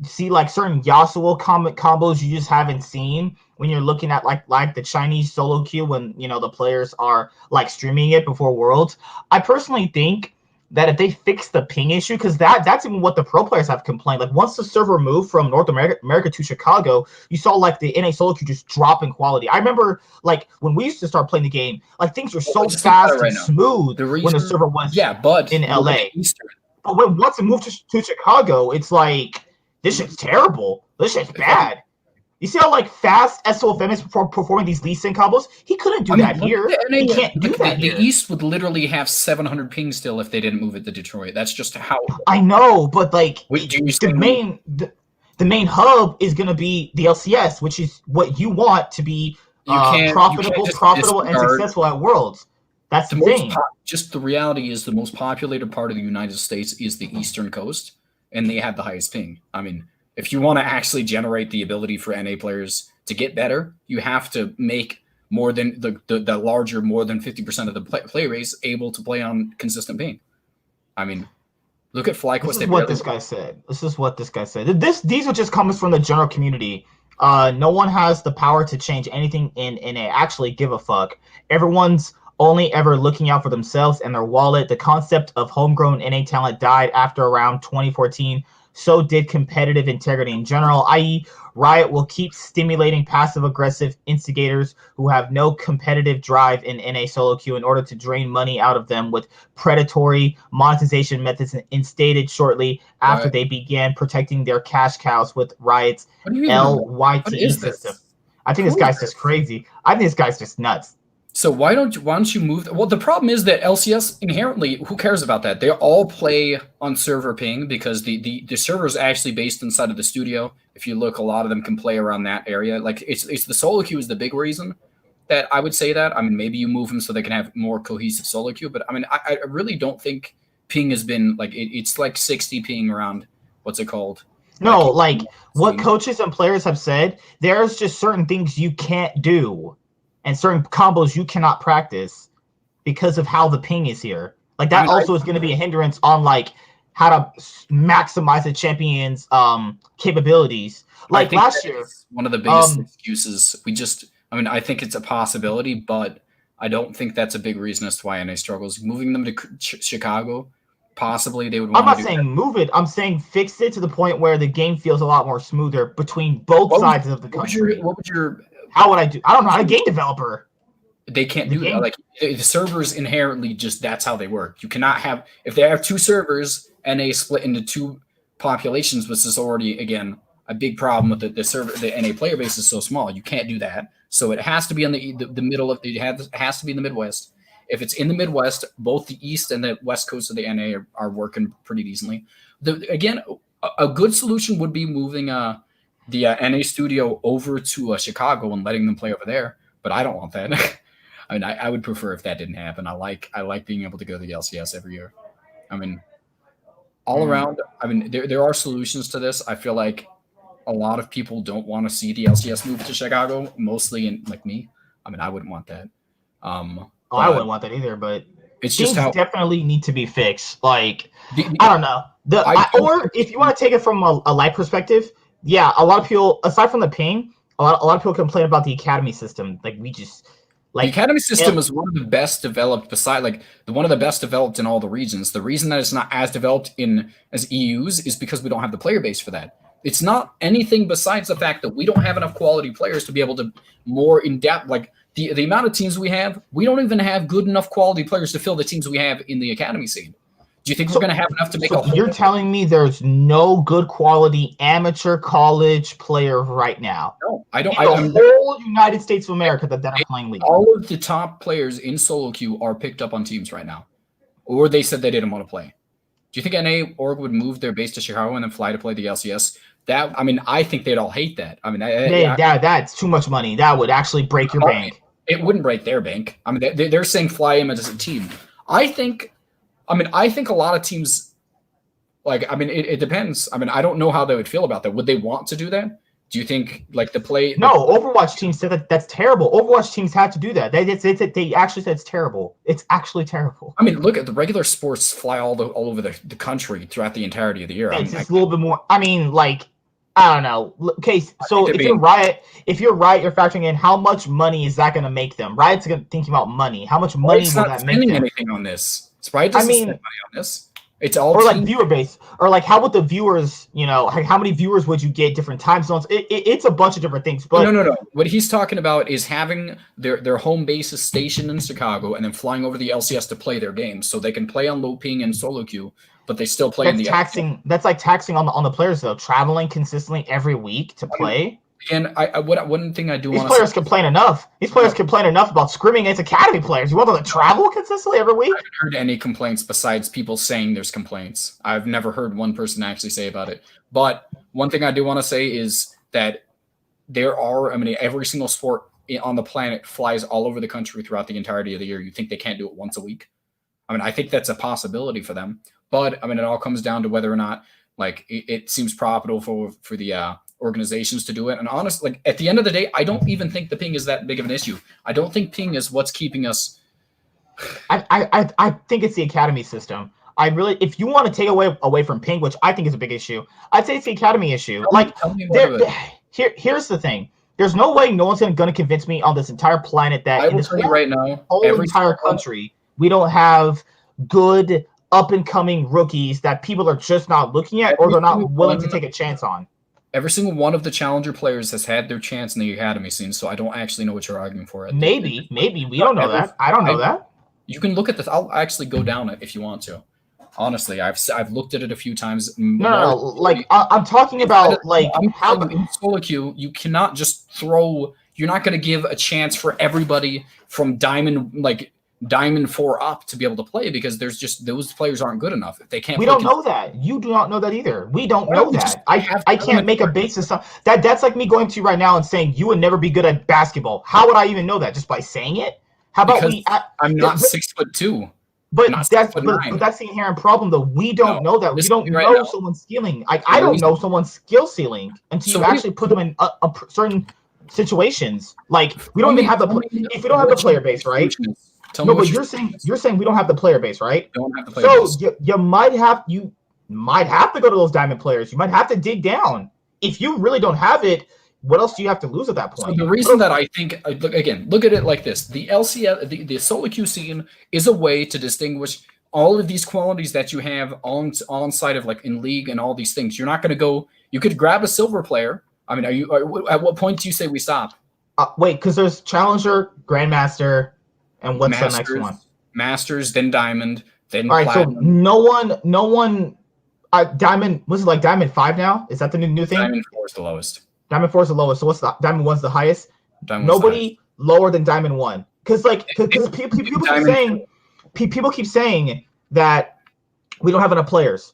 Speaker 1: see like certain Yasuo combos you just haven't seen when you're looking at like the Chinese solo queue when the players are like streaming it before Worlds. I personally think that if they fix the ping issue, because that's even what the pro players have complained. Like once the server moved from North America to Chicago, you saw like the NA solo queue just drop in quality. I remember like when we used to start playing the game, like things were so fast and smooth when the server was in LA. But once it moved to Chicago, it's like this shit's terrible. This shit's bad. You see how like fast SOFM is performing these Lee Sin combos? He couldn't do that here. He can't do that here.
Speaker 2: The East would literally have 700 ping still if they didn't move it to Detroit. That's just how.
Speaker 1: I know, but like the main hub is going to be the LCS, which is what you want to be profitable and successful at Worlds. That's the thing.
Speaker 2: Just the reality is the most populated part of the United States is the eastern coast, and they have the highest ping. I mean, if you want to actually generate the ability for NA players to get better, you have to make more than the larger, more than 50% of the play base able to play on consistent ping. I mean, look at FlyQuest.
Speaker 1: This is what this guy said. These are just comments from the general community. No one has the power to change anything in NA. Actually, give a fuck. Everyone's only ever looking out for themselves and their wallet. The concept of homegrown NA talent died after around 2014. So did competitive integrity in general, i.e. Riot will keep stimulating passive-aggressive instigators who have no competitive drive in NA solo queue in order to drain money out of them with predatory monetization methods instated shortly after they began protecting their cash cows with Riot's LYTE system. I think this guy's just crazy. I think this guy's just nuts.
Speaker 2: So why don't you move? Well, the problem is that LCS inherently, who cares about that? They all play on server ping because the server is actually based inside of the studio. If you look, a lot of them can play around that area. Like it's the solo queue is the big reason that I would say that. I mean, maybe you move them so they can have more cohesive solo queue, but I mean, I really don't think ping has been like it's like 60 ping around. What's it called?
Speaker 1: No, like what coaches and players have said. There's just certain things you can't do. And certain combos you cannot practice because of how the ping is here. Like that also is going to be a hindrance on like how to maximize the champion's capabilities. Like last year,
Speaker 2: one of the biggest excuses. I think it's a possibility, but I don't think that's a big reason as to why NA struggles. Moving them to Chicago, possibly they would want to
Speaker 1: I'm not saying move it. I'm saying fix it to the point where the game feels a lot more smoother between both sides of the country.
Speaker 2: What would your
Speaker 1: How would I do? I don't know. I'm a game developer.
Speaker 2: They can't do that. Like the servers inherently just that's how they work. You cannot have if they have two servers and they split into two populations, which is already again a big problem with the server. The NA player base is so small. You can't do that. So it has to be on the middle of it has to be in the Midwest. If it's in the Midwest, both the East and the West coast of the NA are working pretty decently. A good solution would be moving the NA studio over to Chicago and letting them play over there, but I don't want that. I mean, I would prefer if that didn't happen. I like being able to go to the LCS every year. I mean, all around. I mean, there are solutions to this. I feel like a lot of people don't want to see the LCS move to Chicago, mostly in like me. I mean, I wouldn't want that.
Speaker 1: I wouldn't want that either, but
Speaker 2: it's
Speaker 1: things
Speaker 2: just
Speaker 1: definitely need to be fixed. Like I don't know. Or if you want to take it from a light perspective. Yeah, a lot of people, aside from the ping, a lot of people complain about the academy system. Like the
Speaker 2: academy system is one of the best developed one of the best developed in all the regions. The reason that it's not as developed as EUs is because we don't have the player base for that. It's not anything besides the fact that we don't have enough quality players to be able to more in depth. Like the amount of teams we don't even have good enough quality players to fill the teams we have in the academy scene. Do you think we're going to have enough to make a whole?
Speaker 1: You're telling me there's no good quality amateur college player right now?
Speaker 2: No, I don't.
Speaker 1: In the whole United States of America that are playing league.
Speaker 2: All of the top players in solo queue are picked up on teams right now, or they said they didn't want to play. Do you think NA org would move their base to Chicago and then fly to play the LCS? I think they'd all hate that. I mean,
Speaker 1: that's too much money. That would actually break your bank.
Speaker 2: It wouldn't break their bank. I mean, they're saying fly him as a team. I think a lot of teams Like, I mean, it depends. I mean, I don't know how they would feel about that. Would they want to do that? Do you think like the play?
Speaker 1: No, Overwatch teams said that's terrible. Overwatch teams had to do that. They actually said it's terrible. It's actually terrible.
Speaker 2: I mean, look at the regular sports fly all over the country throughout the entirety of the year.
Speaker 1: It's just a little bit more. I mean, like, I don't know. Okay, so if you're Riot, you're factoring in how much money is that going to make them? Riot's thinking about money. How much money will that make them?
Speaker 2: Anything on this? Riot doesn't spend money on this. It's all
Speaker 1: or like viewer base, or like how would the viewers, how many viewers would you get, different time zones? It's a bunch of different things. But
Speaker 2: no. What he's talking about is having their home bases stationed in Chicago and then flying over the LCS to play their games, so they can play on low ping and solo queue, but they still play in the
Speaker 1: taxing. That's like taxing on the players though, traveling consistently every week to play.
Speaker 2: And one thing I do want to say,
Speaker 1: these players complain enough. These players complain enough about scrimming against academy players. You want them to travel consistently every week?
Speaker 2: I haven't heard any complaints besides people saying there's complaints. I've never heard one person actually say about it. But one thing I do want to say is that every single sport on the planet flies all over the country throughout the entirety of the year. You think they can't do it once a week? I mean, I think that's a possibility for them. But I mean, it all comes down to whether or not like it seems profitable for the organizations to do it. And honestly, like at the end of the day, I don't even think the ping is that big of an issue. I don't think ping is what's keeping us.
Speaker 1: I think it's the academy system. If you want to take away from ping, which I think is a big issue, I'd say it's the academy issue. Here's the thing. There's no way no one's going to convince me on this entire planet that in this
Speaker 2: right now,
Speaker 1: whole entire country, we don't have good up-and-coming rookies that people are just not looking at or they're not willing to take a chance on.
Speaker 2: Every single one of the challenger players has had their chance in the academy scene, so I don't actually know what you're arguing for.
Speaker 1: Maybe. We don't know that. I don't know that.
Speaker 2: You can look at this. I'll actually go down it if you want to. Honestly, I've looked at it a few times.
Speaker 1: No. Like I'm talking about like how
Speaker 2: in solo queue, you cannot just throw. You're not going to give a chance for everybody from Diamond 4 up to be able to play because there's just those players aren't good enough. If they can't.
Speaker 1: We don't know that. You do not know that either. We don't know that. I can't make a basis on that's like me going to you right now and saying you would never be good at basketball. How would I even know that? Just by saying it? How about
Speaker 2: I'm not 6'2".
Speaker 1: But that's the inherent problem though. We don't know that. We don't know someone's skilling. I don't know someone's skill ceiling until you actually put them in a certain situations. Like we don't even have if we don't have the player base, right? No, but you're saying we don't have the player base, right?
Speaker 2: Don't have the player base.
Speaker 1: You might have to go to those diamond players. You might have to dig down. If you really don't have it, what else do you have to lose at that point?
Speaker 2: So the reason that I think look at it like this: the LCS, the solo queue scene is a way to distinguish all of these qualities that you have on side of like in league and all these things. You're not going to go. You could grab a silver player. I mean, at what point do you say we stop?
Speaker 1: Wait, because there's challenger, grandmaster. And what's the next one?
Speaker 2: Masters, then Diamond, then
Speaker 1: all right.
Speaker 2: Platinum.
Speaker 1: So no one. Diamond was it like Diamond 5 now? Is that the new thing?
Speaker 2: Diamond 4 is the lowest.
Speaker 1: Diamond 4 is the lowest. So what's the Diamond 1's the highest?
Speaker 2: Nobody
Speaker 1: lower than Diamond 1. Because people keep saying that we don't have enough players.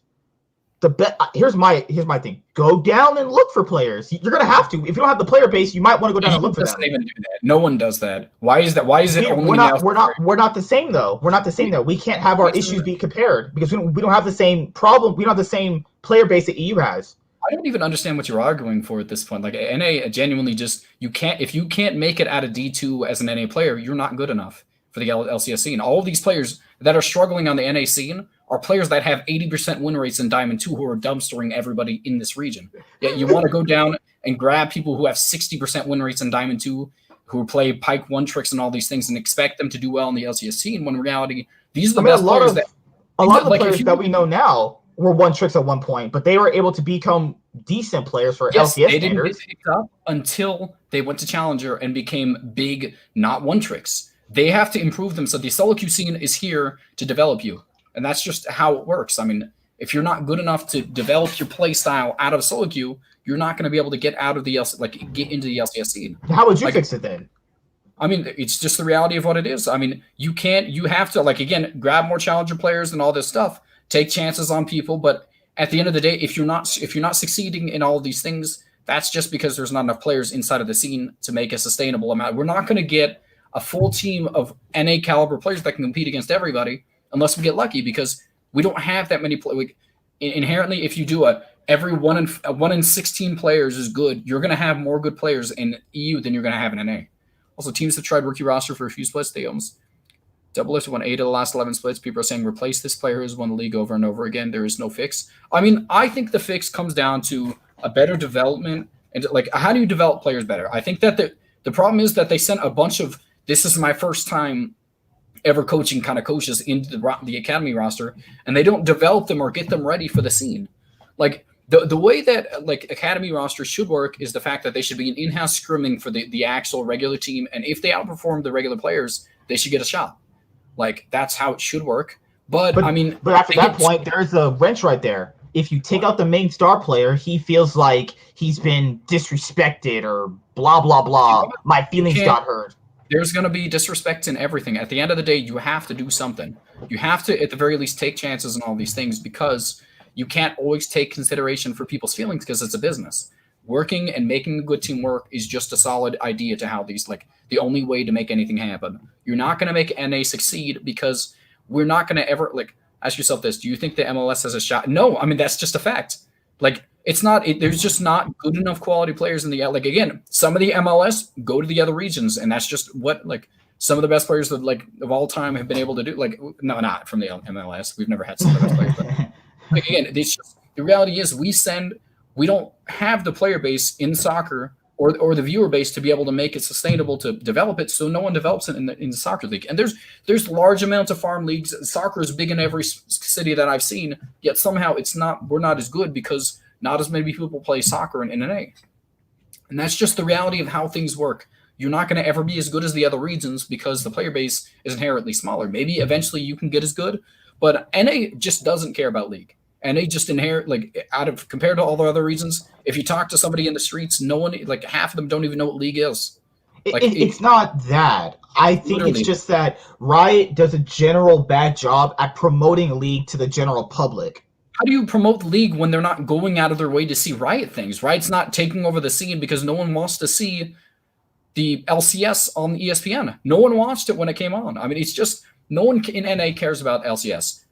Speaker 1: Here's my thing. Go down and look for players. You're gonna have to. If you don't have the player base, you might want to go down and look for them.
Speaker 2: Even do that. No one does that. Why is that? Why is it only
Speaker 1: we're not the same though. We're not the same though. We can't have our issues be compared because we don't have the same problem. We don't have the same player base that EU has.
Speaker 2: I don't even understand what you're arguing for at this point. Like NA genuinely just if you can't make it out of D2 as an NA player, you're not good enough for the LCS scene. All of these players that are struggling on the NA scene are players that have 80% win rates in Diamond 2 who are dumpstering everybody in this region. Yet you want to go down and grab people who have 60% win rates in Diamond 2 who play Pike 1 tricks and all these things and expect them to do well in the LCS scene when in reality, these are the best players
Speaker 1: a lot of the players that we know now were 1 tricks at one point, but they were able to become decent players for LCS
Speaker 2: they
Speaker 1: standards.
Speaker 2: didn't get picked up until they went to Challenger and became big, not 1 tricks. They have to improve them. So the solo queue scene is here to develop you. And that's just how it works. I mean, if you're not good enough to develop your play style out of solo queue, you're not going to be able to get out of the get into the LCS scene.
Speaker 1: How would you fix it then?
Speaker 2: I mean, it's just the reality of what it is. I mean, you have to again, grab more challenger players and all this stuff, take chances on people. But at the end of the day, if you're not succeeding in all of these things, that's just because there's not enough players inside of the scene to make a sustainable amount. We're not going to get a full team of NA caliber players that can compete against everybody unless we get lucky, because we don't have that many players. inherently, if you do every 1 in 16 players is good, you're going to have more good players in EU than you're going to have in NA. Also, teams have tried rookie roster for a few splits. They almost double if won 8 of the last 11 splits. People are saying replace this player who's won the league over and over again. There is no fix. I mean, I think the fix comes down to a better development and like how do you develop players better? I think that the problem is that they sent a bunch of this is my first time ever coaching kind of coaches into the academy roster, and they don't develop them or get them ready for the scene. Like the way that like academy rosters should work is the fact that they should be an in-house scrimming for the actual regular team, and if they outperform the regular players, they should get a shot. Like that's how it should work. But I mean,
Speaker 1: but after that point, there's a wrench right there. If you take out the main star player, he feels like he's been disrespected or blah blah blah. My feelings got hurt.
Speaker 2: There's going to be disrespect in everything. At the end of the day, you have to do something. You have to, at the very least, take chances and all these things because you can't always take consideration for people's feelings because it's a business. Working and making a good team work is just a solid idea to how these, like, the only way to make anything happen. You're not going to make NA succeed because we're not going to ever, like, ask yourself this. Do you think the MLS has a shot? No, I mean, that's just a fact. Like, it's not, there's just not good enough quality players in the, like, again, some of the MLS go to the other regions, and that's just what, like, some of the best players that, like, of all time have been able to do. Like, no, not from the MLS. We've never had some of the best players. But, like, again, it's just, the reality is we don't have the player base in soccer or the viewer base to be able to make it sustainable to develop it, so no one develops it in the soccer league. And there's large amounts of farm leagues. Soccer is big in every city that I've seen, yet somehow we're not as good because not as many people play soccer in NA. And that's just the reality of how things work. You're not going to ever be as good as the other regions because the player base is inherently smaller. Maybe eventually you can get as good, but NA just doesn't care about league. And they just inherit, like, compared to all the other regions, if you talk to somebody in the streets, no one, like, half of them don't even know what league is. Like,
Speaker 1: it's not that. I think it's just that Riot does a general bad job at promoting league to the general public.
Speaker 2: How do you promote the league when they're not going out of their way to see Riot things? Riot's not taking over the scene because no one wants to see the LCS on ESPN. No one watched it when it came on. I mean, it's just, no one in NA cares about LCS.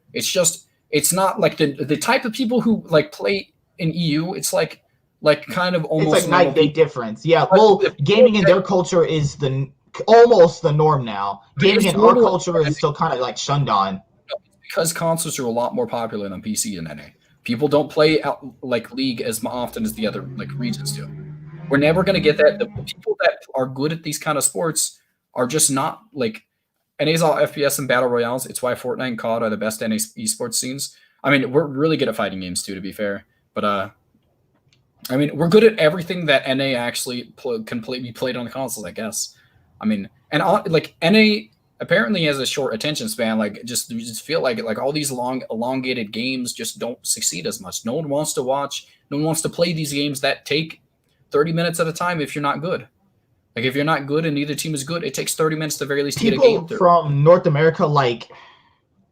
Speaker 2: It's not like the type of people who, like, play in EU. It's like kind of almost
Speaker 1: it's like night day difference. Yeah, well, gaming in their culture is almost the norm now. Gaming in our culture is still kind of like shunned on.
Speaker 2: Because consoles are a lot more popular than PC in NA. People don't play like League as often as the other, like, regions do. We're never going to get that. The people that are good at these kind of sports are just not, like, NA's all FPS and battle royales. It's why Fortnite and COD are the best NA esports scenes. I mean, we're really good at fighting games too, to be fair. But I mean, we're good at everything that NA actually can be played on the consoles, I guess. I mean, and like NA apparently has a short attention span. Like, you just feel like it. Like, all these long, elongated games just don't succeed as much. No one wants to watch. No one wants to play these games that take 30 minutes at a time if you're not good. Like, if you're not good and neither team is good, it takes 30 minutes to very least get a game through.
Speaker 1: From North America, like,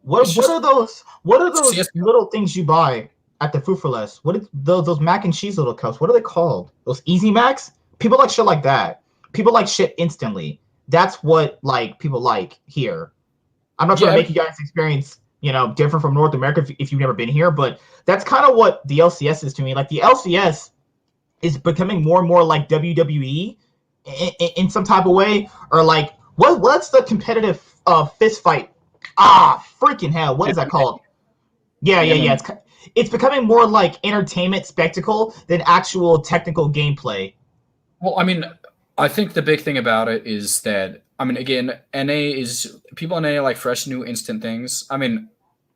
Speaker 1: what are those little things you buy at the Food for Less? What are those mac and cheese little cups? What are they called? Those Easy Macs? People like shit like that. People like shit instantly. That's what, like, people like here. I'm not trying to make you guys experience, different from North America if you've never been here, but that's kind of what the LCS is to me. Like, the LCS is becoming more and more like WWE in some type of way, or like what's the competitive fist fight? Freaking hell! What is that called? Yeah. It's becoming more like entertainment spectacle than actual technical gameplay.
Speaker 2: Well, I mean, I think the big thing about it is that, I mean, again, people in NA like fresh, new, instant things. I mean,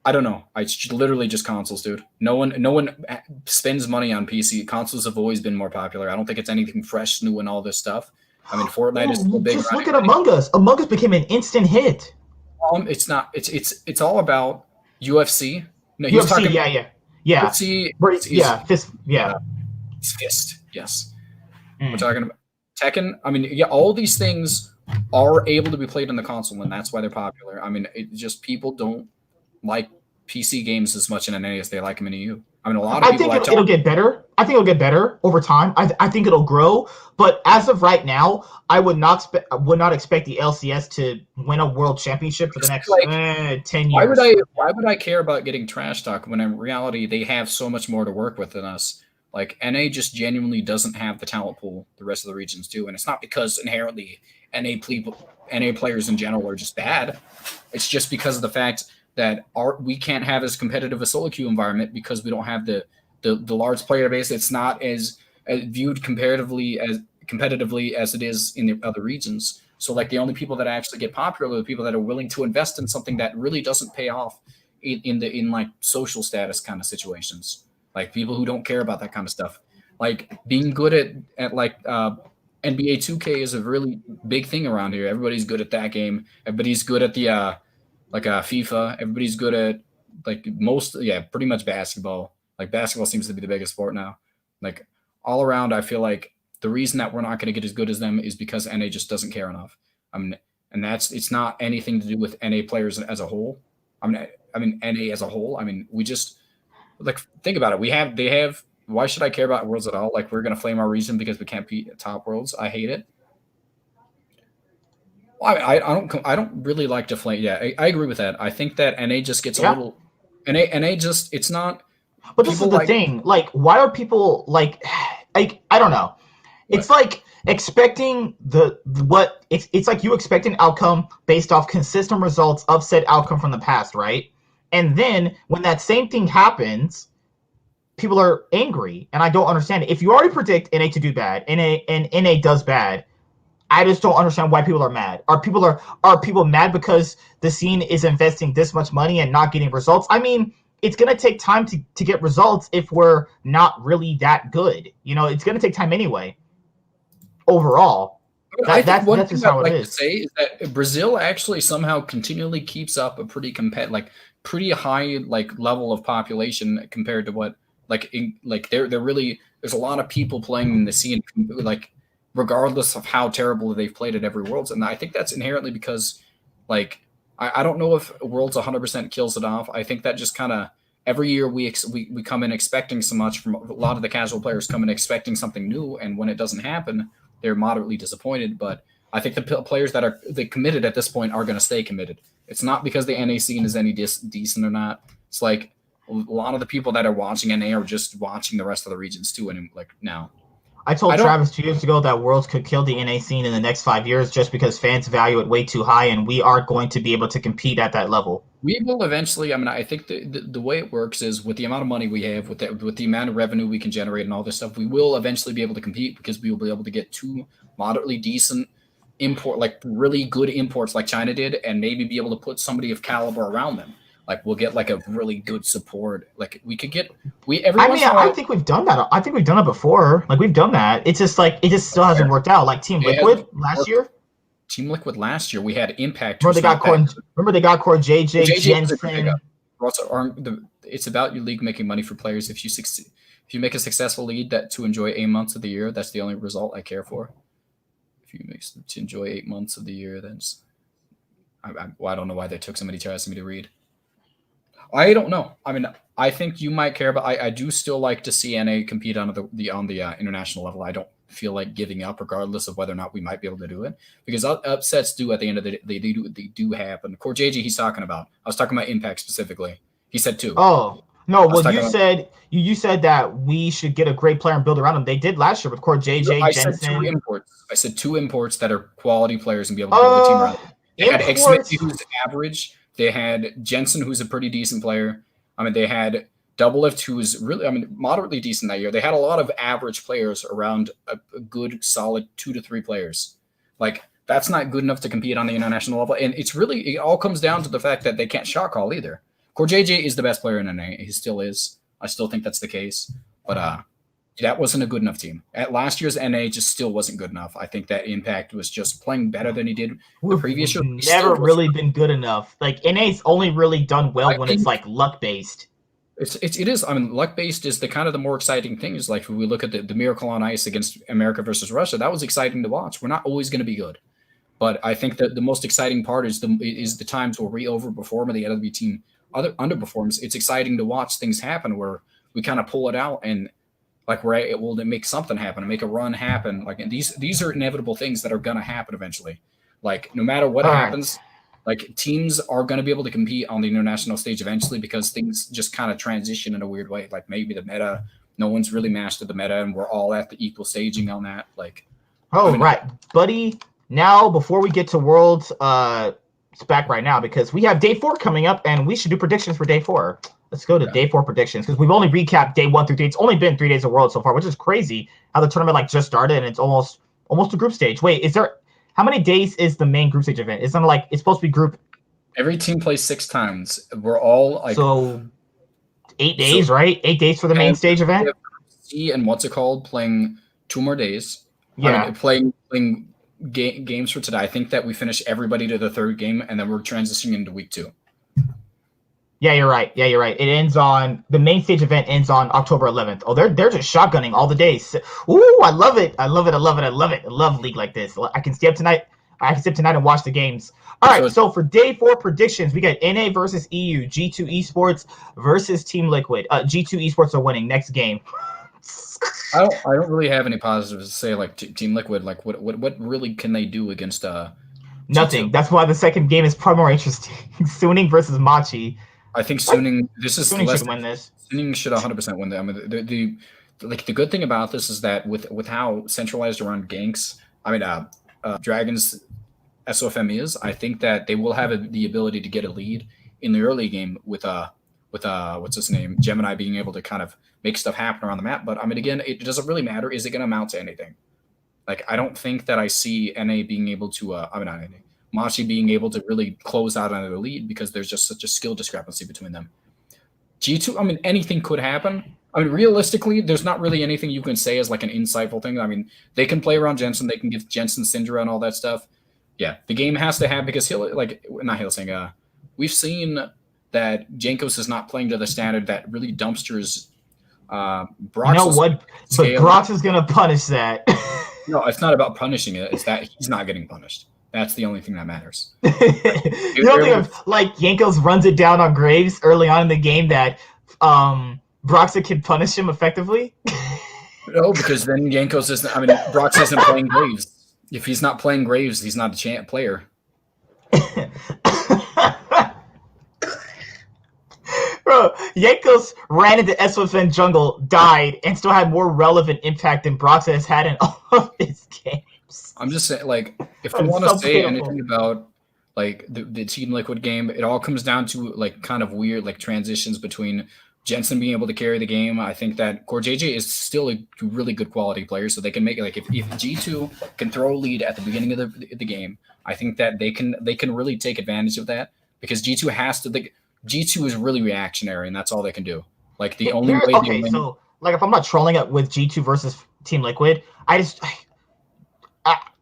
Speaker 2: I don't know. It's literally just consoles, dude. No one spends money on PC. Consoles have always been more popular. I don't think it's anything fresh, new, and all this stuff. I mean, Fortnite is still big.
Speaker 1: Just look at Among Us. Among Us became an instant hit.
Speaker 2: It's not. It's all about UFC. No,
Speaker 1: UFC, talking, yeah.
Speaker 2: UFC,
Speaker 1: Fist. Yeah,
Speaker 2: it's Fist. Yes, we're talking about Tekken. I mean, yeah, all these things are able to be played on the console, and that's why they're popular. I mean, it just people don't like PC games as much in NA as they like them in EU. I mean, a lot of
Speaker 1: I
Speaker 2: people
Speaker 1: think
Speaker 2: I
Speaker 1: it'll
Speaker 2: talk.
Speaker 1: get better. I think it'll get better over time. I think it'll grow. But as of right now, I would not expect the LCS to win a world championship for the next
Speaker 2: Like,
Speaker 1: 10 years.
Speaker 2: why would I care about getting trash talk when in reality they have so much more to work with than us? Like NA just genuinely doesn't have the talent pool the rest of the regions do, and it's not because inherently NA players in general are just bad. It's just because of the fact that we can't have as competitive a solo queue environment because we don't have the large player base. It's not as viewed competitively as it is in the other regions. So like the only people that actually get popular are the people that are willing to invest in something that really doesn't pay off in like social status kind of situations. Like people who don't care about that kind of stuff. Like being good at like NBA 2K is a really big thing around here. Everybody's good at that game. Everybody's good at the FIFA. Everybody's good at like pretty much basketball. Like basketball seems to be the biggest sport now. Like all around, I feel like the reason that we're not going to get as good as them is because NA just doesn't care enough. I mean, and it's not anything to do with NA players as a whole. I mean NA as a whole. I mean, we just like think about it. They have. Why should I care about worlds at all? Like we're going to flame our region because we can't beat top worlds. I hate it. Well, I don't really like to flame. Yeah, I agree with that. I think that NA just gets a
Speaker 1: Yeah.
Speaker 2: little. NA just it's not
Speaker 1: But this is
Speaker 2: people
Speaker 1: the
Speaker 2: like
Speaker 1: thing. Like, why are people like I don't know.
Speaker 2: what.
Speaker 1: It's like expecting what it's like you expect an outcome based off consistent results of said outcome from the past, right? And then when that same thing happens, people are angry, and I don't understand it. If you already predict NA to do bad, NA does bad, I just don't understand why people are mad. Are people mad because the scene is investing this much money and not getting results? I mean, it's gonna take time to get results if we're not really that good. You know, it's gonna take time anyway. Overall,
Speaker 2: I think one
Speaker 1: that's
Speaker 2: thing
Speaker 1: just
Speaker 2: I'd
Speaker 1: how it
Speaker 2: like to
Speaker 1: is.
Speaker 2: say is that Brazil actually somehow continually keeps up a pretty high like level of population compared to what they're really there's a lot of people playing in the scene like regardless of how terrible they've played at every Worlds, and I think that's inherently because like I don't know if Worlds 100% kills it off. I think that just kind of every year we come in expecting so much from a lot of the casual players come in expecting something new, and when it doesn't happen they're moderately disappointed. But I think the players that are committed at this point are going to stay committed. It's not because the NA scene is any decent or not. It's like a lot of the people that are watching NA are just watching the rest of the regions too. And like now,
Speaker 1: I
Speaker 2: I
Speaker 1: told
Speaker 2: don't.
Speaker 1: Travis 2 years ago that Worlds could kill the NA scene in the next 5 years just because fans value it way too high, and we aren't going to be able to compete at that level.
Speaker 2: We will eventually. I mean, I think the way it works is with the amount of money we have, with the amount of revenue we can generate, and all this stuff, we will eventually be able to compete because we will be able to get two moderately decent like really good imports like China did, and maybe be able to put somebody of caliber around them. Like we'll get like a really good support. Like we could get every
Speaker 1: I
Speaker 2: once
Speaker 1: mean,
Speaker 2: in a
Speaker 1: I
Speaker 2: while.
Speaker 1: think we've done that. I think we've done it before. Like we've done that. It's just like it just still hasn't worked out. Like Team
Speaker 2: It hasn't
Speaker 1: Liquid last
Speaker 2: worked.
Speaker 1: year.
Speaker 2: Team Liquid last year we had Impact,
Speaker 1: Remember
Speaker 2: who's
Speaker 1: they got
Speaker 2: not that
Speaker 1: Core.
Speaker 2: good.
Speaker 1: Remember they got Core JJ
Speaker 2: JJ was a good pickup.
Speaker 1: Jensen.
Speaker 2: Also, it's about your league making money for players. If you make a successful league that to enjoy 8 months of the year, that's the only result I care for. If you make to enjoy 8 months of the year, then I don't know why they took so many tries for me to read. I don't know. I mean, I think you might care, but I do still like to see NA compete on the international level. I don't feel like giving up, regardless of whether or not we might be able to do it, because upsets do at the end of the day they do happen. Core JJ he's talking about. I was talking about Impact specifically. He said two.
Speaker 1: Oh no!
Speaker 2: I was
Speaker 1: Well,
Speaker 2: talking
Speaker 1: you
Speaker 2: about.
Speaker 1: said you said that we should get a great player and build around him. They did last year with Core JJ
Speaker 2: I said two
Speaker 1: Jensen.
Speaker 2: imports. I said two imports that are quality players and be able to build a team around them. They had
Speaker 1: Imports.
Speaker 2: Xmity, who's average. They had Jensen, who's a pretty decent player. I mean, they had Doublelift, who was really, I mean, moderately decent that year. They had a lot of average players around a good, solid 2 to 3 players. Like, that's not good enough to compete on the international level. And it all comes down to the fact that they can't shot call either. Core JJ is the best player in NA. He still is. I still think that's the case. But that wasn't a good enough team. At last year's NA just still wasn't good enough. I think that Impact was just playing better than he did the previous year.
Speaker 1: We've never really been good enough. Like NA's only really done well when it's like luck based.
Speaker 2: It is. I mean, luck based is the kind of the more exciting thing. Is like when we look at the Miracle on Ice against America versus Russia. That was exciting to watch. We're not always going to be good, but I think that the most exciting part is the times where we overperform and the other team underperforms. It's exciting to watch things happen where we kind of pull it out and like we're able to make something happen, and make a run happen. Like, and these are inevitable things that are gonna happen eventually. Like no matter what happens, like teams are gonna be able to compete on the international stage eventually because things just kind of transition in a weird way. Like maybe the meta, no one's really mastered the meta, and we're all at the equal staging on that. Like,
Speaker 1: right, buddy. Now before we get to Worlds, it's back right now because we have day 4 coming up, and we should do predictions for day 4. Let's go to day 4 predictions because we've only recapped day 1 through 3. It's only been 3 days of Worlds so far, which is crazy. How the tournament like just started and it's almost a group stage. Wait, is there how many days is the main group stage event? Isn't it like it's supposed to be group?
Speaker 2: Every team plays 6 times. We're all like
Speaker 1: 8 days, right? 8 days for the main stage event.
Speaker 2: C and what's it called? Playing 2 more days.
Speaker 1: Yeah,
Speaker 2: I mean, playing games for today. I think that we finish everybody to the 3rd game, and then we're transitioning into week 2.
Speaker 1: Yeah, you're right. It ends on the main stage event ends on October 11th. Oh, they're just shotgunning all the days. Ooh, I love it. I love League like this. I can stay up tonight. And watch the games. All right, so for day 4 predictions, we got NA versus EU, G2 Esports versus Team Liquid. G2 Esports are winning next game.
Speaker 2: I don't really have any positives to say. Like Team Liquid, like what really can they do against
Speaker 1: nothing.
Speaker 2: G2?
Speaker 1: That's why the second game is probably more interesting. Suning versus Machi.
Speaker 2: I think Suning.
Speaker 1: Suning should win this.
Speaker 2: Suning should 100% win that. I mean, the good thing about this is that with how centralized around ganks, I mean, Dragon's SOFM is, I think that they will have the ability to get a lead in the early game with what's his name, Gemini being able to kind of make stuff happen around the map. But I mean, again, it doesn't really matter. Is it going to amount to anything? Like, I don't think that I see NA being able to, I mean, not NA, Machi being able to really close out on the lead because there's just such a skill discrepancy between them. G2, I mean, anything could happen. I mean, realistically, there's not really anything you can say as like an insightful thing. I mean, they can play around Jensen. They can give Jensen Syndra and all that stuff. Yeah, the game has to have, because we've seen that Jankos is not playing to the standard that really dumpsters Brox.
Speaker 1: You know what? But Brox is going to punish that.
Speaker 2: No, it's not about punishing it. It's that he's not getting punished. That's the only thing that matters.
Speaker 1: You don't think of, like, Jankos runs it down on Graves early on in the game that Broxa can punish him effectively?
Speaker 2: No, because then Jankos isn't. I mean, Brox isn't playing Graves. If he's not playing Graves, he's not a player.
Speaker 1: Bro, Jankos ran into SFN jungle, died, and still had more relevant impact than Broxa has had in all of his games.
Speaker 2: I'm just saying, like, if I want to say anything about like the Team Liquid game, it all comes down to like kind of weird like transitions between Jensen being able to carry the game. I think that Core JJ is still a really good quality player, so they can make it like if G2 can throw a lead at the beginning of the game, I think that they can really take advantage of that, because G2 has to. G2 is really reactionary, and that's all they can do. Like the only way.
Speaker 1: Okay, so like if I'm not trolling it with G2 versus Team Liquid,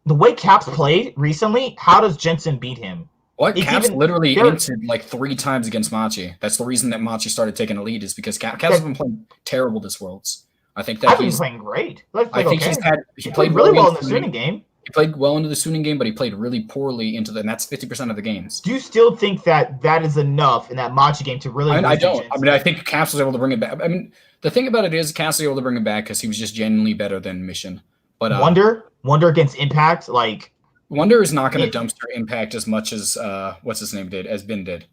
Speaker 1: the way Caps played recently, how does Jensen beat him?
Speaker 2: What? Caps literally inted like 3 times against Machi. That's the reason that Machi started taking a lead, is because Caps has been playing terrible this Worlds. I think that
Speaker 1: he's playing great.
Speaker 2: I think he played
Speaker 1: really well in the Suning game.
Speaker 2: He played well into the Suning game, but he played really poorly and that's 50% of the games.
Speaker 1: Do you still think that is enough in that Machi game to really?
Speaker 2: I don't. I mean, I think Caps was able to bring it back. I mean, the thing about it is Caps was able to bring it back because he was just genuinely better than Mission. But
Speaker 1: Wonder against Impact, like
Speaker 2: Wonder is not going to dumpster Impact as much as what's his name did, as Ben did.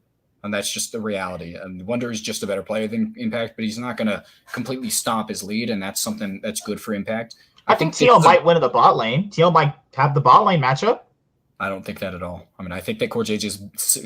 Speaker 2: And that's just the reality. And Wonder is just a better player than Impact, but he's not going to completely stomp his lead, and that's something that's good for Impact.
Speaker 1: I think TL might win in the bot lane. TL might have the bot lane matchup.
Speaker 2: I don't think that at all. I mean, I think that Core JJ is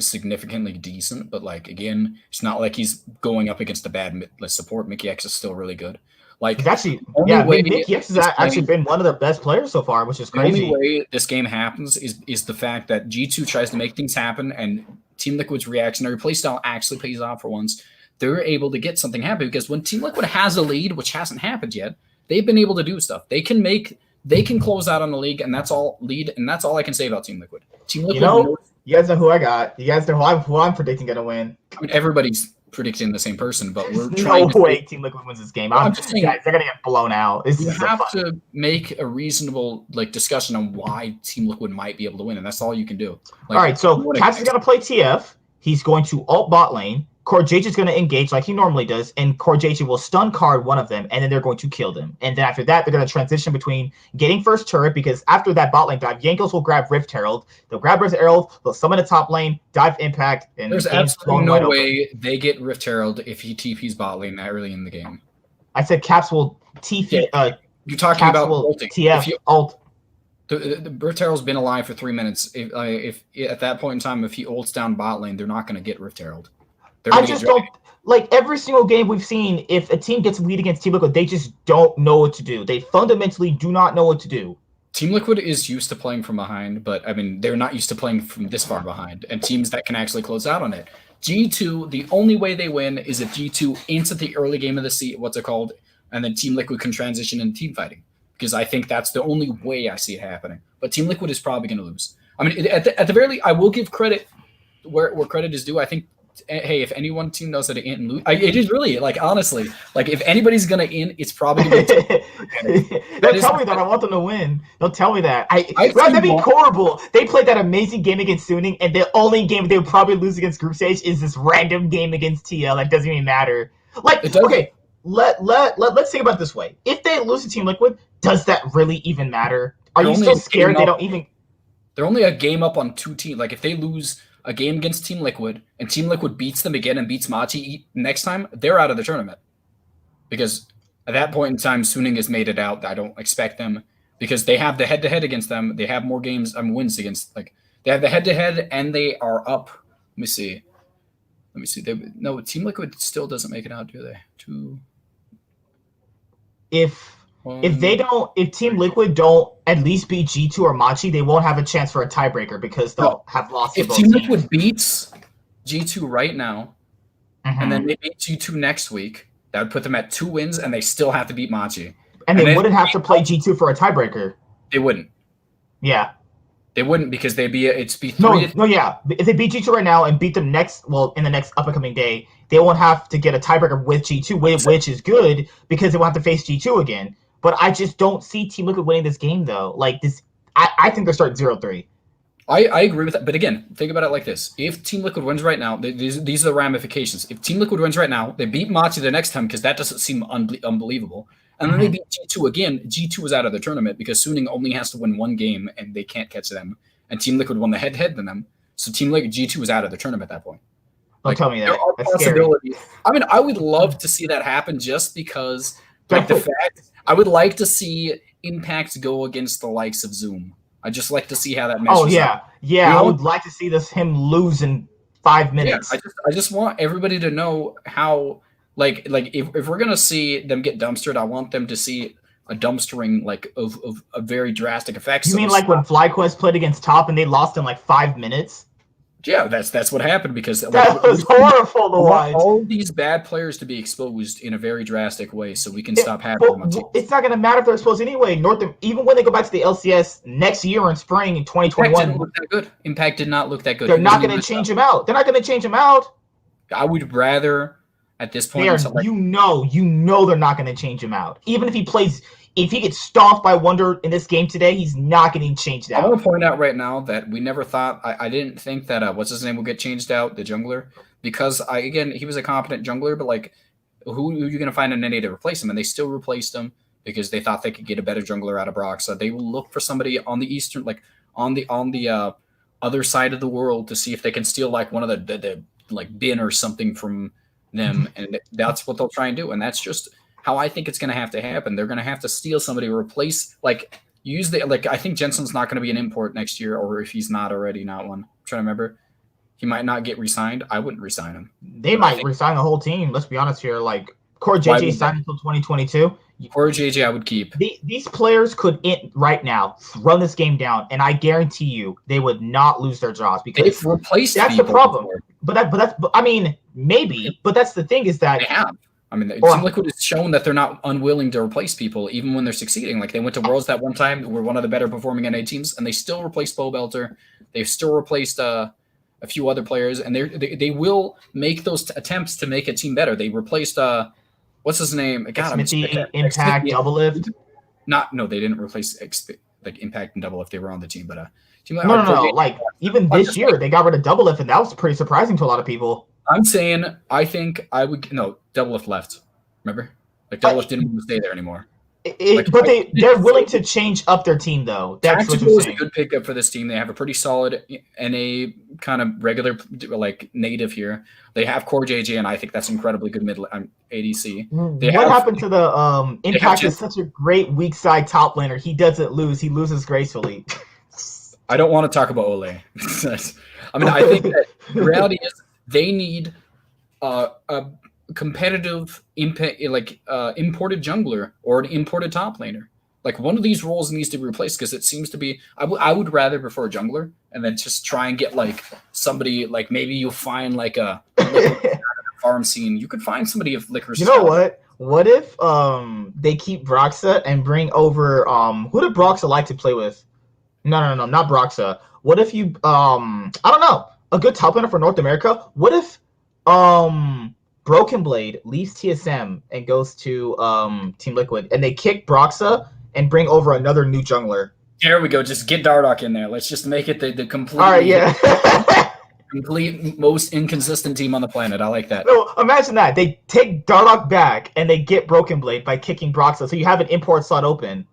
Speaker 2: significantly decent, but like again, it's not like he's going up against a bad support. Mickey X is still really good. Like
Speaker 1: he's actually, Mickey X has actually been one of their best players so far, which is crazy.
Speaker 2: The only way this game happens is the fact that G2 tries to make things happen, and Team Liquid's reactionary playstyle actually pays off for once. They're able to get something happen, because when Team Liquid has a lead, which hasn't happened yet, they've been able to do stuff. They can close out on the league, and that's all I can say about Team Liquid. Team Liquid.
Speaker 1: You guys know who I got. You guys know who I'm predicting gonna win.
Speaker 2: I mean, everybody's predicting the same person, but we're trying.
Speaker 1: No way, Team Liquid wins this game. I'm just saying, guys, they're gonna get blown out.
Speaker 2: You have to make a reasonable discussion on why Team Liquid might be able to win, and that's all you can do.
Speaker 1: All right, so Caps is gonna play TF. He's going to ult bot lane. Core JJ is going to engage like he normally does, and Core JJ will stun card one of them, and then they're going to kill them. And then after that, they're going to transition between getting first turret, because after that bot lane dive, Jankos will grab Rift Herald. They'll grab Rift Herald, they'll summon a top lane, dive Impact, and
Speaker 2: there's absolutely no way they get Rift Herald if he TP's bot lane that early in the game.
Speaker 1: I said Caps will TP.
Speaker 2: Yeah. You're talking
Speaker 1: Caps
Speaker 2: about
Speaker 1: will
Speaker 2: ulting.
Speaker 1: TF ult.
Speaker 2: The Rift Herald's been alive for 3 minutes. If at that point in time, if he ults down bot lane, they're not going to get Rift Herald.
Speaker 1: I just don't like every single game we've seen. If a team gets lead against Team Liquid, they just don't know what to do. They fundamentally do not know what to do.
Speaker 2: Team Liquid is used to playing from behind, but I mean they're not used to playing from this far behind, and teams that can actually close out on it. G2, the only way they win is if G2 ends at the early game of the season, and then Team Liquid can transition into team fighting, because I think that's the only way I see it happening. But Team Liquid is probably going to lose. I mean, at the very least, I will give credit where credit is due. I think, hey, if any one team knows how to int and lose, it is really, like, honestly, like, if anybody's going to int, it's probably going to be
Speaker 1: Don't tell me that. I want them to win. Don't tell me that. That'd be horrible. They played that amazing game against Suning, and the only game they would probably lose against Group Stage is this random game against TL that doesn't even matter. Like, okay, let's think about it this way. If they lose to Team Liquid, does that really even matter? Are you still scared they don't even...
Speaker 2: They're only a game up on two teams. Like, if they lose a game against Team Liquid and Team Liquid beats them again and beats Machi next time, they're out of the tournament. Because at that point in time, Suning has made it out. I don't expect them, because they have the head-to-head against them. They have more games, wins against, like, they have the head-to-head, and they are up. Let me see. No, Team Liquid still doesn't make it out, do they?
Speaker 1: If Team Liquid don't at least beat G2 or Machi, they won't have a chance for a tiebreaker, because they'll have lost to both
Speaker 2: teams. If
Speaker 1: teams.
Speaker 2: Team Liquid beats G2 right now, and then they beat G2 next week, that would put them at 2 wins, and they still have to beat Machi.
Speaker 1: And they wouldn't have to play G2 for a tiebreaker.
Speaker 2: They wouldn't.
Speaker 1: Yeah.
Speaker 2: They wouldn't, because they'd be If they
Speaker 1: beat G2 right now and beat them in the next up-and-coming day, they won't have to get a tiebreaker with G2, which is good, because they won't have to face G2 again. But I just don't see Team Liquid winning this game, though. Like, this, I think they're starting 0-3.
Speaker 2: I agree with that. But again, think about it like this. If Team Liquid wins right now, these are the ramifications. If Team Liquid wins right now, they beat Machi the next time, because that doesn't seem unbelievable. And then they beat G2 again. G2 is out of the tournament, because Suning only has to win 1 game, and they can't catch them. And Team Liquid won the head-to-head than them. So Team Liquid, G2 is out of the tournament at that point.
Speaker 1: Don't tell me that.
Speaker 2: There are
Speaker 1: That's
Speaker 2: possibilities.
Speaker 1: Scary.
Speaker 2: I mean, I would love to see that happen, just because, like, the fact, I would like to see Impact go against the likes of Zoom. I just like to see how that meshes up.
Speaker 1: Yeah, I would like to see him lose in 5 minutes.
Speaker 2: Yeah, I just want everybody to know how, like if we're gonna see them get dumpstered, I want them to see a dumpstering, like, of a very drastic effects.
Speaker 1: You mean like when FlyQuest played against Top and they lost in like 5 minutes?
Speaker 2: Yeah, that's what happened, because
Speaker 1: that was horrible to watch.
Speaker 2: All these bad players to be exposed in a very drastic way, so we can stop having them on teams.
Speaker 1: It's not going to matter if they're exposed anyway. Even when they go back to the LCS next year in spring in 2021,
Speaker 2: Impact did not look that good.
Speaker 1: They're not going to change him out. They're not going to change him out.
Speaker 2: I would rather, at this point,
Speaker 1: you know, they're not going to change him out. Even if he plays. If he gets stomped by Wonder in this game today, he's not getting changed out.
Speaker 2: I want to point out right now that we never thought, I didn't think that, what's his name will get changed out, the jungler, because, he was a competent jungler, but, like, who are you going to find in NA to replace him? And they still replaced him, because they thought they could get a better jungler out of Brock. So they will look for somebody on the eastern, like, on the other side of the world, to see if they can steal, like, one of the like, bin or something from them, and that's what they'll try and do, and that's just how I think it's going to happen. They're going to have to steal somebody, replace, like, I think Jensen's not going to be an import next year, or if he's not already not one. I'm trying to remember. He might not get re-signed. I wouldn't re-sign him.
Speaker 1: They might re-sign the whole team. Let's be honest here. Like, Core JJ signed until 2022.
Speaker 2: Core JJ I would keep.
Speaker 1: These players could right now run this game down, and I guarantee you they would not lose their jobs, because
Speaker 2: they've replaced.
Speaker 1: That's the problem. But I mean, maybe. But that's the thing, is that
Speaker 2: they have. I mean, Team Liquid has shown that they're not unwilling to replace people, even when they're succeeding. Like, they went to Worlds that one time, were one of the better performing NA teams, and they still replaced Bo Belter. They've still replaced a few other players, and they will make those attempts to make a team better. They replaced what's his name? God,
Speaker 1: Smithy, Impact, Doublelift.
Speaker 2: No, they didn't replace Impact and Doublelift. They were on the team, but
Speaker 1: no. Like, even this year, they got rid of Doublelift, and that was pretty surprising to a lot of people.
Speaker 2: I'm saying I think I would no double lift left. Remember, like double
Speaker 1: I,
Speaker 2: lift didn't want to stay there anymore. Like
Speaker 1: but
Speaker 2: I
Speaker 1: they're willing to change up their team though. That's what you're
Speaker 2: Tactical is a
Speaker 1: saying.
Speaker 2: good pickup for this team. They have a pretty solid NA kind of regular like native here. They have Core JJ, and I think that's incredibly good mid ADC. They
Speaker 1: What
Speaker 2: have
Speaker 1: happened to the
Speaker 2: they have
Speaker 1: Impact is such a great weak side top laner. He doesn't lose. He loses gracefully.
Speaker 2: I don't want to talk about Ole. I mean, I think that the reality is they need a competitive imported jungler or an imported top laner. Like one of these roles needs to be replaced because it seems to be. I would rather prefer a jungler and then just try and get like somebody like maybe you'll find like a farm scene. You could find somebody of Liquor's.
Speaker 1: You know what? What if they keep Broxa and bring over who did Broxa like to play with? No, not Broxa. What if you I don't know, a good top laner for North America? What if Broken Blade leaves TSM and goes to Team Liquid and they kick Broxa and bring over another new jungler?
Speaker 2: There we go. Just get Dardoch in there. Let's just make it the complete.
Speaker 1: All right, yeah.
Speaker 2: Complete most inconsistent team on the planet. I like that.
Speaker 1: No, imagine that. They take Dardoch back and they get Broken Blade by kicking Broxa, so you have an import slot open.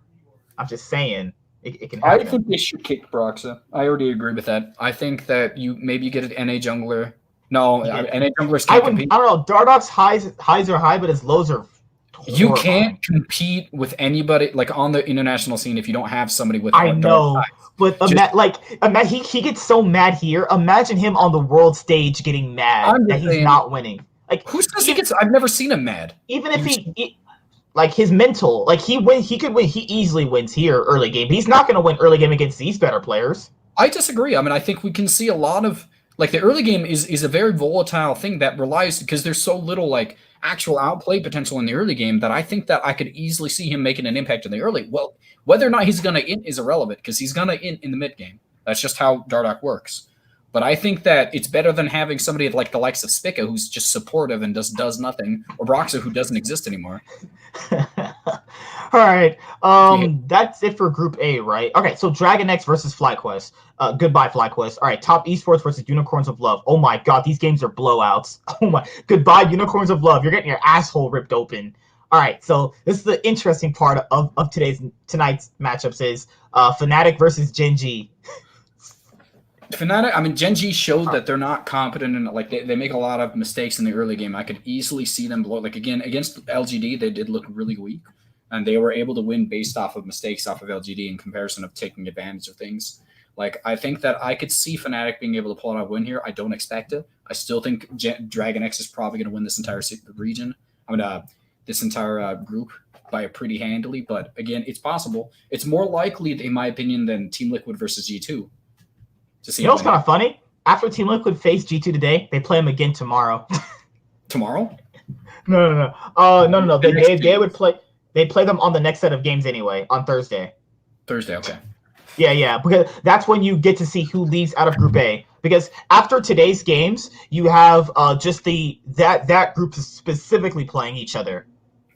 Speaker 1: I'm just saying. It can happen.
Speaker 2: I think they should kick Broxa. I already agree with that. I think that you maybe get an NA jungler. No, NA junglers can't compete.
Speaker 1: I don't know. Dardoch's highs are high, but his lows are horrible.
Speaker 2: You can't compete with anybody like on the international scene if you don't have somebody with.
Speaker 1: I know, but he gets so mad here. Imagine him on the world stage getting mad that he's not winning. Like
Speaker 2: who says he gets? I've never seen him mad.
Speaker 1: Even if he like his mental, like he could win. He easily wins here early game, but he's not going to win early game against these better players.
Speaker 2: I disagree. I mean, I think we can see a lot of like the early game is a very volatile thing that relies because there's so little like actual outplay potential in the early game that I think that I could easily see him making an impact in the early. Well, whether or not he's going to int is irrelevant because he's going to int in the mid game. That's just how Dardoch works. But I think that it's better than having somebody like the likes of Spica who's just supportive and does nothing, or Broxa who doesn't exist anymore.
Speaker 1: All right. That's it for Group A, right? Okay, so Dragon X versus FlyQuest. Goodbye, FlyQuest. All right, Top Esports versus Unicorns of Love. Oh my god, these games are blowouts. Oh my. Goodbye, Unicorns of Love. You're getting your asshole ripped open. All right, so this is the interesting part of tonight's matchups is Fnatic versus Gen G.
Speaker 2: Fnatic, I mean, Gen G showed that they're not competent and like they make a lot of mistakes in the early game. I could easily see them blow. Like again, against LGD, they did look really weak, and they were able to win based off of mistakes off of LGD in comparison of taking advantage of things. Like I think that I could see Fnatic being able to pull out a win here. I don't expect it. I still think Dragon X is probably going to win this entire region. I mean, this entire group by a pretty handily. But again, it's possible. It's more likely, in my opinion, than Team Liquid versus G2.
Speaker 1: You know what's kind of funny? After Team Liquid faced G2 today, they play them again tomorrow.
Speaker 2: Tomorrow?
Speaker 1: No. No. They would play. They play them on the next set of games anyway on Thursday.
Speaker 2: Thursday, okay.
Speaker 1: Yeah, because that's when you get to see who leaves out of Group A. Because after today's games, you have just that group specifically playing each other.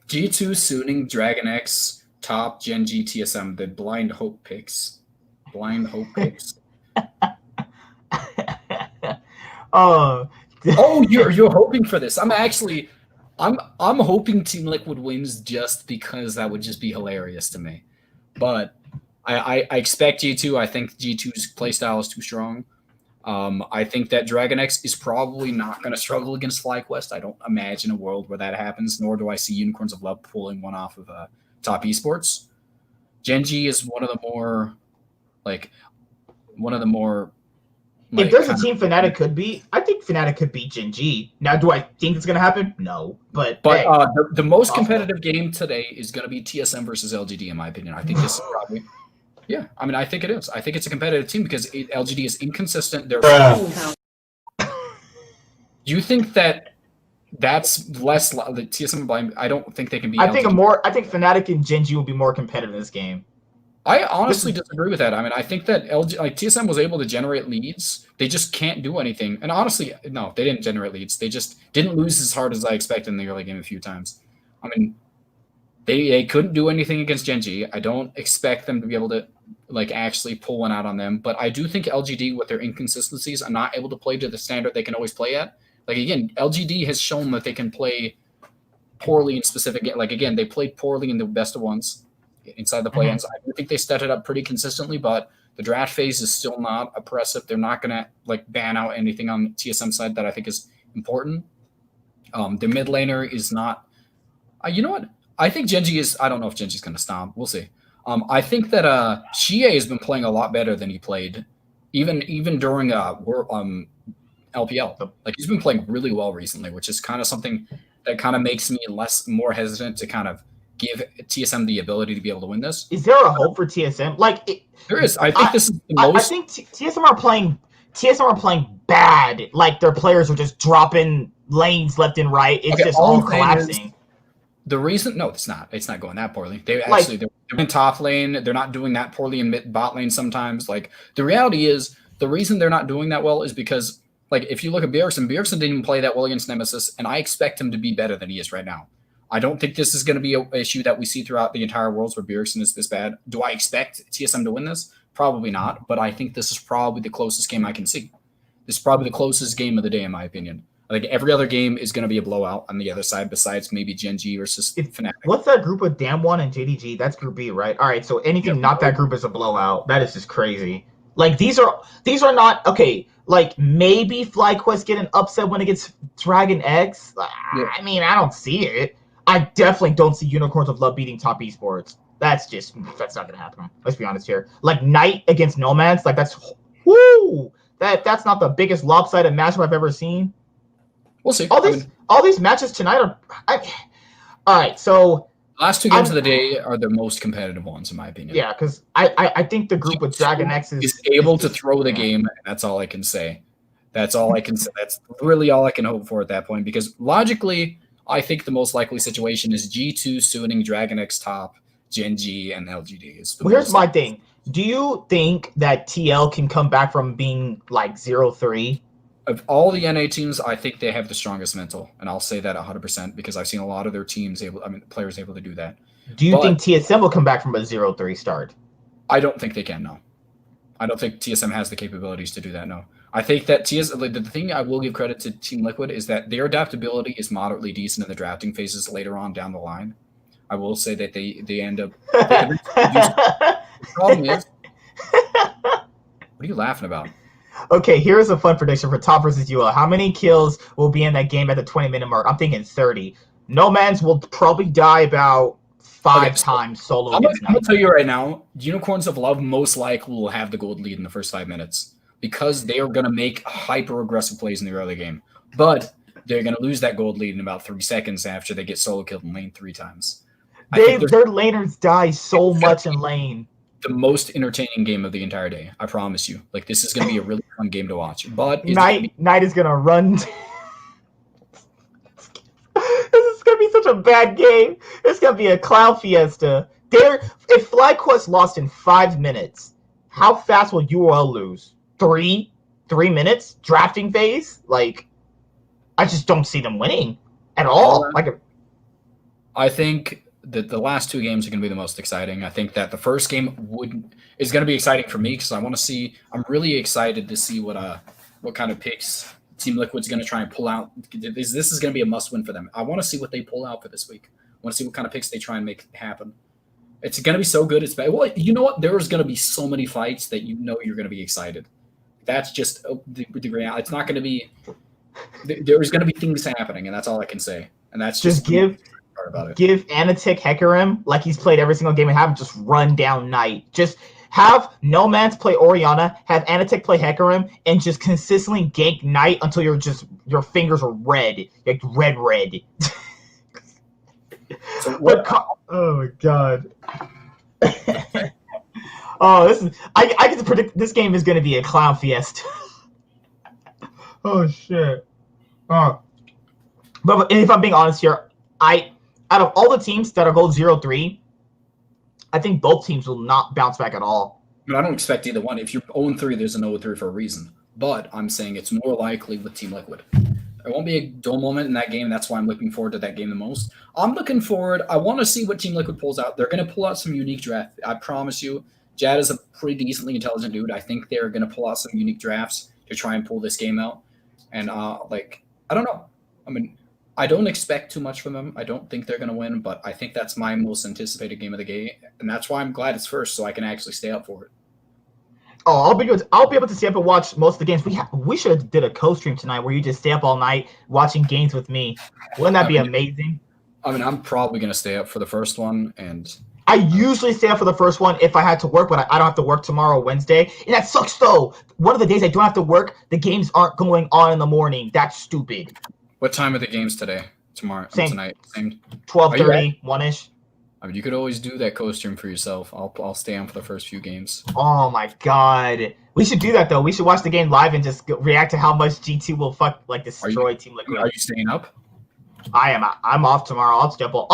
Speaker 2: G2 suiting Dragon X, Top, Gen G, TSM, the blind hope picks. Oh, you're hoping for this. I'm hoping Team Liquid wins just because that would just be hilarious to me. But I expect G2. I think G2's playstyle is too strong. I think that Dragon X is probably not going to struggle against FlyQuest. I don't imagine a world where that happens, nor do I see Unicorns of Love pulling one off of Top Esports. Gen G is one of the more
Speaker 1: if there's a team Fnatic could beat, I think Fnatic could beat Gen G. Now, do I think it's going to happen? No. But hey,
Speaker 2: the most competitive game today is going to be TSM versus LGD, in my opinion. I think this is probably... Yeah, I mean, I think it is. I think it's a competitive team because LGD is inconsistent. Do you think that's less the TSM blind? I don't think they can be.
Speaker 1: I think Fnatic and Gen G will be more competitive in this game.
Speaker 2: I honestly disagree with that. I mean, I think that TSM was able to generate leads. They just can't do anything. And honestly, no, they didn't generate leads. They just didn't lose as hard as I expected in the early game a few times. I mean, they couldn't do anything against Gen G. I don't expect them to be able to actually pull one out on them. But I do think LGD, with their inconsistencies, are not able to play to the standard they can always play at. Like again, LGD has shown that they can play poorly in specific. Like again, they played poorly in the best of ones inside the play-ins. I do think they set it up pretty consistently, but the draft phase is still not oppressive. They're not gonna like ban out anything on the TSM side that I think is important. The mid laner is not. You know what? I think Genji is. I don't know if Genji's gonna stop. We'll see. I think that Xie has been playing a lot better than he played, even during LPL. Like he's been playing really well recently, which is kind of something that kind of makes me more hesitant to kind of give TSM the ability to be able to win this.
Speaker 1: Is there a hope for TSM?
Speaker 2: There is. I think this is the most.
Speaker 1: I think TSM are playing bad. Like their players are just dropping lanes left and right. It's just all collapsing.
Speaker 2: The reason, no, it's not. It's not going that poorly. They're in top lane. They're not doing that poorly in bot lane sometimes. Like the reality is, the reason they're not doing that well is because, like, if you look at Bjergsen didn't even play that well against Nemesis, and I expect him to be better than he is right now. I don't think this is going to be an issue that we see throughout the entire Worlds where Bjergsen is this bad. Do I expect TSM to win this? Probably not, but I think this is probably the closest game I can see. This is probably the closest game of the day, in my opinion. I think every other game is going to be a blowout on the other side, besides maybe Genji versus Fnatic.
Speaker 1: What's that group with Damwon and JDG? That's Group B, right? All right, so anything not that group is a blowout. That is just crazy. Like these are not okay. Like maybe FlyQuest get an upset when it gets Dragon X. Yeah. I mean, I don't see it. I definitely don't see Unicorns of Love beating top esports. That's not gonna happen. Let's be honest here. Like Knight against Nomads, like that's that's not the biggest lopsided matchup I've ever seen.
Speaker 2: We'll see.
Speaker 1: All these matches tonight are. All right, so
Speaker 2: last two games of the day are the most competitive ones, in my opinion.
Speaker 1: Yeah, because I think the group with Dragon X
Speaker 2: is able to throw the game. That's all I can say. That's all I can say. That's really all I can hope for at that point. Because logically, I think the most likely situation is G2 suiting Dragon X top, Genji, and LGD.
Speaker 1: Here's my thing. Do you think that TL can come back from being like 0-3?
Speaker 2: Of all the NA teams, I think they have the strongest mental, and I'll say that 100% because I've seen a lot of their teams players able to do that.
Speaker 1: Do you think TSM will come back from a 0-3 start?
Speaker 2: I don't think they can. No, I don't think TSM has the capabilities to do that. No, I think that the thing I will give credit to Team Liquid is that their adaptability is moderately decent in the drafting phases later on down the line. I will say that they end up. The problem is, what are you laughing about?
Speaker 1: Okay, here's a fun prediction for Top versus UL. How many kills will be in that game at the 20-minute mark? I'm thinking 30. Nomads will probably die about 5 times solo.
Speaker 2: I'm going to tell you right now, Unicorns of Love most likely will have the gold lead in the first 5 minutes because they are going to make hyper-aggressive plays in the early game. But they're going to lose that gold lead in about 3 seconds after they get solo killed in lane 3 times.
Speaker 1: Their laners die so much in lane.
Speaker 2: The most entertaining game of the entire day. I promise you. Like this is going to be a really fun game to watch. But
Speaker 1: Knight is going to run. This is going to be such a bad game. It's going to be a cloud fiesta. If FlyQuest lost in 5 minutes, how fast will UOL lose? 3 minutes drafting phase? Like, I just don't see them winning at all.
Speaker 2: I think that the last 2 games are going to be the most exciting. I think that the first game is going to be exciting for me because I want to see. I'm really excited to see what kind of picks Team Liquid's going to try and pull out. This is going to be a must-win for them. I want to see what they pull out for this week. I want to see what kind of picks they try and make happen. It's going to be so good. It's bad. Well, you know what? There's going to be so many fights that you know you're going to be excited. That's just the reality. It's not going to be. There's going to be things happening, and that's all I can say. And that's just
Speaker 1: give Anatic Hecarim like he's played every single game and have him just run down Knight. Just have Nomads play Orianna, have Anatic play Hecarim, and just consistently gank Knight until your fingers are red. Like red.
Speaker 2: So
Speaker 1: oh my god. Oh, I get to predict this game is gonna be a clown fiesta. Oh shit. But if I'm being honest here, out of all the teams that are gold 0-3, I think both teams will not bounce back at all.
Speaker 2: No, I don't expect either one. If you're 0-3, there's an 0-3 for a reason. But I'm saying it's more likely with Team Liquid. There won't be a dull moment in that game. That's why I'm looking forward to that game the most. I'm looking forward. I want to see what Team Liquid pulls out. They're going to pull out some unique draft. I promise you. Jad is a pretty decently intelligent dude. I think they're going to pull out some unique drafts to try and pull this game out. And I don't know. I mean, I don't expect too much from them. I don't think they're going to win, but I think that's my most anticipated game of the game, and that's why I'm glad it's first, so I can actually stay up for it.
Speaker 1: Oh, I'll be able to stay up and watch most of the games. We should have did a co-stream tonight where you just stay up all night watching games with me. Wouldn't that be amazing?
Speaker 2: I mean, I'm probably going to stay up for the first one, and
Speaker 1: I usually stay up for the first one if I had to work, but I don't have to work tomorrow, Wednesday. And that sucks, though. One of the days I don't have to work, the games aren't going on in the morning. That's stupid.
Speaker 2: What time are the games today? Tomorrow? Tonight? Same.
Speaker 1: 12:30, 1-ish.
Speaker 2: I mean, you could always do that co-stream for yourself. I'll stay on for the first few games.
Speaker 1: Oh, my God. We should do that, though. We should watch the game live and just react to how much G2 will destroy Team Liquid.
Speaker 2: Are you staying up?
Speaker 1: I am. I'm off tomorrow. I'll step up.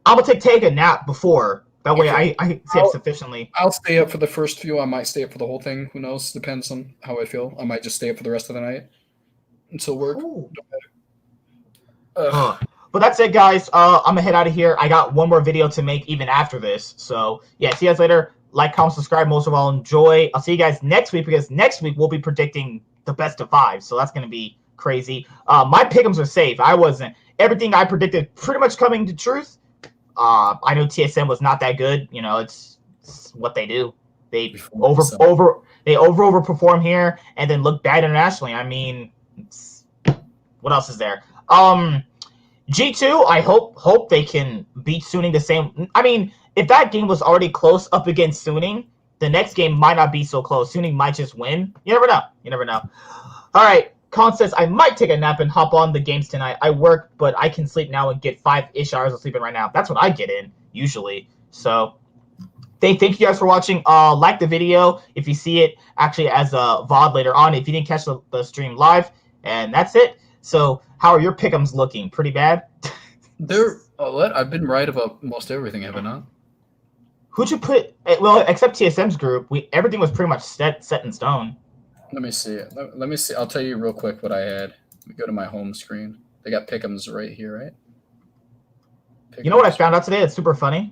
Speaker 1: I'm going to take a nap before. That way I stay up sufficiently.
Speaker 2: I'll stay up for the first few. I might stay up for the whole thing. Who knows? Depends on how I feel. I might just stay up for the rest of the night until work.
Speaker 1: But that's it, guys. I'm going to head out of here. I got one more video to make even after this. So, yeah, see you guys later. Like, comment, subscribe. Most of all, enjoy. I'll see you guys next week because next week we'll be predicting the best of 5. So that's going to be crazy. My pick'ems are safe. I wasn't. Everything I predicted pretty much coming to truth. I know TSM was not that good. You know, it's what they do. They overperform here and then look bad internationally. I mean, what else is there? G2, I hope they can beat Suning the same. I mean, if that game was already close up against Suning, the next game might not be so close. Suning might just win. You never know. You never know. All right. Colin says, I might take a nap and hop on the games tonight. I work, but I can sleep now and get 5-ish hours of sleeping right now. That's what I get in, usually. So, thank you guys for watching. Like the video if you see it actually as a VOD later on, if you didn't catch the stream live. And that's it. So, how are your pick'ems looking? Pretty bad?
Speaker 2: I've been right about most everything, have I not?
Speaker 1: Who'd you put? Well, except TSM's group, everything was pretty much set in stone.
Speaker 2: Let me see. Let me see. I'll tell you real quick what I had. Let me go to my home screen. They got pick'ems right here, right?
Speaker 1: You know what I found out today? It's super funny.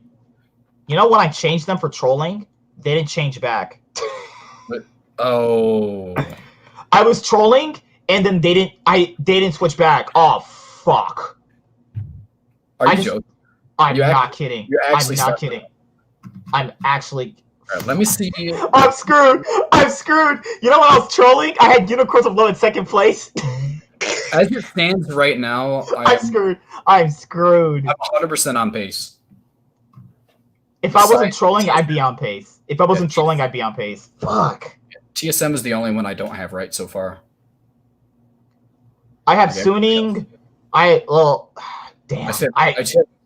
Speaker 1: You know when I changed them for trolling, they didn't change back.
Speaker 2: Oh.
Speaker 1: I was trolling, and then they didn't switch back. Oh fuck.
Speaker 2: Are you joking?
Speaker 1: I'm not kidding.
Speaker 2: I'm
Speaker 1: not kidding. I'm actually.
Speaker 2: All right, let me see.
Speaker 1: I'm screwed. You know when I was trolling? I had Unicorns of Low in second place.
Speaker 2: As it stands right now,
Speaker 1: I'm screwed. I'm
Speaker 2: 100% on pace.
Speaker 1: If I wasn't trolling, I'd be on pace. Fuck.
Speaker 2: TSM is the only one I don't have right so far.
Speaker 1: I have Suning. Damn.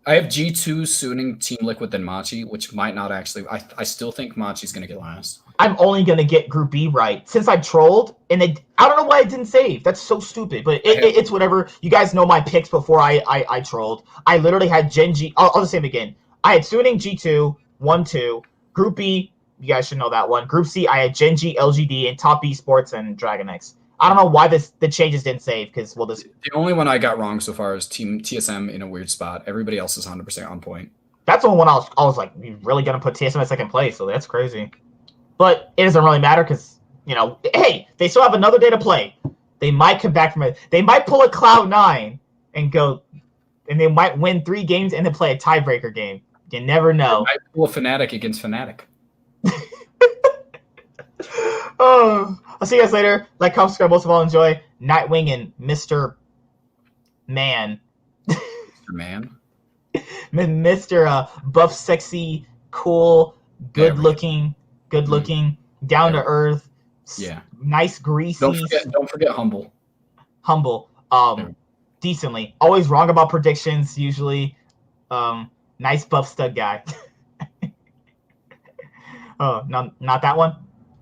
Speaker 2: I have G2, Suning, Team Liquid, then Machi, which might not actually. I still think Machi's going to get last.
Speaker 1: I'm only going to get Group B right. Since I trolled, and I don't know why it didn't save. That's so stupid. But it's whatever. You guys know my picks before I trolled. I literally had Gen G. I'll just say them again. I had Suning, G2, 1-2. Group B, you guys should know that one. Group C, I had Gen G, LGD, and Top Esports and Dragon X. I don't know why the changes didn't save because the
Speaker 2: only one I got wrong so far is TSM in a weird spot. Everybody else is 100% on point.
Speaker 1: That's the one I was like, you're really gonna put TSM in second place, so that's crazy. But it doesn't really matter because hey, they still have another day to play. They might come back from it. They might pull a Cloud9 and go, and they might win 3 games and then play a tiebreaker game. You never know.
Speaker 2: They might pull a Fnatic against Fnatic.
Speaker 1: Oh, I'll see you guys later. Like, comment, subscribe, most of all, enjoy. Nightwing and Mr. Man.
Speaker 2: Mr. Man?
Speaker 1: Mr. Buff, sexy, cool, good-looking, down-to-earth, nice, greasy.
Speaker 2: Don't forget humble.
Speaker 1: Humble. Decently. Always wrong about predictions, usually. Nice buff stud guy. Oh, no, not that one?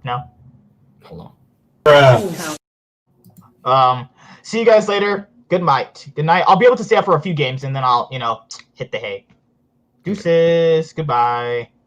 Speaker 1: No?
Speaker 2: Hold
Speaker 1: on. See you guys later. Good night. I'll be able to stay up for a few games and then I'll, hit the hay. Deuces. Goodbye.